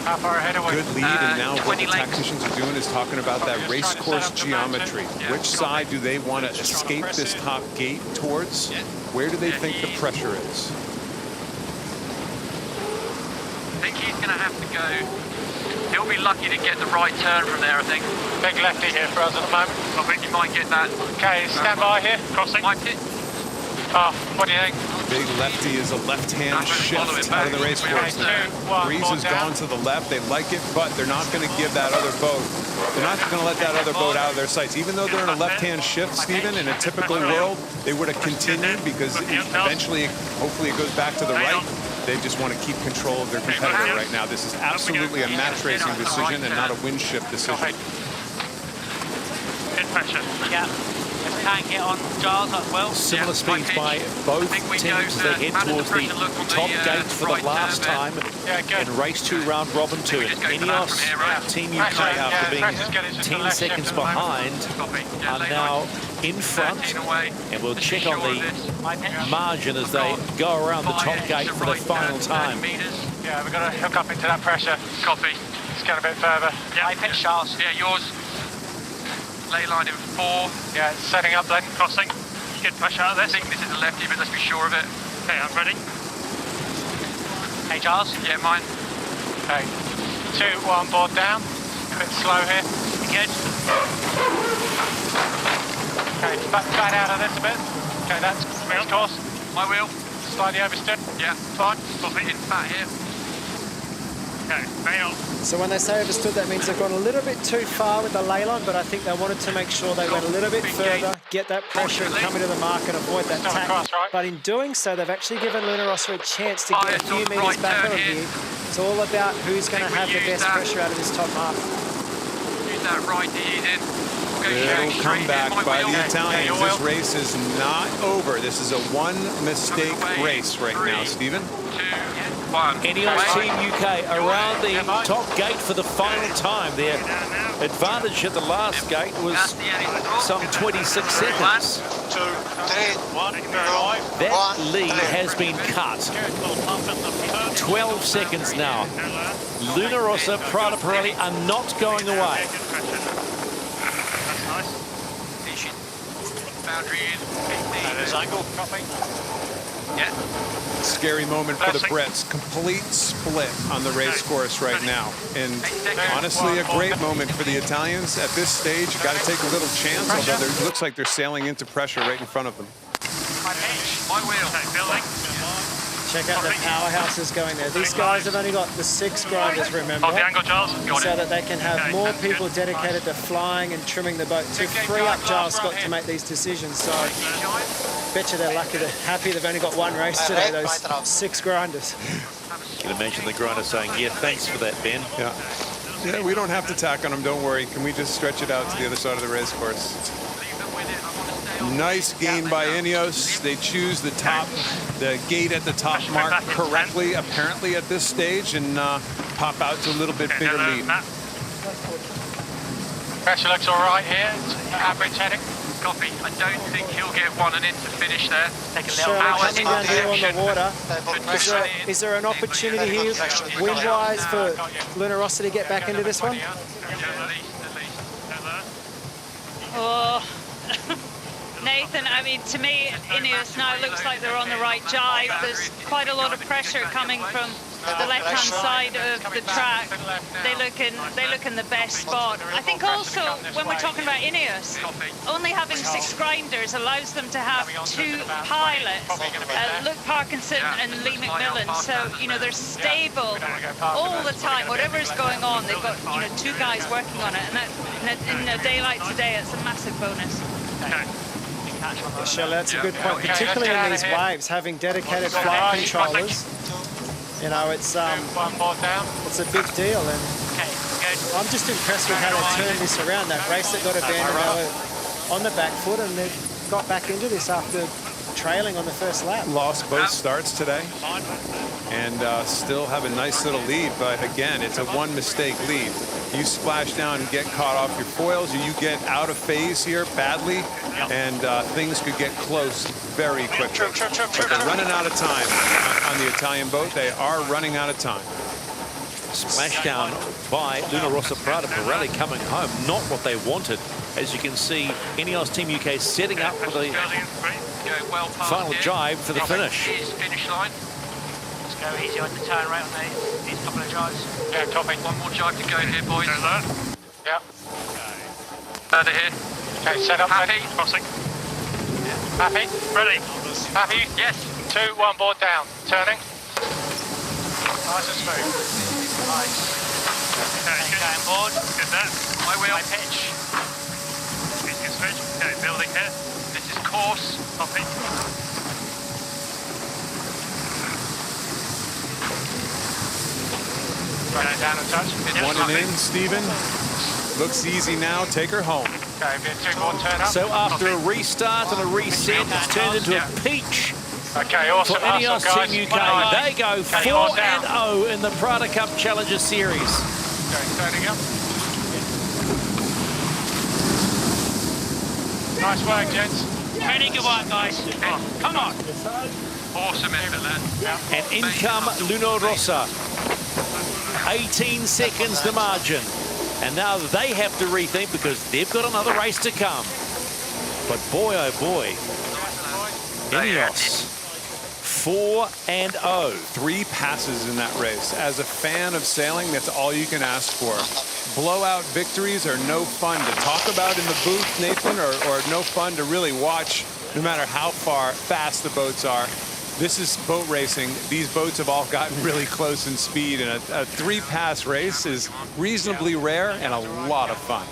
How far ahead are we? Good lead, and now what the tacticians are doing is talking about that race course geometry. Which side do they want to escape this top gate towards? Where do they think the pressure is? I think he's going to have to go. He'll be lucky to get the right turn from there, I think. Big lefty here for us at the moment. I think he might get that. Okay, stand by here. Crossing. Wiped it. Oh, what do you think? Big lefty is a left-hand shift out of the race course now. Breeze has gone to the left. They like it, but they're not going to give that other boat. They're not going to let that other boat out of their sights. Even though they're in a left-hand shift, Stephen, in a typical world, they would have continued because eventually, hopefully it goes back to the right. They just want to keep control of their competitor right now. This is absolutely a match racing decision and not a wind shift decision. Good pressure. Yeah. Can't get on Giles up well. Similar speeds by both teams as they head towards the top gate for the last time in race 2, round robin 2. And INEOS Team UK, after being 10 seconds behind, are now in front. And we'll check on the margin as they go around the top gate for the final time. Yeah, we've got to hook up into that pressure. Copy. Let's get a bit further. Yeah, I pitch Charles. Yeah, yours. Lay line in 4. Yeah, it's setting up then. Crossing. Good pressure out of this. I think this is the lefty, but let's be sure of it. Okay, I'm ready. Hey, Giles. Yeah, mine. Okay. 2, 1, board down. A bit slow here. Good. Okay, back out of this a bit. Okay, that's course. My wheel. Slightly overstood. Yeah, fine. Stop it in fat here. Okay, nail. So when they say overstood, that means they've gone a little bit too far with the ley line, but I think they wanted to make sure they went a little bit further, get that pressure and come into the mark and avoid that tack. But in doing so, they've actually given Luna Rossa a chance to get a few metres back on here. It's all about who's going to have the best pressure out of this top half. Use that right to ease in. Little comeback by the Italians. This race is not over. This is a one-mistake race right now, Stephen. INEOS Team UK around the top gate for the final time. Their advantage at the last gate was some 26 seconds. 2, 3, 1, that lead has been cut. 12 seconds now. Luna Rossa, PRADA Pirelli are not going away. Boundary in 15. There's angle. Copy. Yeah. Scary moment for the Brits. Complete split on the race course right now. And honestly, a great moment for the Italians. At this stage, you got to take a little chance, although it looks like they're sailing into pressure right in front of them. My wheel. Building. Check out the powerhouses going there. These guys have only got the 6 grinders, remember, the angle, Giles. so that they can have more people dedicated to flying and trimming the boat to free up Giles Scott to make these decisions. So bet you they're lucky, they're happy they've only got one race today, those 6 grinders. You can imagine the grinder saying, yeah, thanks for that, Ben. Yeah, we don't have to tack on them, don't worry. Can we just stretch it out to the other side of the race course? Nice game by INEOS. They choose the gate at the top mark correctly, apparently, at this stage, and pop out to a little bit bigger lead. Pressure looks all right here. Average heading. Copy. I don't think he'll get 1 and in to finish there. Take a little coming down here on the water. Is there an opportunity here, wind-wise, for Luna Rossa to get back into this one? Oh. Nathan, I mean, to me, INEOS now looks like they're on the right jibe. There's quite a lot of pressure coming from the left-hand side of the track. They look in the best spot. I think also, when we're talking about INEOS, only having 6 grinders allows them to have 2 pilots, Luke Parkinson and Lee McMillan. So, you know, they're stable all the time. Whatever's going on, they've got, you know, 2 guys working on it. And that, in a day like today, it's a massive bonus. Shelley, that's a good point, particularly in these waves, having dedicated flight controllers You know, it's one board down. It's a big deal, and I'm just impressed with how they turned this around. That race that got abandoned, they were on the back foot, and they've got back into this after trailing on the first lap. Lost both starts today, and still have a nice little lead, but again, it's a one mistake lead. You splash down and get caught off your foils, or you get out of phase here badly, and things could get close very quickly. But they're running out of time on the Italian boat. They are running out of time. Splashdown by Rossa PRADA Pirelli coming home. Not what they wanted. As you can see, INEOS Team UK setting up for the final jibe for the finish. Finish line. Let's go easy on the turn rate on these couple of jibes. Yeah, copy. One more jibe to go here, boys. Yeah. Further here. Okay, set up. Happy. Crossing. Yeah. Happy. Ready. Happy. Yes. 2, 1 board down. Turning. Nice and smooth. Nice. Okay, going board. Good that. My wheel. My pitch. Easy switch. Okay, building here. This is course. Copy. Okay, down and touch. One and in, Stephen. Looks easy now. Take her home. Okay, 2 more turn up. So after a restart and a reset, it's turned into a peach. Okay, awesome. For INEOS Team UK, they go 4-0 in the PRADA Cup Challenger Series. Okay, turning up. Nice work, gents. Very good one, guys. Come on. Awesome effort, lad. And in come Rossa. 18 seconds the margin. And now they have to rethink because they've got another race to come. But boy, oh boy, INEOS 4-0. 3 passes in that race. As a fan of sailing, that's all you can ask for. Blowout victories are no fun to talk about in the booth, Nathan, or no fun to really watch, no matter how fast the boats are. This is boat racing. These boats have all gotten really close in speed, and a 3-pass race is reasonably rare and a lot of fun.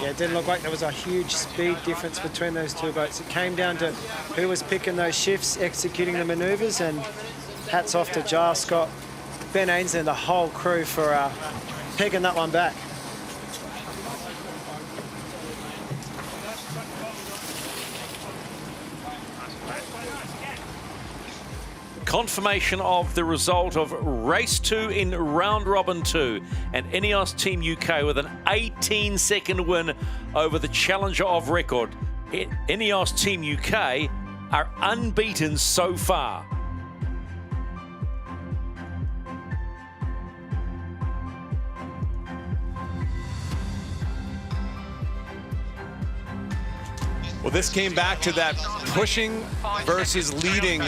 Yeah, it didn't look like there was a huge speed difference between those two boats. It came down to who was picking those shifts, executing the manoeuvres, and hats off to Giles Scott, Ben Ainsley, and the whole crew for pegging that one back. Confirmation of the result of race 2 in round robin 2, and INEOS Team UK with an 18-second win over the challenger of record. INEOS Team UK are unbeaten so far. Well, this came back to that pushing versus leading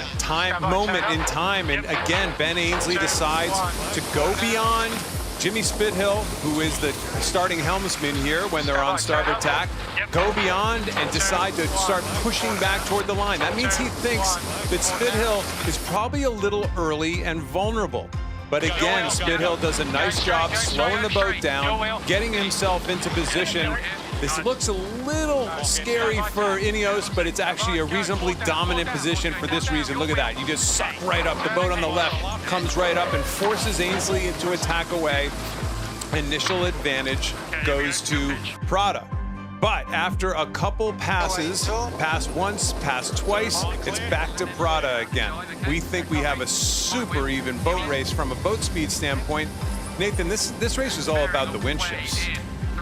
moment in time. And again, Ben Ainsley decides to go beyond Jimmy Spithill, who is the starting helmsman here when they're on starboard tack, go beyond and decide to start pushing back toward the line. That means he thinks that Spithill is probably a little early and vulnerable. But again, Spithill does a nice job slowing the boat down, getting himself into position. This looks a little scary for INEOS, but it's actually a reasonably dominant position for this reason. Look at that. You just suck right up. The boat on the left comes right up and forces Ainsley into attack away. Initial advantage goes to PRADA. But after a couple passes, pass once, pass twice, it's back to PRADA again. We think we have a super even boat race from a boat speed standpoint. Nathan, this race is all about the wind shifts.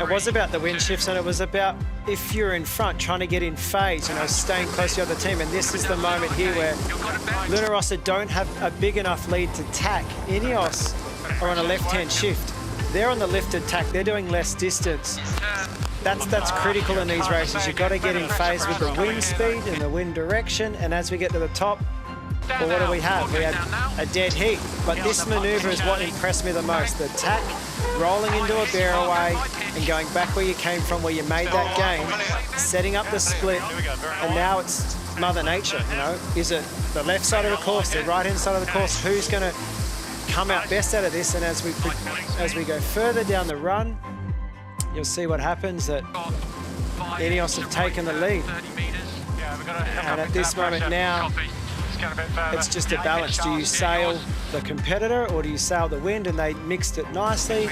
It was about the wind shifts, and it was about, if you're in front, trying to get in phase, you know, staying close to the other team. And this is the moment here where Rossa don't have a big enough lead to tack. INEOS are on a left-hand shift. They're on the lifted tack. They're doing less distance. That's critical in these races. You've got to get in phase with the wind speed and the wind direction. And as we get to the top, well, what do we have? We have a dead heat. But this maneuver is what impressed me the most. The tack, rolling into a bearaway and going back where you came from, where you made that gain, setting up the split, and now it's Mother Nature, you know. Is it the left side of the course, the right-hand side of the course? Who's going to come out best out of this? And as we go further down the run, you'll see what happens, that INEOS have taken the lead. And at this moment now, get a bit further. It's just a balance. Do you sail the competitor or do you sail the wind? And they mixed it nicely.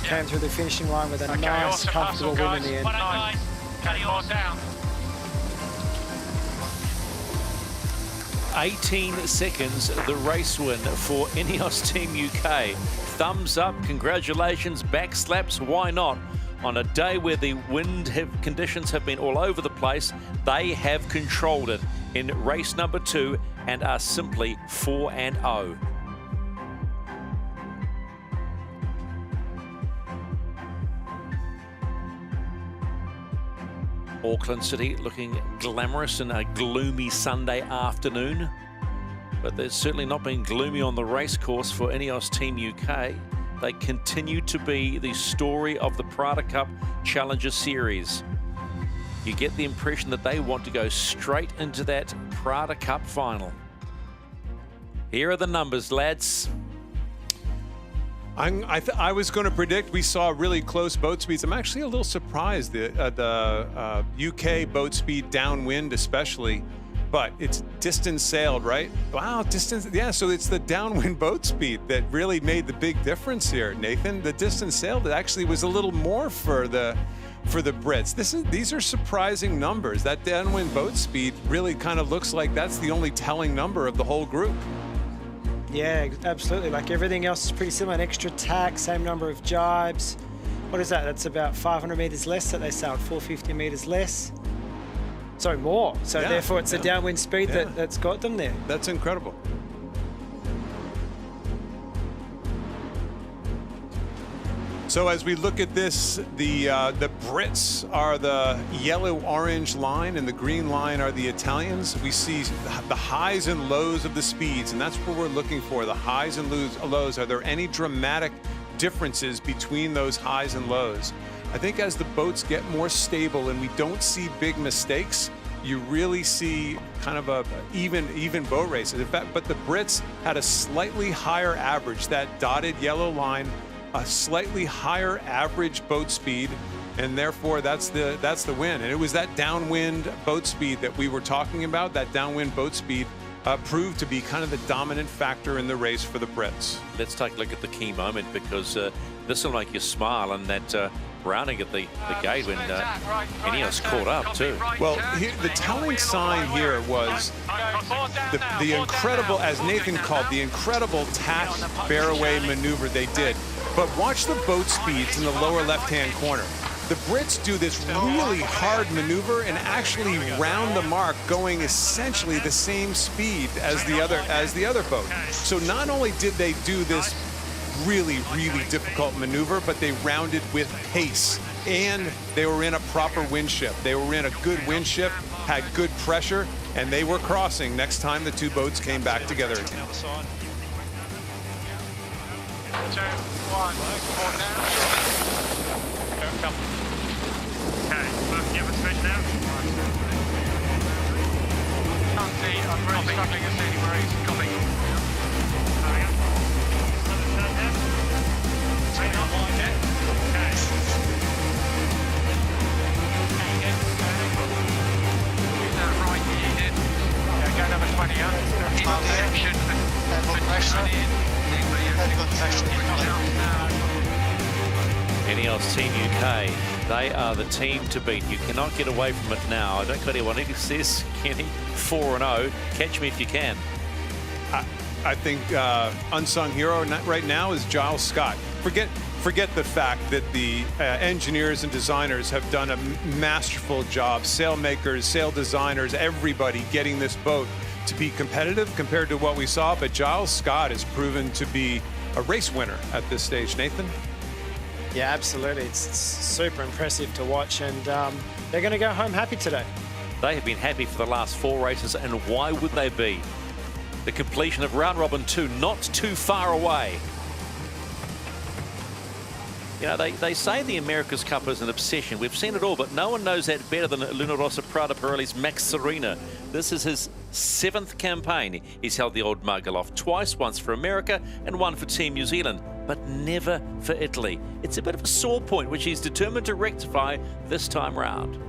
Came through the finishing line with a nice, comfortable win in the end. Nice. Getting more down. 18 seconds, the race win for INEOS Team UK. Thumbs up, congratulations, back slaps, why not? On a day where the wind conditions have been all over the place, they have controlled it in race number 2 and are simply 4-0. Auckland City looking glamorous in a gloomy Sunday afternoon, but there's certainly not been gloomy on the race course for INEOS Team UK. They continue to be the story of the PRADA Cup Challenger Series. You get the impression that they want to go straight into that PRADA Cup final. Here are the numbers, lads. I was going to predict we saw really close boat speeds. I'm actually a little surprised the UK boat speed downwind especially, but it's distance sailed, right? Wow, distance, yeah, so it's the downwind boat speed that really made the big difference here, Nathan. The distance sailed actually was a little more for the Brits. These are surprising numbers. That downwind boat speed really kind of looks like that's the only telling number of the whole group. Yeah, absolutely. Like everything else is pretty similar. An extra tack, same number of jibes. What is that? That's about 500 meters less that they sailed, 450 meters less. Sorry, more. So yeah, therefore it's the downwind speed that's got them there. That's incredible. So as we look at this, the Brits are the yellow-orange line and the green line are the Italians. We see the highs and lows of the speeds, and that's what we're looking for, the highs and lows. Are there any dramatic differences between those highs and lows? I think as the boats get more stable and we don't see big mistakes, you really see kind of a even boat races. In fact, but the Brits had a slightly higher average, that dotted yellow line, a slightly higher average boat speed, and therefore that's the win. And it was that downwind boat speed that we were talking about. That downwind boat speed proved to be kind of the dominant factor in the race for the Brits. Let's take a look at the key moment, because this will make you smile, and that Browning at the gate when INEOS caught up too. Well, here, the telling sign here was the incredible, as Nathan called, the incredible tack bear-away maneuver they did. But watch the boat speeds in the lower left-hand corner. The Brits do this really hard maneuver and actually round the mark, going essentially the same speed as the other boat. So not only did they do this really difficult maneuver, but they rounded with pace, and they were in a proper wind shift. They were in a good wind shift, had good pressure, and they were crossing next time the two boats came back together again. 2, 1, 4 down. Okay, look, you have a switch now. Can't see, I'm really struggling to see anywhere he's coming. INEOS Team UK, they are the team to beat. You cannot get away from it now. I don't care what anyone says, Kenny, 4-0. Catch me if you can. I think unsung hero right now is Giles Scott. Forget the fact that the engineers and designers have done a masterful job. Sail makers, sail designers, everybody getting this boat to be competitive compared to what we saw. But Giles Scott has proven to be a race winner at this stage. Nathan? Yeah, absolutely. It's super impressive to watch, and they're going to go home happy today. They have been happy for the last 4 races, and why would they be? The completion of round robin 2, not too far away. You know, they say the America's Cup is an obsession. We've seen it all, but no one knows that better than Rossa PRADA Pirelli's Max Serena. This is his 7th campaign. He's held the old mug aloft twice, once for America and one for Team New Zealand, but never for Italy. It's a bit of a sore point, which he's determined to rectify this time round.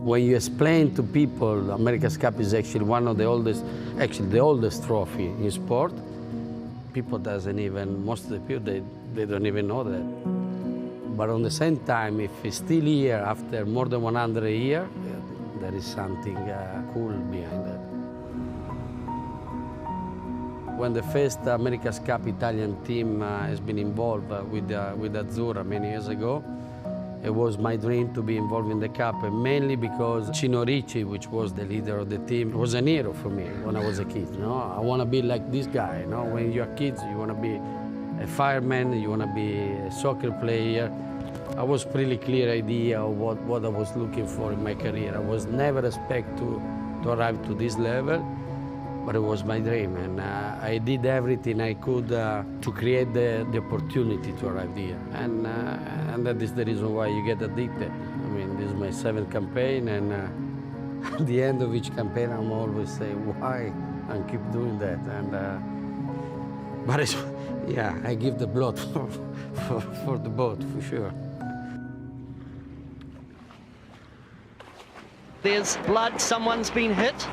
When you explain to people America's Cup is actually one of the oldest, actually the oldest trophy in sport, people doesn't even, most of the people, they don't even know that. But on the same time, if it's still here after more than 100 years, there is something cool behind that. When the first America's Cup Italian team has been involved with Azzurra many years ago, it was my dream to be involved in the Cup, and mainly because Chino Ricci, which was the leader of the team, was an hero for me when I was a kid. You know? I want to be like this guy. You know? When you're kids, you want to be a fireman, you want to be a soccer player. I was pretty clear idea of what I was looking for in my career. I was never expect to arrive to this level, but it was my dream, and I did everything I could to create the opportunity to arrive here. And that is the reason why you get addicted. I mean, this is my 7th campaign, and at the end of each campaign, I'm always saying, why? And keep doing that. And but it's, yeah, I give the blood for the boat, for sure. There's blood, someone's been hit.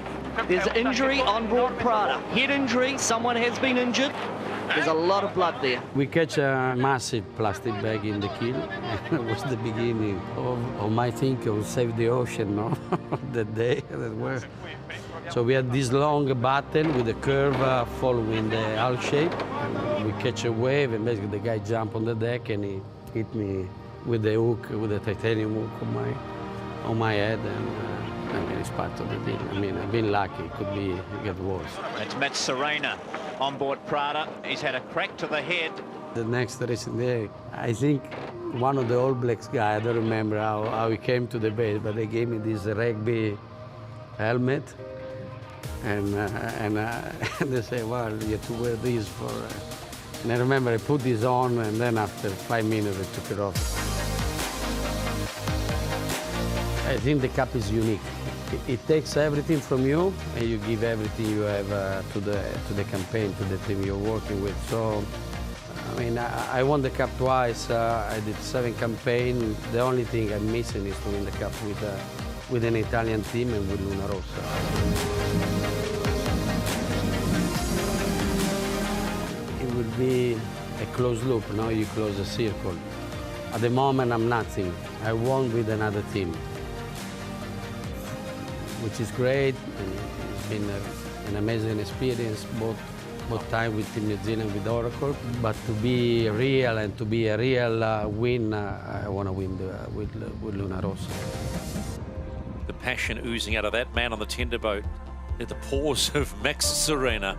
There's injury on board Prada. Head injury, someone has been injured. There's a lot of blood there. We catch a massive plastic bag in the keel. It was the beginning of my thinking of save the ocean, no? That day. So we had this long button with a curve following the hull shape. And we catch a wave, and basically the guy jumped on the deck and he hit me with the hook, with the titanium hook on my head. And, I mean, it's part of the deal. I mean, I've been lucky. It could be get worse. It's Matt Serena on board Prada. He's had a crack to the head. The next racing day, I think one of the All Blacks guy, I don't remember how he came to the base, but they gave me this rugby helmet. And they say, well, you have to wear this for... And I remember I put this on, and then after 5 minutes, I took it off. I think the Cup is unique. It takes everything from you, and you give everything you have to the campaign, to the team you're working with. So, I mean, I won the Cup twice. I did 7 campaigns. The only thing I'm missing is to win the Cup with an Italian team and with Luna Rossa. It will be a closed loop. Now you close a circle. At the moment, I'm nothing. I won with another team, which is great, and it's been an amazing experience, both time with Team New Zealand, with Oracle. But to be real and to be a real win, I want to win with Luna Rossa. The passion oozing out of that man on the tender boat at the paws of Max Serena.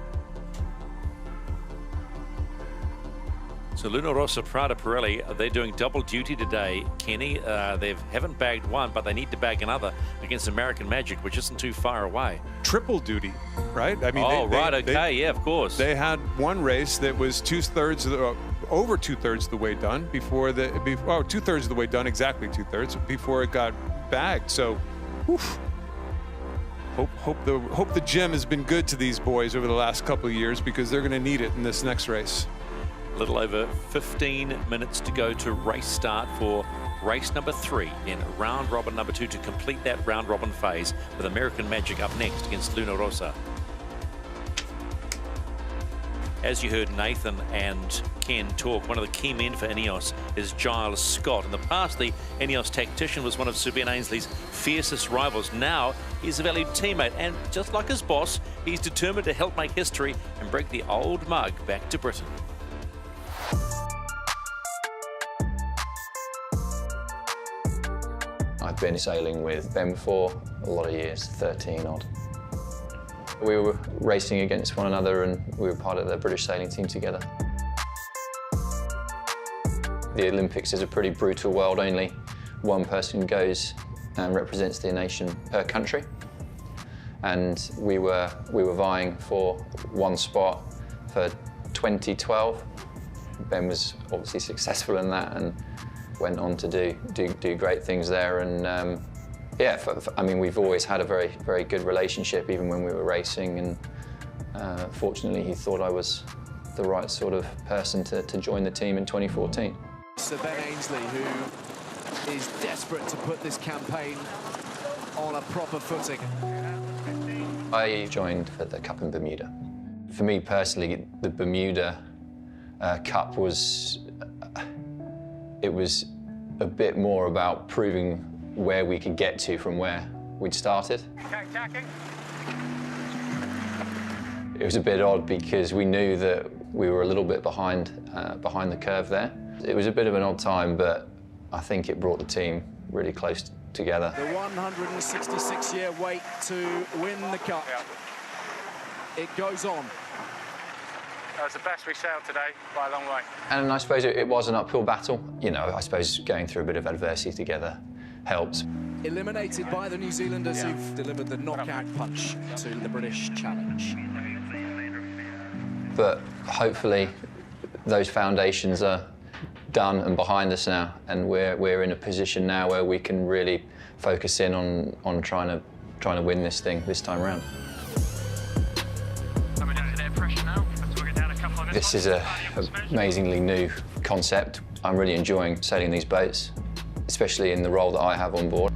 So Luna Rossa, Prada, Pirelli, they're doing double duty today, Kenny. They haven't bagged one, but they need to bag another against American Magic, which isn't too far away. Triple duty, right? I mean, yeah, of course. They had one race that was over 2/3 of the way done before 2/3 of the way done, exactly 2/3 before it got bagged. So, oof. Hope the gym has been good to these boys over the last couple of years, because they're going to need it in this next race. A little over 15 minutes to go to race start for race number 3 in round robin number 2 to complete that round robin phase, with American Magic up next against Luna Rossa. As you heard Nathan and Ken talk, one of the key men for INEOS is Giles Scott. In the past, the INEOS tactician was one of Sir Ben Ainsley's fiercest rivals. Now, he's a valued teammate, and just like his boss, he's determined to help make history and bring the old mug back to Britain. I've been sailing with Ben for a lot of years, 13 odd. We were racing against one another, and we were part of the British sailing team together. The Olympics is a pretty brutal world. Only one person goes and represents their nation per country. And we were vying for one spot for 2012. Ben was obviously successful in that and went on to do great things there. And yeah, I mean, we've always had a very good relationship, even when we were racing. And fortunately, he thought I was the right sort of person to join the team in 2014. Sir Ben Ainsley, who is desperate to put this campaign on a proper footing. I joined for the Cup in Bermuda. For me personally, the Bermuda Cup was a bit more about proving where we could get to from where we'd started. It was a bit odd because we knew that we were a little bit behind the curve there. It was a bit of an odd time, but I think it brought the team really close together. The 166-year wait to win the Cup. It goes on. That was the best we sailed today by a long way. And I suppose it was an uphill battle. You know, I suppose going through a bit of adversity together helps. Eliminated by the New Zealanders who've delivered the knockout punch to the British challenge. But hopefully those foundations are done and behind us now, and we're in a position now where we can really focus in on trying to win this thing this time around. This is an amazingly new concept. I'm really enjoying sailing these boats, especially in the role that I have on board.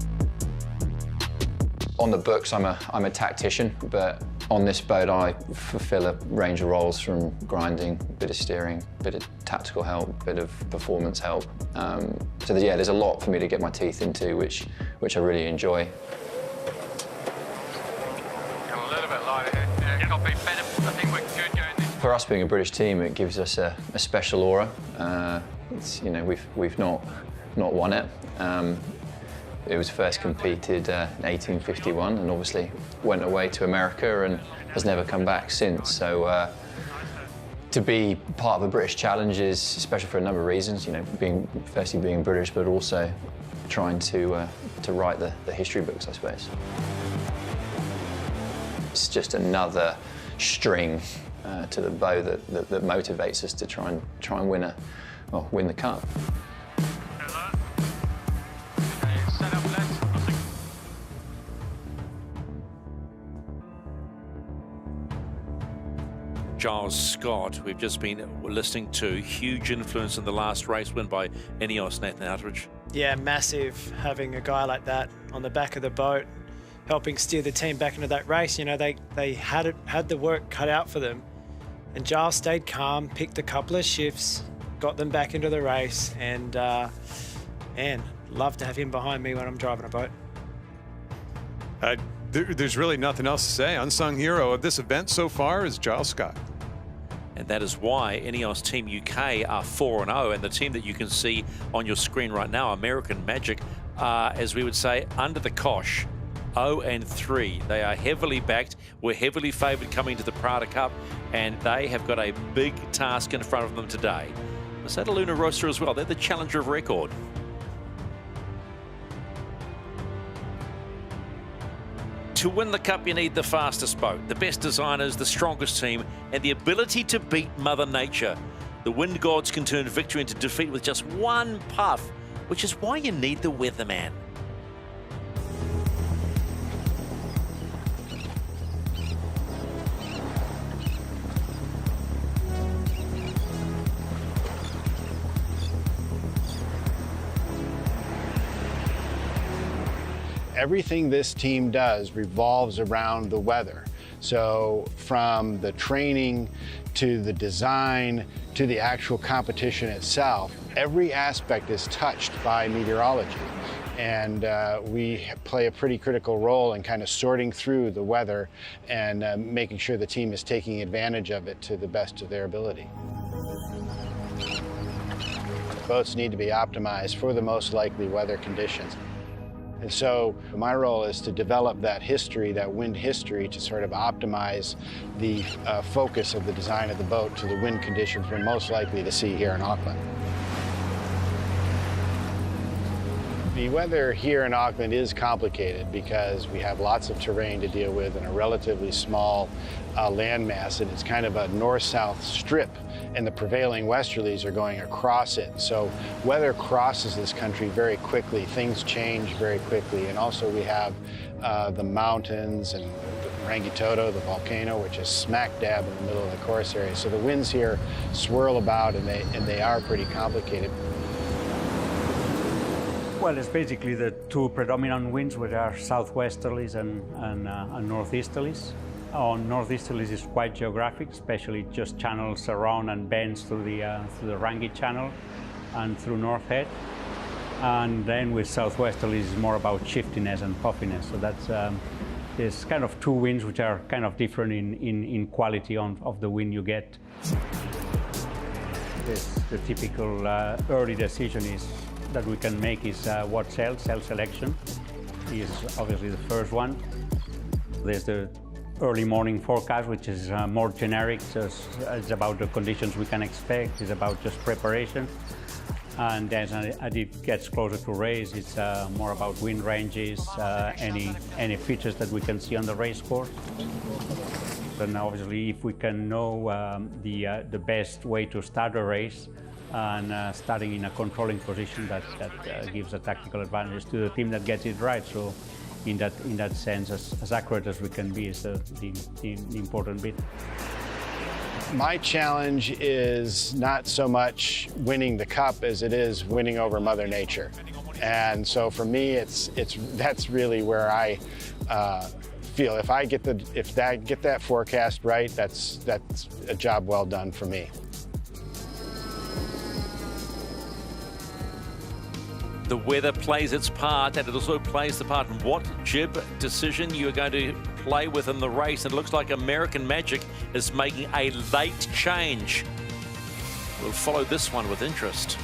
On the books, I'm a tactician, but on this boat, I fulfill a range of roles from grinding, bit of steering, bit of tactical help, bit of performance help. So yeah, there's a lot for me to get my teeth into, which I really enjoy. Come a little bit lighter here. Yeah, got to be better. I think we're good going this. For us being a British team, it gives us a special aura. You know, we've not won it. It was first competed in 1851 and obviously went away to America and has never come back since. So to be part of a British challenge is special for a number of reasons. You know, firstly being British, but also trying to write the history books, I suppose. It's just another string to the bow that motivates us to try and win the Cup. Giles Scott, we've just been listening to, huge influence in the last race win by INEOS, Nathan Outridge. Yeah, massive, having a guy like that on the back of the boat, helping steer the team back into that race. You know, they had the work cut out for them, and Giles stayed calm, picked a couple of shifts, got them back into the race, and man, love to have him behind me when I'm driving a boat. There's really nothing else to say. Unsung hero of this event so far is Giles Scott. And that is why INEOS Team UK are 4-0, and the team that you can see on your screen right now, American Magic, are, as we would say, under the cosh, 0-3. They are heavily backed. We're heavily favoured coming to the PRADA Cup, and they have got a big task in front of them today. Is that a Luna Rossa as well? They're the challenger of record. To win the Cup, you need the fastest boat, the best designers, the strongest team, and the ability to beat Mother Nature. The wind gods can turn victory into defeat with just one puff, which is why you need the weatherman. Everything this team does revolves around the weather. So from the training to the design to the actual competition itself, every aspect is touched by meteorology. And we play a pretty critical role in kind of sorting through the weather and making sure the team is taking advantage of it to the best of their ability. Boats need to be optimized for the most likely weather conditions. And so my role is to develop that history, that wind history, to sort of optimize the focus of the design of the boat to the wind conditions we're most likely to see here in Auckland. The weather here in Auckland is complicated because we have lots of terrain to deal with and a relatively small landmass, and it's kind of a north-south strip, and the prevailing westerlies are going across it. So weather crosses this country very quickly. Things change very quickly, and also we have the mountains and the Rangitoto, the volcano, which is smack dab in the middle of the course area. So the winds here swirl about, and they are pretty complicated. Well, it's basically the two predominant winds, which are southwesterlies and northeasterlies. On northeasterlies is quite geographic, especially just channels around and bends through the Rangi Channel and through North Head. And then with southwesterlies is more about shiftiness and puffiness. So that's there's kind of two winds which are kind of different in quality of the wind you get. The typical early decision is that we can make is what cell selection is obviously the first one. There's the early morning forecast, which is more generic, so it's about the conditions we can expect, it's about just preparation. And then as it gets closer to race, it's more about wind ranges, any features that we can see on the race course. And obviously, if we can know the best way to start a race and starting in a controlling position, that gives a tactical advantage to the team that gets it right. So in that sense, as accurate as we can be is the important bit. My challenge is not so much winning the cup as it is winning over Mother Nature. And so for me, that's really where I feel if I get that forecast right, that's a job well done for me. The weather plays its part, and it also plays the part in what jib decision you are going to play with in the race. And it looks like American Magic is making a late change. We'll follow this one with interest.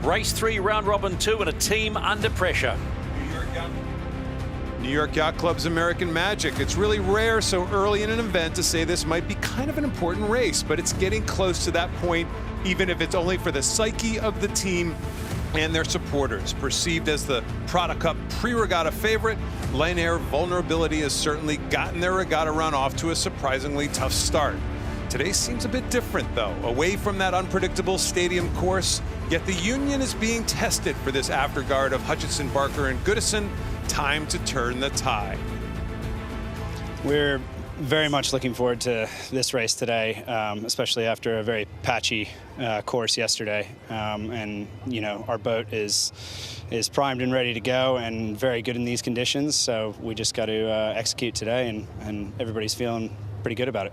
Race 3, round robin 2, and a team under pressure. New York Yacht Club's American Magic. It's really rare so early in an event to say this might be kind of an important race, but it's getting close to that point, even if it's only for the psyche of the team and their supporters. Perceived as the PRADA Cup pre-regatta favorite, Lion Air Vulnerability has certainly gotten their regatta run off to a surprisingly tough start. Today seems a bit different, though, away from that unpredictable stadium course, yet the Union is being tested for this afterguard of Hutchinson, Barker, and Goodison. Time to turn the tide. We're very much looking forward to this race today, especially after a very patchy course yesterday. And, you know, our boat is primed and ready to go and very good in these conditions, so we just got to execute today, and everybody's feeling pretty good about it.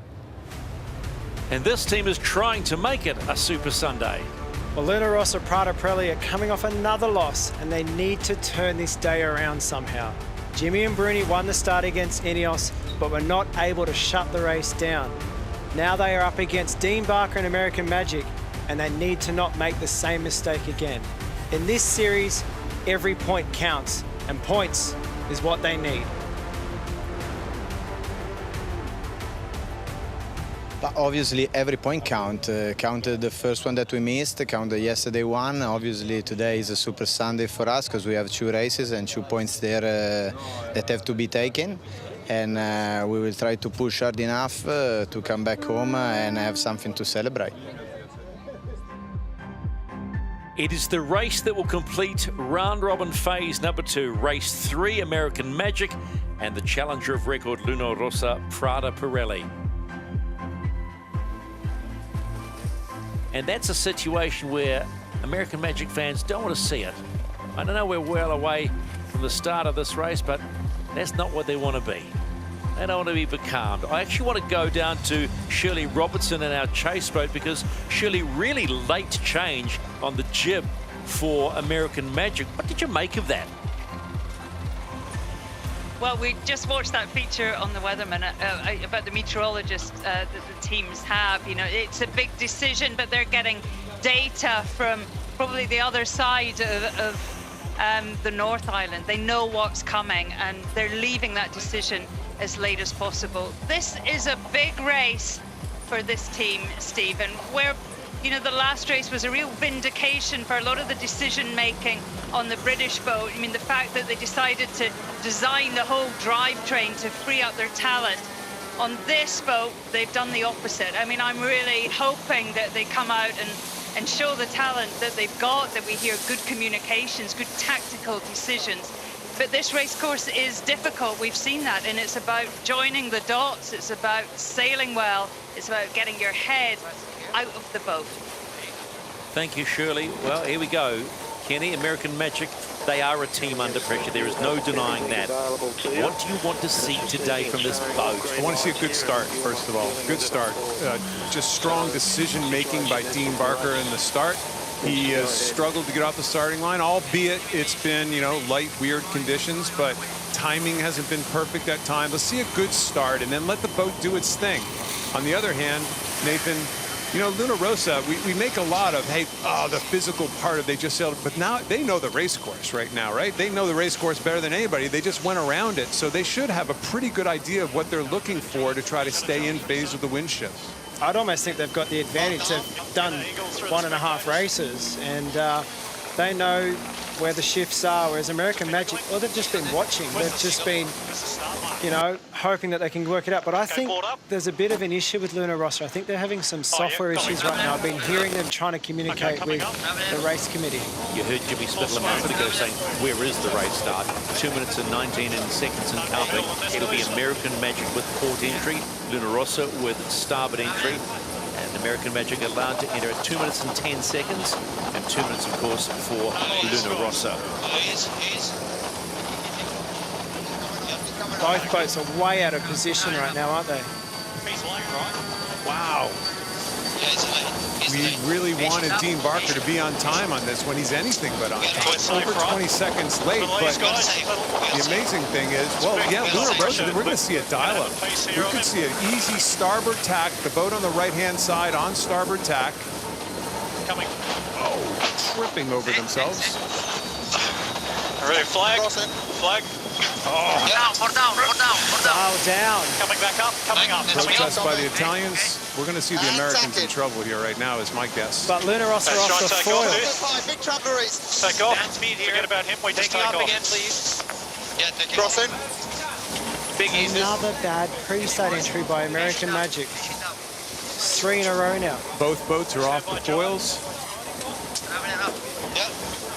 And this team is trying to make it a Super Sunday. Well, Rossa, PRADA Pirelli are coming off another loss, and they need to turn this day around somehow. Jimmy and Bruni won the start against INEOS, but were not able to shut the race down. Now they are up against Dean Barker and American Magic, and they need to not make the same mistake again. In this series, every point counts, and points is what they need. But obviously every point counted the first one that we missed, counted yesterday one. Obviously today is a Super Sunday for us because we have 2 races and 2 points there that have to be taken. And we will try to push hard enough to come back home and have something to celebrate. It is the race that will complete round robin phase number 2, race 3, American Magic, and the challenger of record, Rossa, PRADA Pirelli. And that's a situation where American Magic fans don't want to see it. I don't know we're well away from the start of this race, but that's not what they want to be. They don't want to be becalmed. I actually want to go down to Shirley Robertson in our chase boat because Shirley, really late change on the jib for American Magic. What did you make of that? Well, we just watched that feature on the Weatherman about the meteorologist that the teams have. You know, it's a big decision, but they're getting data from probably the other side of the North Island. They know what's coming, and they're leaving that decision as late as possible. This is a big race for this team, Stephen, where, you know, the last race was a real vindication for a lot of the decision-making on the British boat. I mean, the fact that they decided to design the whole drivetrain to free up their talent. On this boat, they've done the opposite. I mean, I'm really hoping that they come out and show the talent that they've got, that we hear good communications, good tactical decisions. But this race course is difficult. We've seen that, and it's about joining the dots. It's about sailing well. It's about getting your head out of the boat. Thank you, Shirley. Well, here we go. Kenny, American Magic, they are a team under pressure. There is no denying that. What do you want to see today from this boat? I want to see a good start, first of all. Good start. Just strong decision-making by Dean Barker in the start. He has struggled to get off the starting line, albeit it's been, you know, light, weird conditions, but timing hasn't been perfect at times. Let's see a good start and then let the boat do its thing. On the other hand, Nathan, you know, Luna Rossa, we make a lot of, hey, the physical part of they just sailed, but now they know the race course right now, right? They know the race course better than anybody. They just went around it, so they should have a pretty good idea of what they're looking for to try to stay in phase with the wind shifts. I'd almost think they've got the advantage. They've done 1.5 races, and they know where the shifts are, whereas American Magic, well, they've just been watching. They've just been, you know, hoping that they can work it out. But I think there's a bit of an issue with Luna Rossa. I think they're having some software issues right now. I've been hearing them trying to communicate with the race committee. You heard Jimmy Spittle a moment ago saying, where is the race start? 2 minutes and 19 seconds and counting. It'll be American Magic with port entry, Luna Rossa with starboard entry, and American Magic allowed to enter at 2 minutes and 10 seconds, and 2 minutes, of course, for Luna Rossa. Both boats are way out of position right now, aren't they? Wow. We really wanted Dean Barker to be on time on this when he's anything but on time. Over 20 seconds late, but the amazing thing is, well, yeah, Luna Rossa, we're going to see a dial-up. We could see an easy starboard tack, the boat on the right-hand side on starboard tack. Coming. Oh, tripping over themselves. Ready, flag. Flag. Oh. Down. Coming back up, coming up. Protest by the Italians. We're going to see the Americans in trouble here right now, is my guess. But Luna Rossa off the foil. Big traveler Take off. Forget about him. We just take off. Again, please. Yeah, take crossing. Big easy. Another bad pre-start entry by American Magic. 3 in a row now. Both boats are off the foils.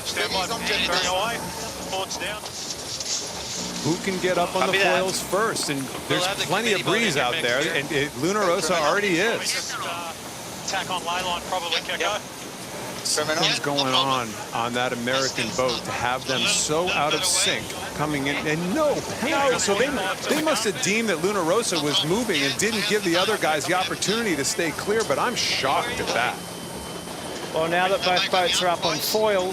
Stand by. Bearing away. Ports down. Who can get up on the foils first? And there's plenty of breeze out there, and Luna Rossa already is. Tack on ley line, probably go. Something's going on that American boat to have them so out of sync coming in, and no penalty. So they must have deemed that Luna Rossa was moving and didn't give the other guys the opportunity to stay clear, but I'm shocked at that. Well, now that both boats are up on foil,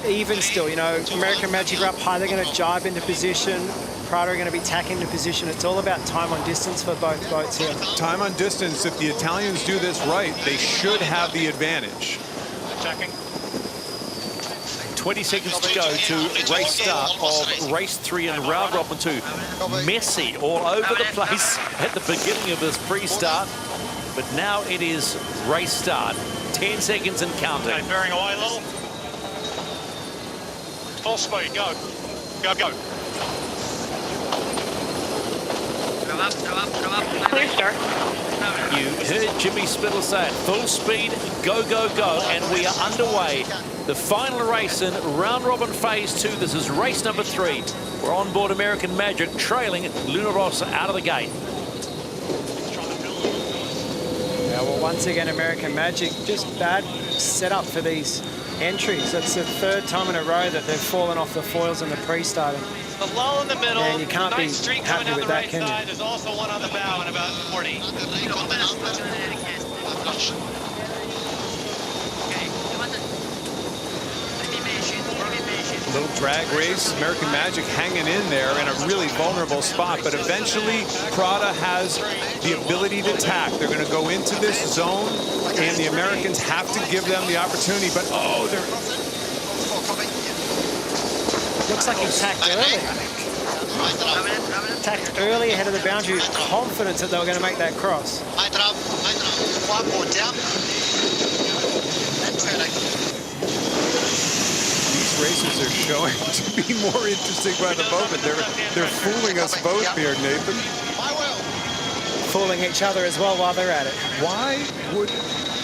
even still, you know, American Magic are up high. They're going to jibe into position. Prada are going to be tacking into position. It's all about time on distance for both boats here. Time on distance. If the Italians do this right, they should have the advantage. Attacking. 20 seconds to go to race start of race 3 and round robin 2. Messy all over the place at the beginning of this pre-start, but now it is race start. 10 seconds and counting. Okay, bearing away a little. Full speed, go. Go, go. Clear start. You heard Jimmy Spittle say it. Full speed, go, go, go, and we are underway. The final race in round robin phase 2. This is race number 3. We're on board American Magic, trailing Luna Rossa out of the gate. Yeah, well, once again, American Magic, just bad setup for these entries. That's the 3rd time in a row that they've fallen off the foils in the pre-start. The lull in the middle. And you can't be happy with that, can you? There's also one on the bow in about 40. Little drag race, American Magic hanging in there in a really vulnerable spot, but eventually Prada has the ability to tack. They're going to go into this zone, and the Americans have to give them the opportunity, but oh, they're Looks like he tacked early. Tacked early ahead of the boundary with confidence that they were going to make that cross. One more down. And turning. These races are showing to be more interesting by the moment. They're fooling us both here, Nathan. Fooling each other as well while they're at it. Why would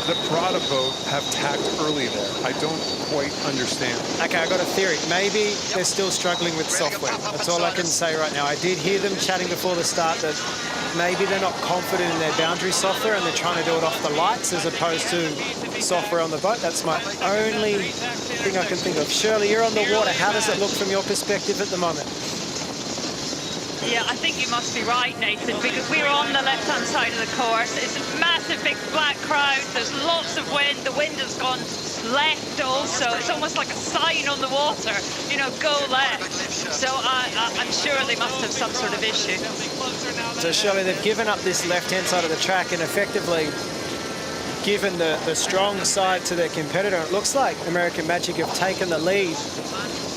the PRADA boat have tacked early there? I don't quite understand. Okay, I got a theory. Maybe they're still struggling with software. That's all I can say right now. I did hear them chatting before the start that maybe they're not confident in their boundary software and they're trying to do it off the lights as opposed to software on the boat. That's my only thing I can think of. Shirley, you're on the water. How does it look from your perspective at the moment? Yeah, I think you must be right, Nathan, because we're on the left-hand side of the course. It's a massive, big, flat crowd. There's lots of wind. The wind has gone left also. It's almost like a sign on the water, you know, go left. So I'm sure they must have some sort of issue. So, Shirley, they've given up this left-hand side of the track and effectively given the strong side to their competitor. It looks like American Magic have taken the lead.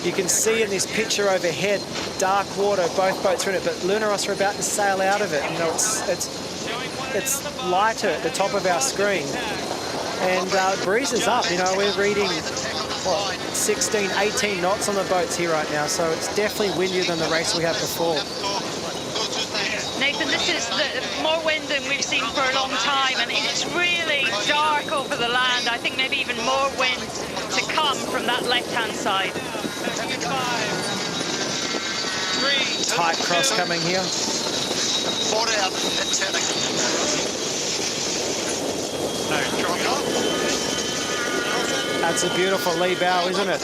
You can see in this picture overhead, dark water, both boats are in it, but Lunaros are about to sail out of it. You know, it's lighter at the top of our screen. And breeze is up, you know, we're reading, what, 16, 18 knots on the boats here right now, so it's definitely windier than the race we had before. Nathan, this is more wind than we've seen for a long time, and it's really dark over the land. I think maybe even more wind to come from that left-hand side. Tight cross coming here. 4 down and turning. That's a beautiful lee bow, isn't it?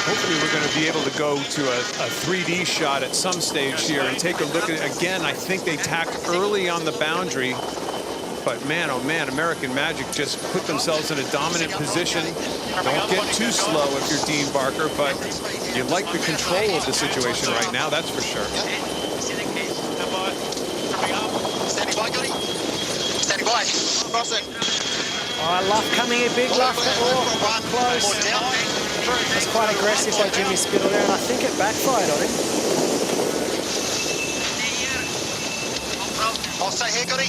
Hopefully we're going to be able to go to a 3D shot at some stage here and take a look at it. Again, I think they tacked early on the boundary. But man, oh man, American Magic just put themselves in a dominant position. Don't get too slow if you're Dean Barker, but you like the control of the situation right now, that's for sure. Standing by, Goody. Standing by. Cross it. Oh, I love coming in, big left. Oh, close. That's quite aggressive by Jimmy Spittle there, and I think it backfired on him. I'll stay here, Goody.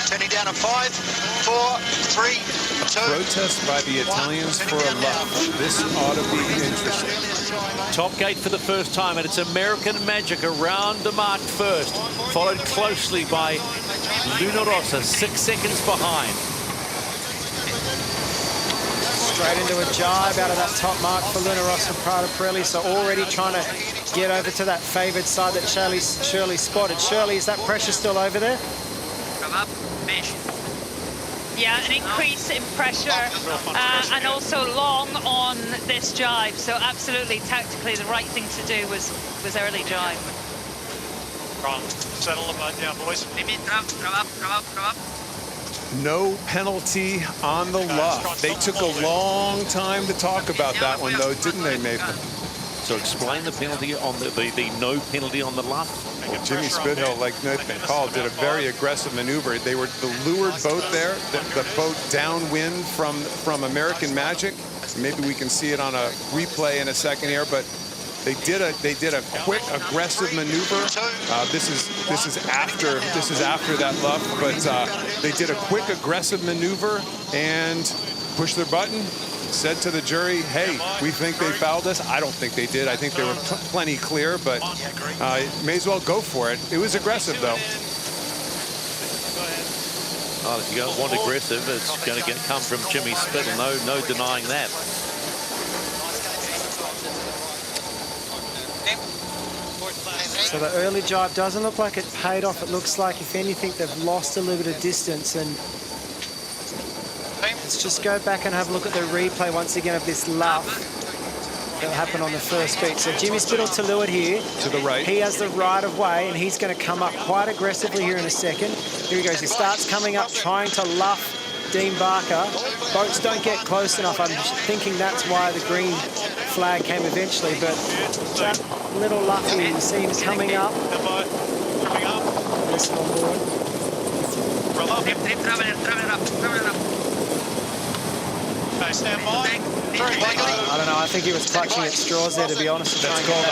Turning down at 5, 4, 3, 2. Protest by the Italians for a luff. This ought to be interesting. Top gate for the first time, and it's American Magic around the mark first, followed closely by Rossa, 6 seconds behind. Straight into a jibe out of that top mark for Rossa, PRADA Pirelli, so already trying to get over to that favoured side that Shirley spotted. Shirley, is that pressure still over there? Come up, fish. Yeah, an increase in pressure and also long on this jibe. So absolutely, tactically, the right thing to do was early jibe. Wrong. Settle the boat down, boys. Limit, drop up. No penalty on the luff. They took a long time to talk about that one, though, didn't they, Nathan? So explain the penalty on the no penalty on the luff. Jimmy Spithill, like Nathan called, did a very aggressive maneuver. They were the lured boat there, the boat downwind from American Magic. Maybe we can see it on a replay in a second here, but they did a quick aggressive maneuver. This is after that luff, but they did a quick aggressive maneuver and pushed their button. Said to the jury, hey, we think they fouled us. I don't think they did. I think they were plenty clear, but may as well go for it. It was aggressive, though. Oh, if you don't want aggressive, it's going to come from Jimmy Spittle. No denying that. So the early jibe doesn't look like it paid off. It looks like, if anything, they've lost a little bit of distance. And let's just go back and have a look at the replay once again of this luff that happened on the first beat. So Jimmy Spittle to leeward here. To the right. He has the right of way, and he's going to come up quite aggressively here in a second. Here he goes. He starts coming up, trying to luff Dean Barker. Boats don't get close enough. I'm thinking that's why the green flag came eventually. But that little luffy, you see him coming up. Listen on board. Okay, stand by. I don't know. I think he was clutching at straws there, to be honest. That's called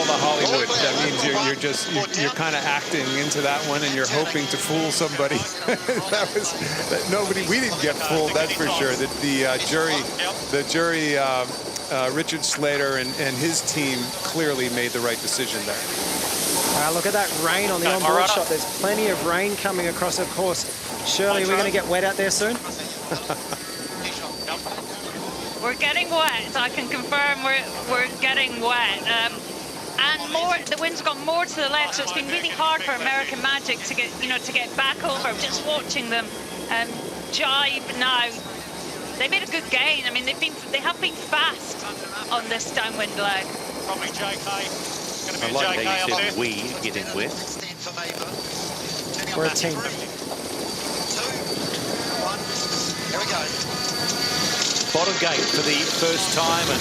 a Hollywood. That means you're kind of acting into that one, and you're hoping to fool somebody. We didn't get fooled, that's for sure. The jury, Richard Slater and his team clearly made the right decision there. Look at that rain on the onboard shot. There's plenty of rain coming across the course. Surely we're going to get wet out there soon. We're getting wet. I can confirm we're getting wet. And more, the wind's gone more to the left, so it's been really hard for American Magic to get back over. Just watching them jibe now. They made a good gain. I mean, they have been fast on this downwind leg. Probably JK. I like how you said we getting wet. We're a team. 2, 1. Here we go. Bottom gate for the first time, and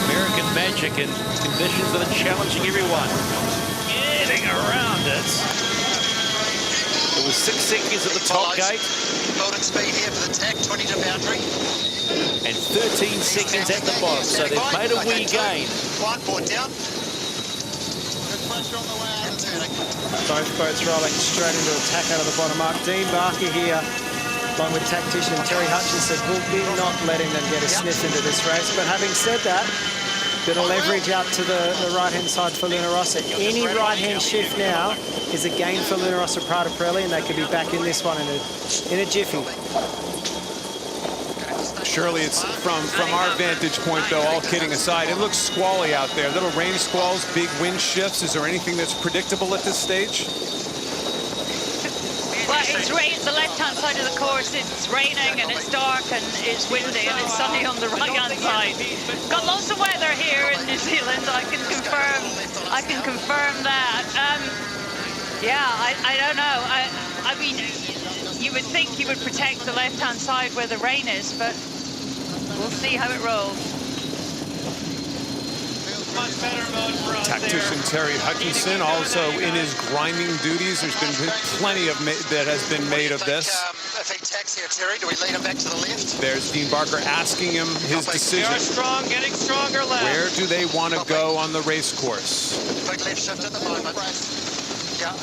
American Magic in conditions that are challenging everyone. Getting around it. It was 6 seconds at the top gate. Building speed here for the tack, 20 to boundary. And 13 seconds at the bottom, so they've made a wee gain. One board down. Both boats rolling straight into attack out of the bottom arc. Dean Barker here, along with tactician Terry Hutchinson, will be not letting them get a sniff into this race. But having said that, bit of leverage out to the right-hand side for Luna Rossa. Any right-hand shift now is a gain for Luna Rossa PRADA Pirelli, and they could be back in this one in a jiffy. Surely it's from our vantage point, though, all kidding aside, it looks squally out there. Little rain squalls, big wind shifts. Is there anything that's predictable at this stage? Well, it's the left-hand side of the course. It's raining and it's dark and it's windy and it's sunny on the right-hand side. Got lots of weather here in New Zealand. I can confirm that. Yeah, I don't know. I mean, you would think you would protect the left-hand side where the rain is, but we'll see how it rolls. Tactician Terry Hutchinson also in his grinding duties. There's been plenty of that has been made of this. If he tacks here, Terry, do we lead him back to the left? There's Dean Barker asking him his decision. You're strong, getting stronger left. Where do they want to go on the race course? Big left shift at the moment. Yeah.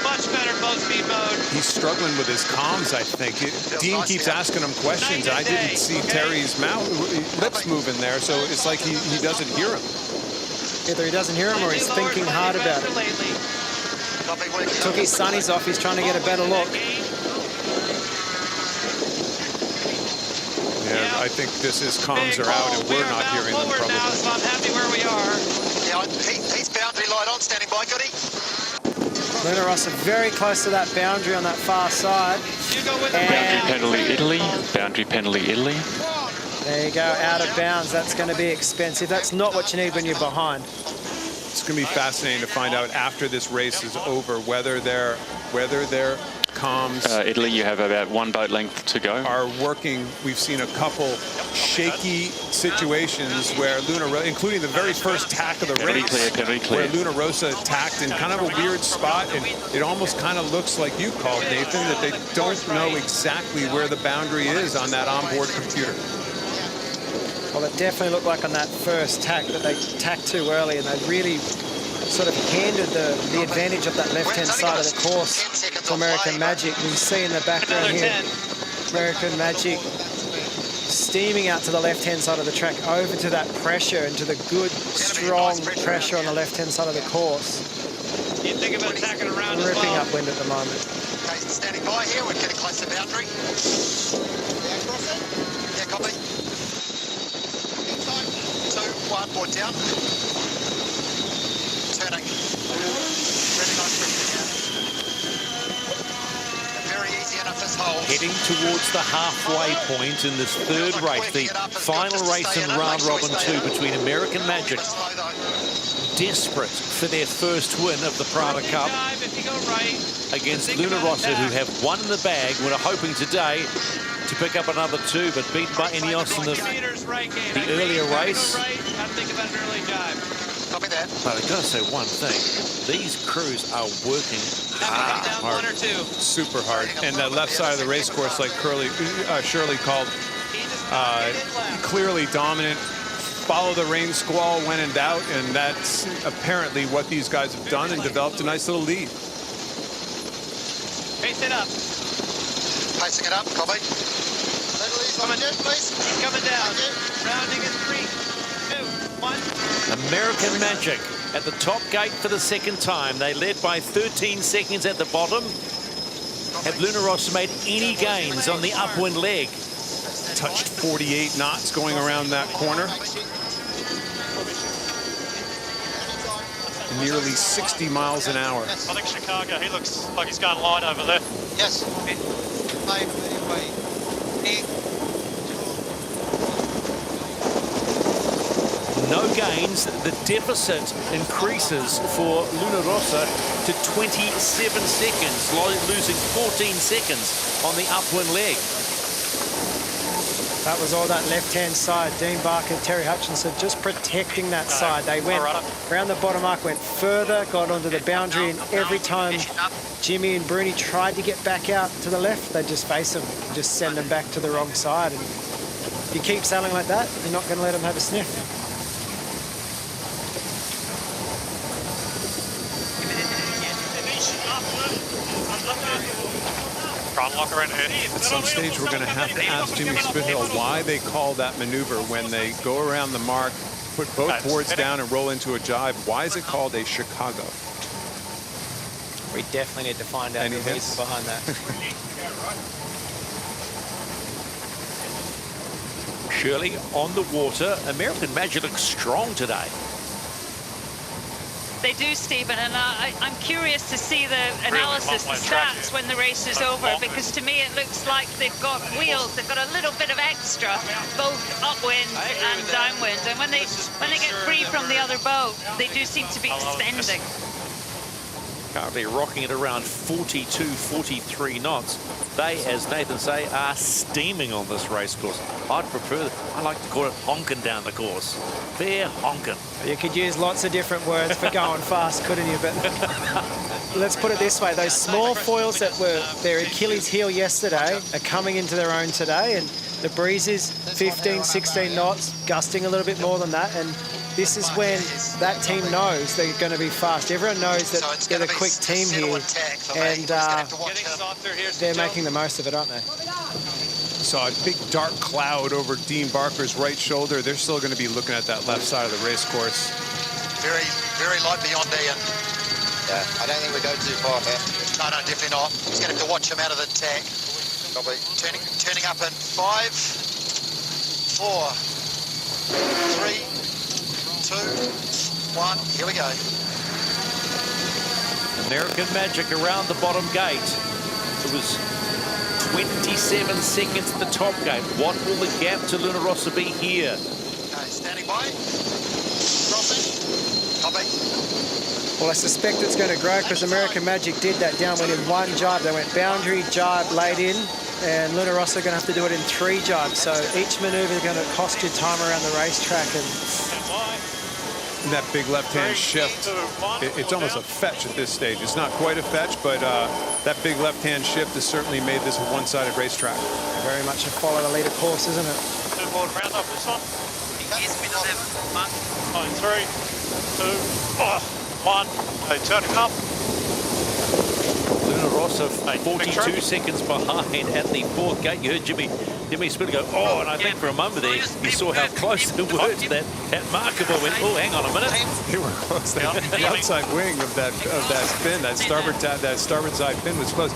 Much better both speed mode. He's struggling with his comms, I think. Dean keeps asking him questions. I didn't see Terry's lips moving there, so it's like he doesn't hear him. Either he doesn't hear him or he's thinking hard about it. Took his sunnies off. He's trying to get a better look. Yeah, I think his comms are out and we're not hearing them probably. Now, so I'm happy where we are. Yeah, he's boundary light on, standing by, goody. Luna Rossa very close to that boundary on that far side. Boundary penalty Italy, boundary penalty Italy. There you go, out of bounds. That's going to be expensive. That's not what you need when you're behind. It's going to be fascinating to find out after this race is over whether their comms Italy, you have about 1 boat length to go. Are working. We've seen a couple shaky situations where including the very first tack of the race, penalty clear. where Luna Rossa tacked in kind of a weird spot, and it almost kind of looks like you called, Nathan, that they don't know exactly where the boundary is on that onboard computer. Well, it definitely looked like on that first tack that they tacked too early, and they really sort of handed the advantage of that left-hand side of the course to American Magic. We see in the background here, American Magic steaming out to the left-hand side of the track, over to that pressure and to the good, strong pressure on the left-hand side of the course. You think about attacking around as Ripping well. upwind at the moment. Okay, standing by here. We're getting close to the boundary. Yeah, copy. 2, 1, board down. Turning. Really nice pressure here. Very easy enough this hole. Heading towards the halfway point in this third race, the final race in round robin 2 between American Magic, desperate for their first win of the PRADA Cup, against Luna Rossa, who have 1 in the bag, and are hoping today to pick up another 2, but beaten by INEOS in the earlier race. I think about an early dive. Copy that. But I've got to say one thing. These crews are working hard. Super hard. And that left side of the race course, like Shirley called, clearly dominant. Follow the rain squall when in doubt, and that's apparently what these guys have done and developed a nice little lead. Pace it up. Pacing it up, copy. Little ease on the jet, please. Keep coming down. Rounding in 3, 2, 1. American Magic at the top gate for the second time. They led by 13 seconds at the bottom. Have Luna Rossa made any gains on the upwind leg? Touched 48 knots going around that corner. Nearly 60 miles an hour. I think Chicago, he looks like he's gone light over there. Yes. No gains. The deficit increases for Luna Rossa to 27 seconds, losing 14 seconds on the upwind leg. That was all that left-hand side. Dean Barker, Terry Hutchinson just protecting that side. They went around the bottom arc, went further, got onto the boundary, and every time Jimmy and Bruni tried to get back out to the left, they just face them, just send them back to the wrong side. And if you keep sailing like that, you're not going to let them have a sniff. At some stage, we're going to have to ask Jimmy Spithill why they call that maneuver when they go around the mark, put both boards down and roll into a jibe. Why is it called a Chicago? We definitely need to find out the reason behind that. Shirley on the water. American Magic looks strong today. They do, Stephen, and I'm curious to see the analysis, the stats when the race is over, because to me it looks like they've got wheels, they've got a little bit of extra, both upwind and downwind, and when they get free from the other boat, they do seem to be extending. Currently rocking at around 42, 43 knots. They, as Nathan say, are steaming on this race course. I like to call it honking down the course. They're honking. You could use lots of different words for going fast, couldn't you? But let's put it this way. Those small foils that were their Achilles heel yesterday are coming into their own today. And the breeze is 15, 16 knots, gusting a little bit more than that. And this is when that team knows they're going to be fast. Everyone knows that they're the quick team here. And they're making the most of it, aren't they? Saw a big dark cloud over Dean Barker's right shoulder. They're still going to be looking at that left side of the race course. Very, very light beyond Ian. Yeah, I don't think we go too far, man. No, definitely not. He's going to have to watch him out of the tack. Probably turning up in 5, 4, 3, 2, 1. Here we go. American Magic around the bottom gate. It was 27 seconds at the top gate. What will the gap to Luna Rossa be here? Okay, standing by. Crossing. Copy. Well, I suspect it's going to grow because American Magic did that downwind in one jibe. They went boundary, jibe, laid in, and Luna Rossa are going to have to do it in 3 jibes. So each maneuver is going to cost you time around the racetrack. And that big left-hand shift, it's almost a fetch at this stage. It's not quite a fetch, but that big left-hand shift has certainly made this a one-sided racetrack. Very much a follow-the-leader course, isn't it? Two-board round up this one. On 3, 2, 1. They turn it up. Luna Rossa 42 seconds behind at the 4th gate. You heard Jimmy Spithill go, oh, and I think for a moment there, you saw how close they were to that marker. Went, oh, hang on a minute. They were close. The outside wing of that fin, that starboard side fin was close.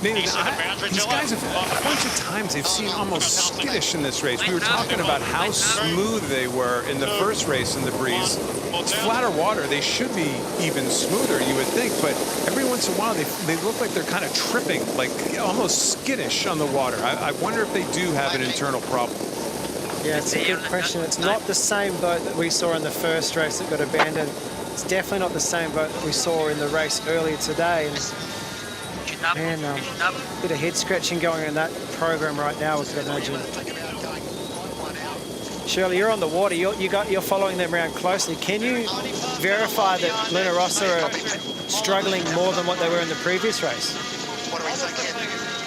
These guys have, a bunch of times, they've seen almost skittish in this race. We were talking about how smooth they were in the first race in the breeze. It's flatter water. They should be even smoother, you would think, but every once in a while, they look like they're kind of tripping, like almost skittish on the water. I wonder if they do have an internal problem. Yeah, it's a good question. It's not the same boat that we saw in the first race that got abandoned. It's definitely not the same boat that we saw in the race earlier today. And man, a bit of head scratching going on in that program right now, we could imagine. Shirley, you're on the water. You're following them around closely. Can you verify that Luna Rossa are struggling more than what they were in the previous race?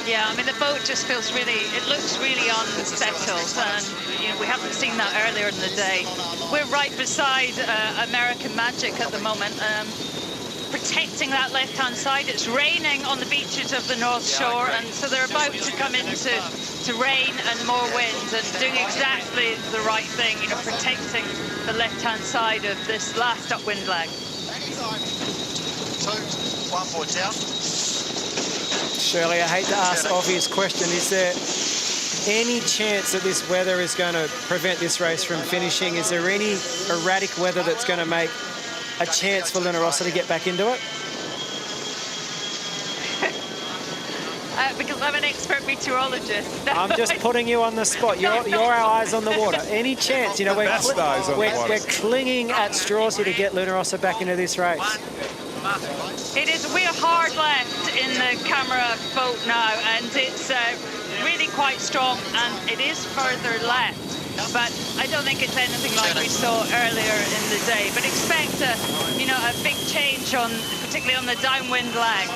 Yeah, I mean, the boat just feels really, it looks really unsettled, and you know, we haven't seen that earlier in the day. We're right beside American Magic at the moment, protecting that left-hand side. It's raining on the beaches of the North Shore, and so they're about to come into rain and more wind, and doing exactly the right thing, you know, protecting the left-hand side of this last upwind leg. 2, 1 more down. Shirley, I hate to ask the obvious question. Is there any chance that this weather is going to prevent this race from finishing? Is there any erratic weather that's going to make a chance for Luna Rossa to get back into it? Because I'm an expert meteorologist. I'm just putting you on the spot. You're our eyes on the water. Any chance? You know, we're clinging at straws here to get Luna Rossa back into this race. It is, we're hard left in the camera boat now, and it's really quite strong, and it is further left, but I don't think it's anything like we saw earlier in the day. But expect a big change particularly on the downwind leg.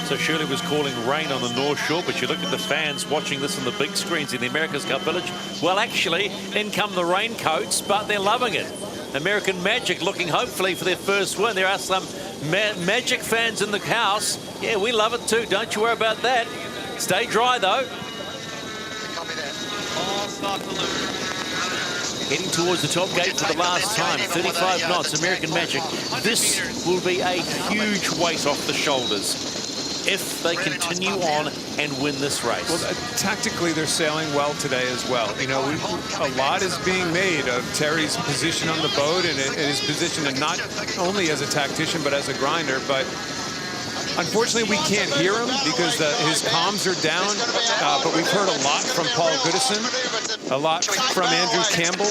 So Shirley was calling rain on the North Shore, but you look at the fans watching this on the big screens in the America's Cup Village. Well, actually, in come the raincoats, but they're loving it. American Magic looking hopefully for their first win. There are some Magic fans in the house. Yeah, we love it too. Don't you worry about that. Stay dry, though. Heading towards the top gate for the last time. 35 knots, American Magic. This will be a huge weight off the shoulders if they continue on and win this race. Well, tactically, they're sailing well today as well. You know, a lot is being made of Terry's position on the boat and his position, and not only as a tactician, but as a grinder. But unfortunately, we can't hear him because his comms are down. But we've heard a lot from Paul Goodison, a lot from Andrew Campbell.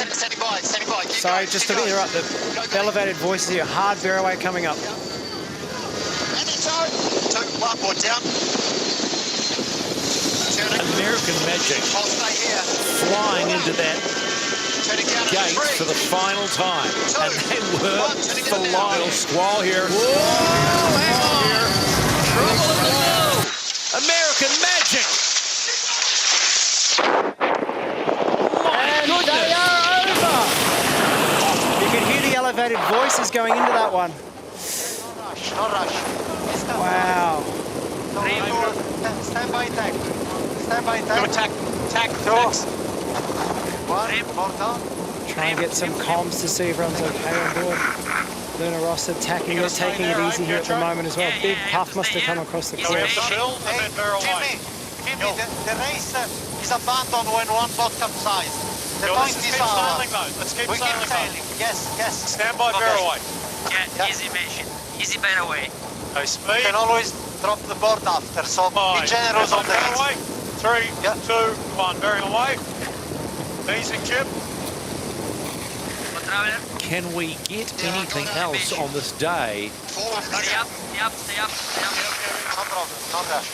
Sorry, just to interrupt, the elevated voices here. Hard bearaway coming up. 1 more down. American Magic flying into that gate for the final time. And they were phenomenal. Squall here. Whoa, hang on. Trouble in the middle. American Magic. My goodness. They are over. You can hear the elevated voices going into that one. No rush. Wow. Stand by tack. Stand by tack. Tack. 1 more down. Try and get some comms to see everyone's okay on board. Luna Rossa taking it, taking it easy here at the moment as well. Big puff must have come across the course. Jimmy, the race is abandoned when one boat capsized. The point is Let's keep sailing. Yes. Stand by bear away. Yeah, easy mission. Easy bear away. Okay, speed. You can always drop the board after, so be generous on the bearing away. 3, 2, 1, bearing away. Easy, Chip. Can we get anything else on this day? Stay up. No problem, no rush.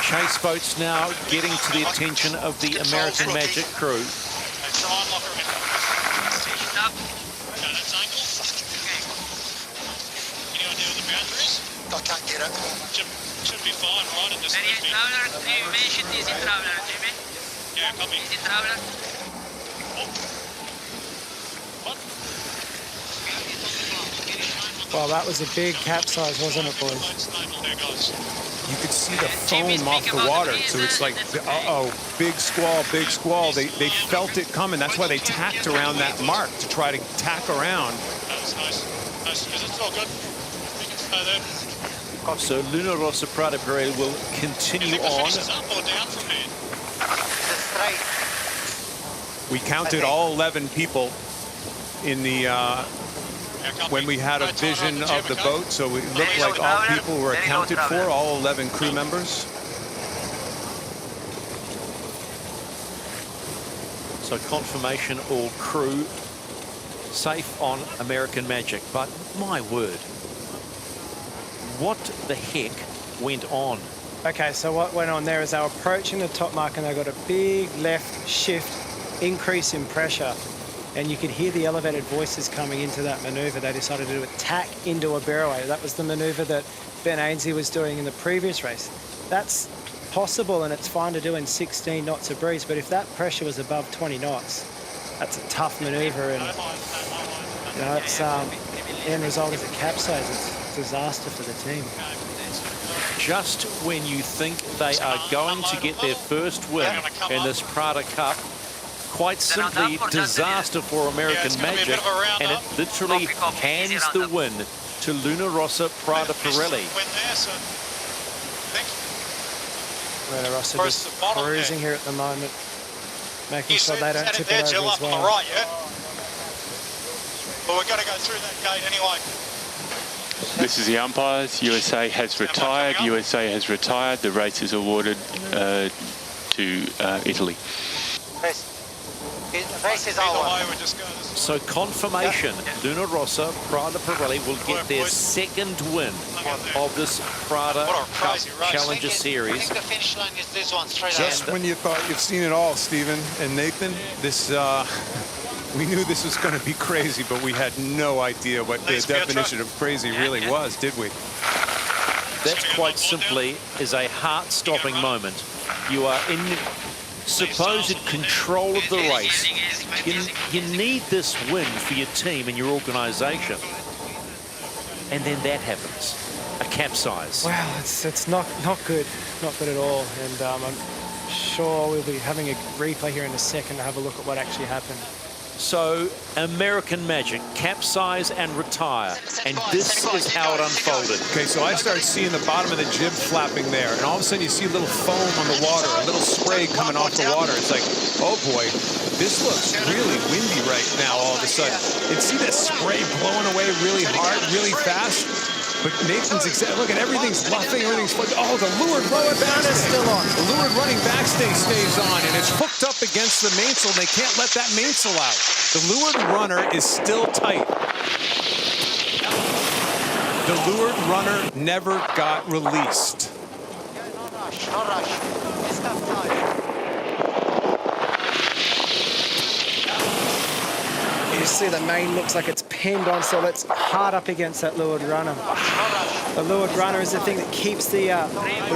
Chase boats now getting to the attention of the American Magic crew. I can't get it. Should be fine, right? In this Traveler, you mentioned easy traveler, Jimmy. Yeah, copy. Easy traveler. Well, that was a big capsize, wasn't it, boys? You could see the foam off the water, so it's like, uh-oh, big squall. They felt it coming. That's why they tacked around that mark to try to tack around. That's nice. Because it's all good. We can stay there. So Luna Rossa PRADA Pirelli will continue on. We counted all 11 people in the when we had a vision of the boat, so it looked like all people were accounted for, all 11 crew members. So confirmation, all crew safe on American Magic. But my word, what the heck went on? Okay, so what went on there is they were approaching the top mark and they got a big left shift increase in pressure, and you could hear the elevated voices coming into that manoeuvre. They decided to do a tack into a barroway. That was the manoeuvre that Ben Ainslie was doing in the previous race. That's possible, and it's fine to do in 16 knots of breeze, but if that pressure was above 20 knots, that's a tough manoeuvre, and you know, it's end result is a capsize. It's a disaster for the team. Just when you think they are going to get their first win in this PRADA Cup, quite simply disaster for American Magic, and it literally hands the win to Luna Rossa PRADA Pirelli. Luna Rossa just cruising here at the moment, making sure they don't tip it over as well. Right, yeah? But we're going to go through that gate anyway. This is the umpires. USA has retired. USA has retired. The race is awarded to Italy. Race is over. So confirmation, Luna Rossa PRADA Pirelli will get their second win of this PRADA Cup Challenger Series. I think the finish line is this one, straight Just when you thought you've seen it all, Stephen and Nathan, this we knew this was going to be crazy, but we had no idea what the definition of crazy really was, did we? That quite simply is a heart-stopping moment. You are in supposed control of the race. You need this win for your team and your organisation. And then that happens, a capsize. Wow, it's not good, not good at all. And I'm sure we'll be having a replay here in a second to have a look at what actually happened. So, American Magic, capsize and retire. And this is how it unfolded. Okay, so I started seeing the bottom of the jib flapping there, and all of a sudden you see a little foam on the water, a little spray coming off the water. It's like, oh boy, this looks really windy right now all of a sudden. And see that spray blowing away really hard, really fast? But Nathan's look at everything's luffing, everything's flooding. Oh, the lured running backstay is still on. The lured running backstay stays on, and it's hooked up against the mainsail, and they can't let that mainsail out. The lured runner is still tight. The lured runner never got released. No rush. It's tough time. You see the main looks like it's pinned on, so it's hard up against that lured runner. The lured runner is the thing that keeps the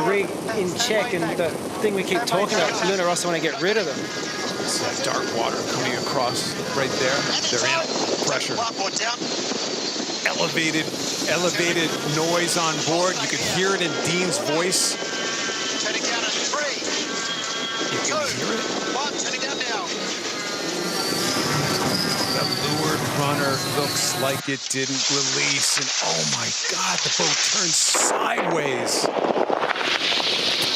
rig in check, and the thing we keep talking about, Luna Rossa want to get rid of them. It's that dark water coming across right there. They're in pressure. Elevated noise on board. You could hear it in Dean's voice. Turning down at 3. You can hear it. 1, turning down now. The lured runner looks like it didn't release, and oh my God, the boat turns sideways.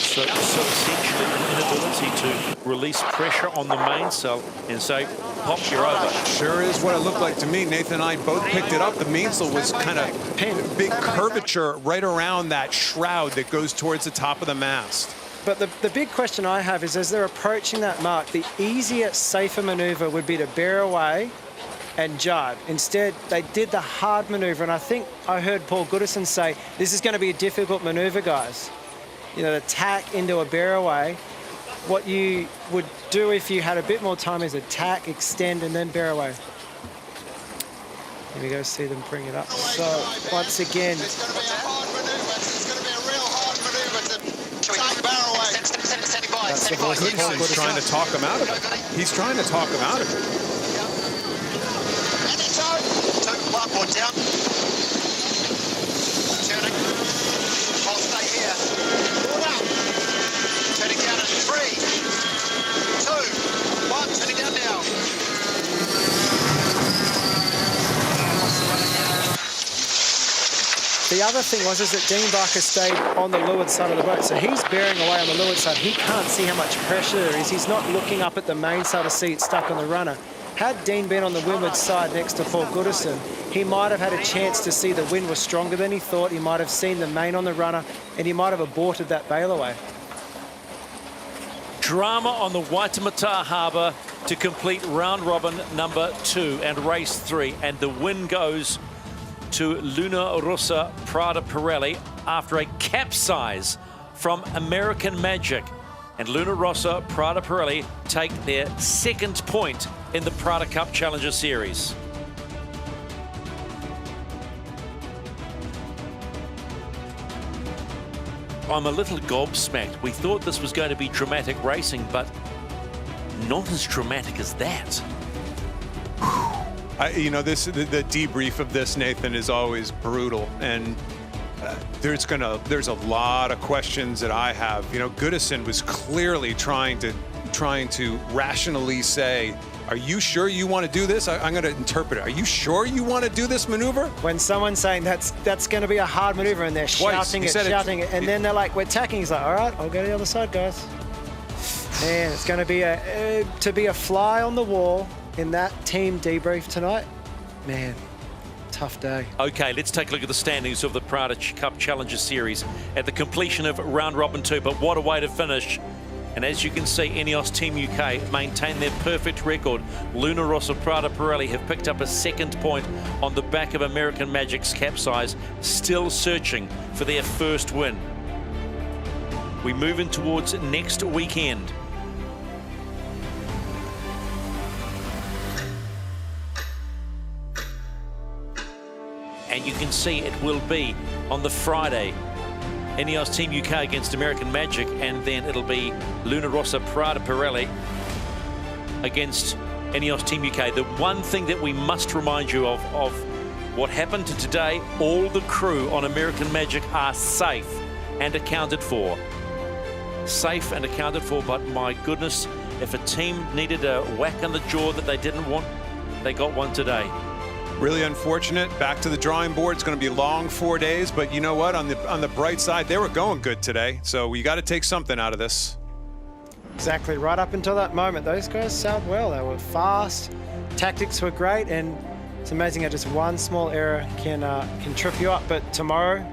So essentially an inability to release pressure on the mainsail and say, pop, you're over. Sure is what it looked like to me. Nathan and I both picked it up. The mainsail was kind of big curvature right around that shroud that goes towards the top of the mast. But the big question I have is, as they're approaching that mark, the easier, safer manoeuvre would be to bear away and jibe. Instead, they did the hard manoeuvre, and I think I heard Paul Goodison say, this is going to be a difficult manoeuvre, guys. You know, the tack into a bear away. What you would do if you had a bit more time is attack, extend, and then bear away. Here we go, see them bring it up. So, once again, It's going to be a hard manoeuvre. It's going to be a real hard manoeuvre to take the barrel away. Standing by. that's the voice of Paul Goodison's trying to talk him out of it. He's trying to talk him out of it. And it's out. 2, larboard down. Turning. I'll stay here. Board up. Turning down at 3. 2, 1, turning down now. the other thing was is that Dean Barker stayed on the leeward side of the boat, so he's bearing away on the leeward side. He can't see how much pressure there is. He's not looking up at the mainsail to see it stuck on the runner. Had Dean been on the windward side next to Paul Goodison, he might have had a chance to see the wind was stronger than he thought. He might have seen the main on the runner, and he might have aborted that bailaway. Drama on the Waitemata Harbour to complete round robin number 2 and race 3, and the win goes to Luna Rossa PRADA Pirelli after a capsize from American Magic. and Luna Rossa, PRADA Pirelli take their second point in the PRADA Cup Challenger Series. I'm a little gobsmacked. We thought this was going to be dramatic racing, but not as dramatic as that. You know, the debrief of this, Nathan, is always brutal, and there's a lot of questions that I have. You know, Goodison was clearly trying to rationally say, "Are you sure you want to do this?" I'm going to interpret it. Are you sure you want to do this maneuver? When someone's saying that's going to be a hard maneuver and they're shouting it, and then they're like, "We're attacking." He's like, "All right, I'll go to the other side, guys." Man, it's going to be a fly on the wall in that team debrief tonight. Man, tough day. Okay, let's take a look at the standings of the PRADA Cup Challenger Series at the completion of round robin 2. But what a way to finish. And as you can see, INEOS Team UK maintain their perfect record. Luna Rossa, PRADA Pirelli have picked up a second point on the back of American Magic's capsize, still searching for their first win. We move in towards next weekend. And you can see it will be on the Friday. INEOS Team UK against American Magic, and then it'll be Luna Rossa, PRADA Pirelli against INEOS Team UK. The one thing that we must remind you of what happened today, all the crew on American Magic are safe and accounted for. Safe and accounted for, but my goodness, if a team needed a whack on the jaw that they didn't want, they got one today. Really unfortunate. Back to the drawing board. It's going to be a long 4 days, but you know what? On the bright side, they were going good today. So we got to take something out of this. Exactly. Right up until that moment, those guys sailed well. They were fast. Tactics were great, and it's amazing how just one small error can trip you up. But tomorrow,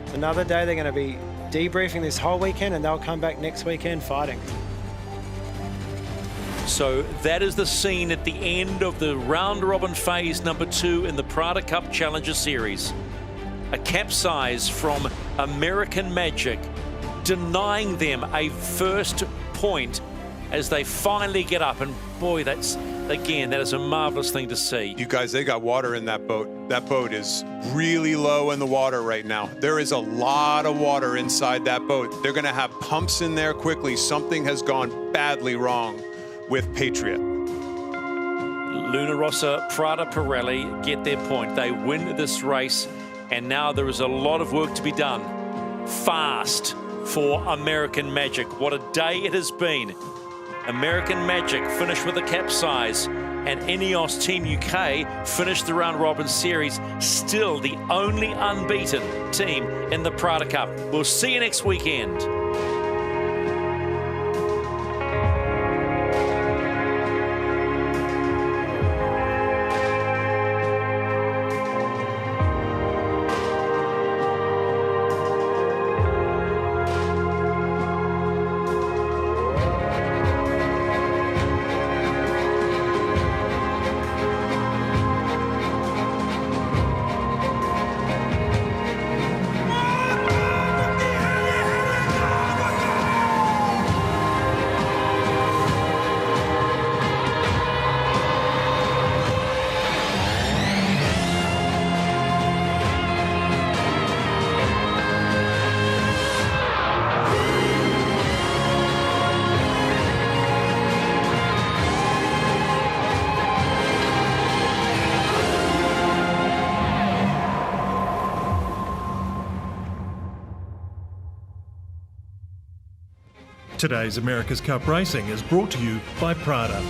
it's another day. They're going to be debriefing this whole weekend, and they'll come back next weekend fighting. So that is the scene at the end of the round robin phase number 2 in the PRADA Cup Challenger Series. A capsize from American Magic, denying them a first point as they finally get up. And boy, that is a marvelous thing to see. You guys, they got water in that boat. That boat is really low in the water right now. There is a lot of water inside that boat. They're going to have pumps in there quickly. Something has gone badly wrong with Patriot. Luna Rossa, PRADA Pirelli get their point. They win this race, and now there is a lot of work to be done. Fast for American Magic. What a day it has been. American Magic finished with a capsize, and INEOS Team UK finished the round robin series, still the only unbeaten team in the PRADA Cup. We'll see you next weekend. Today's America's Cup Racing is brought to you by PRADA.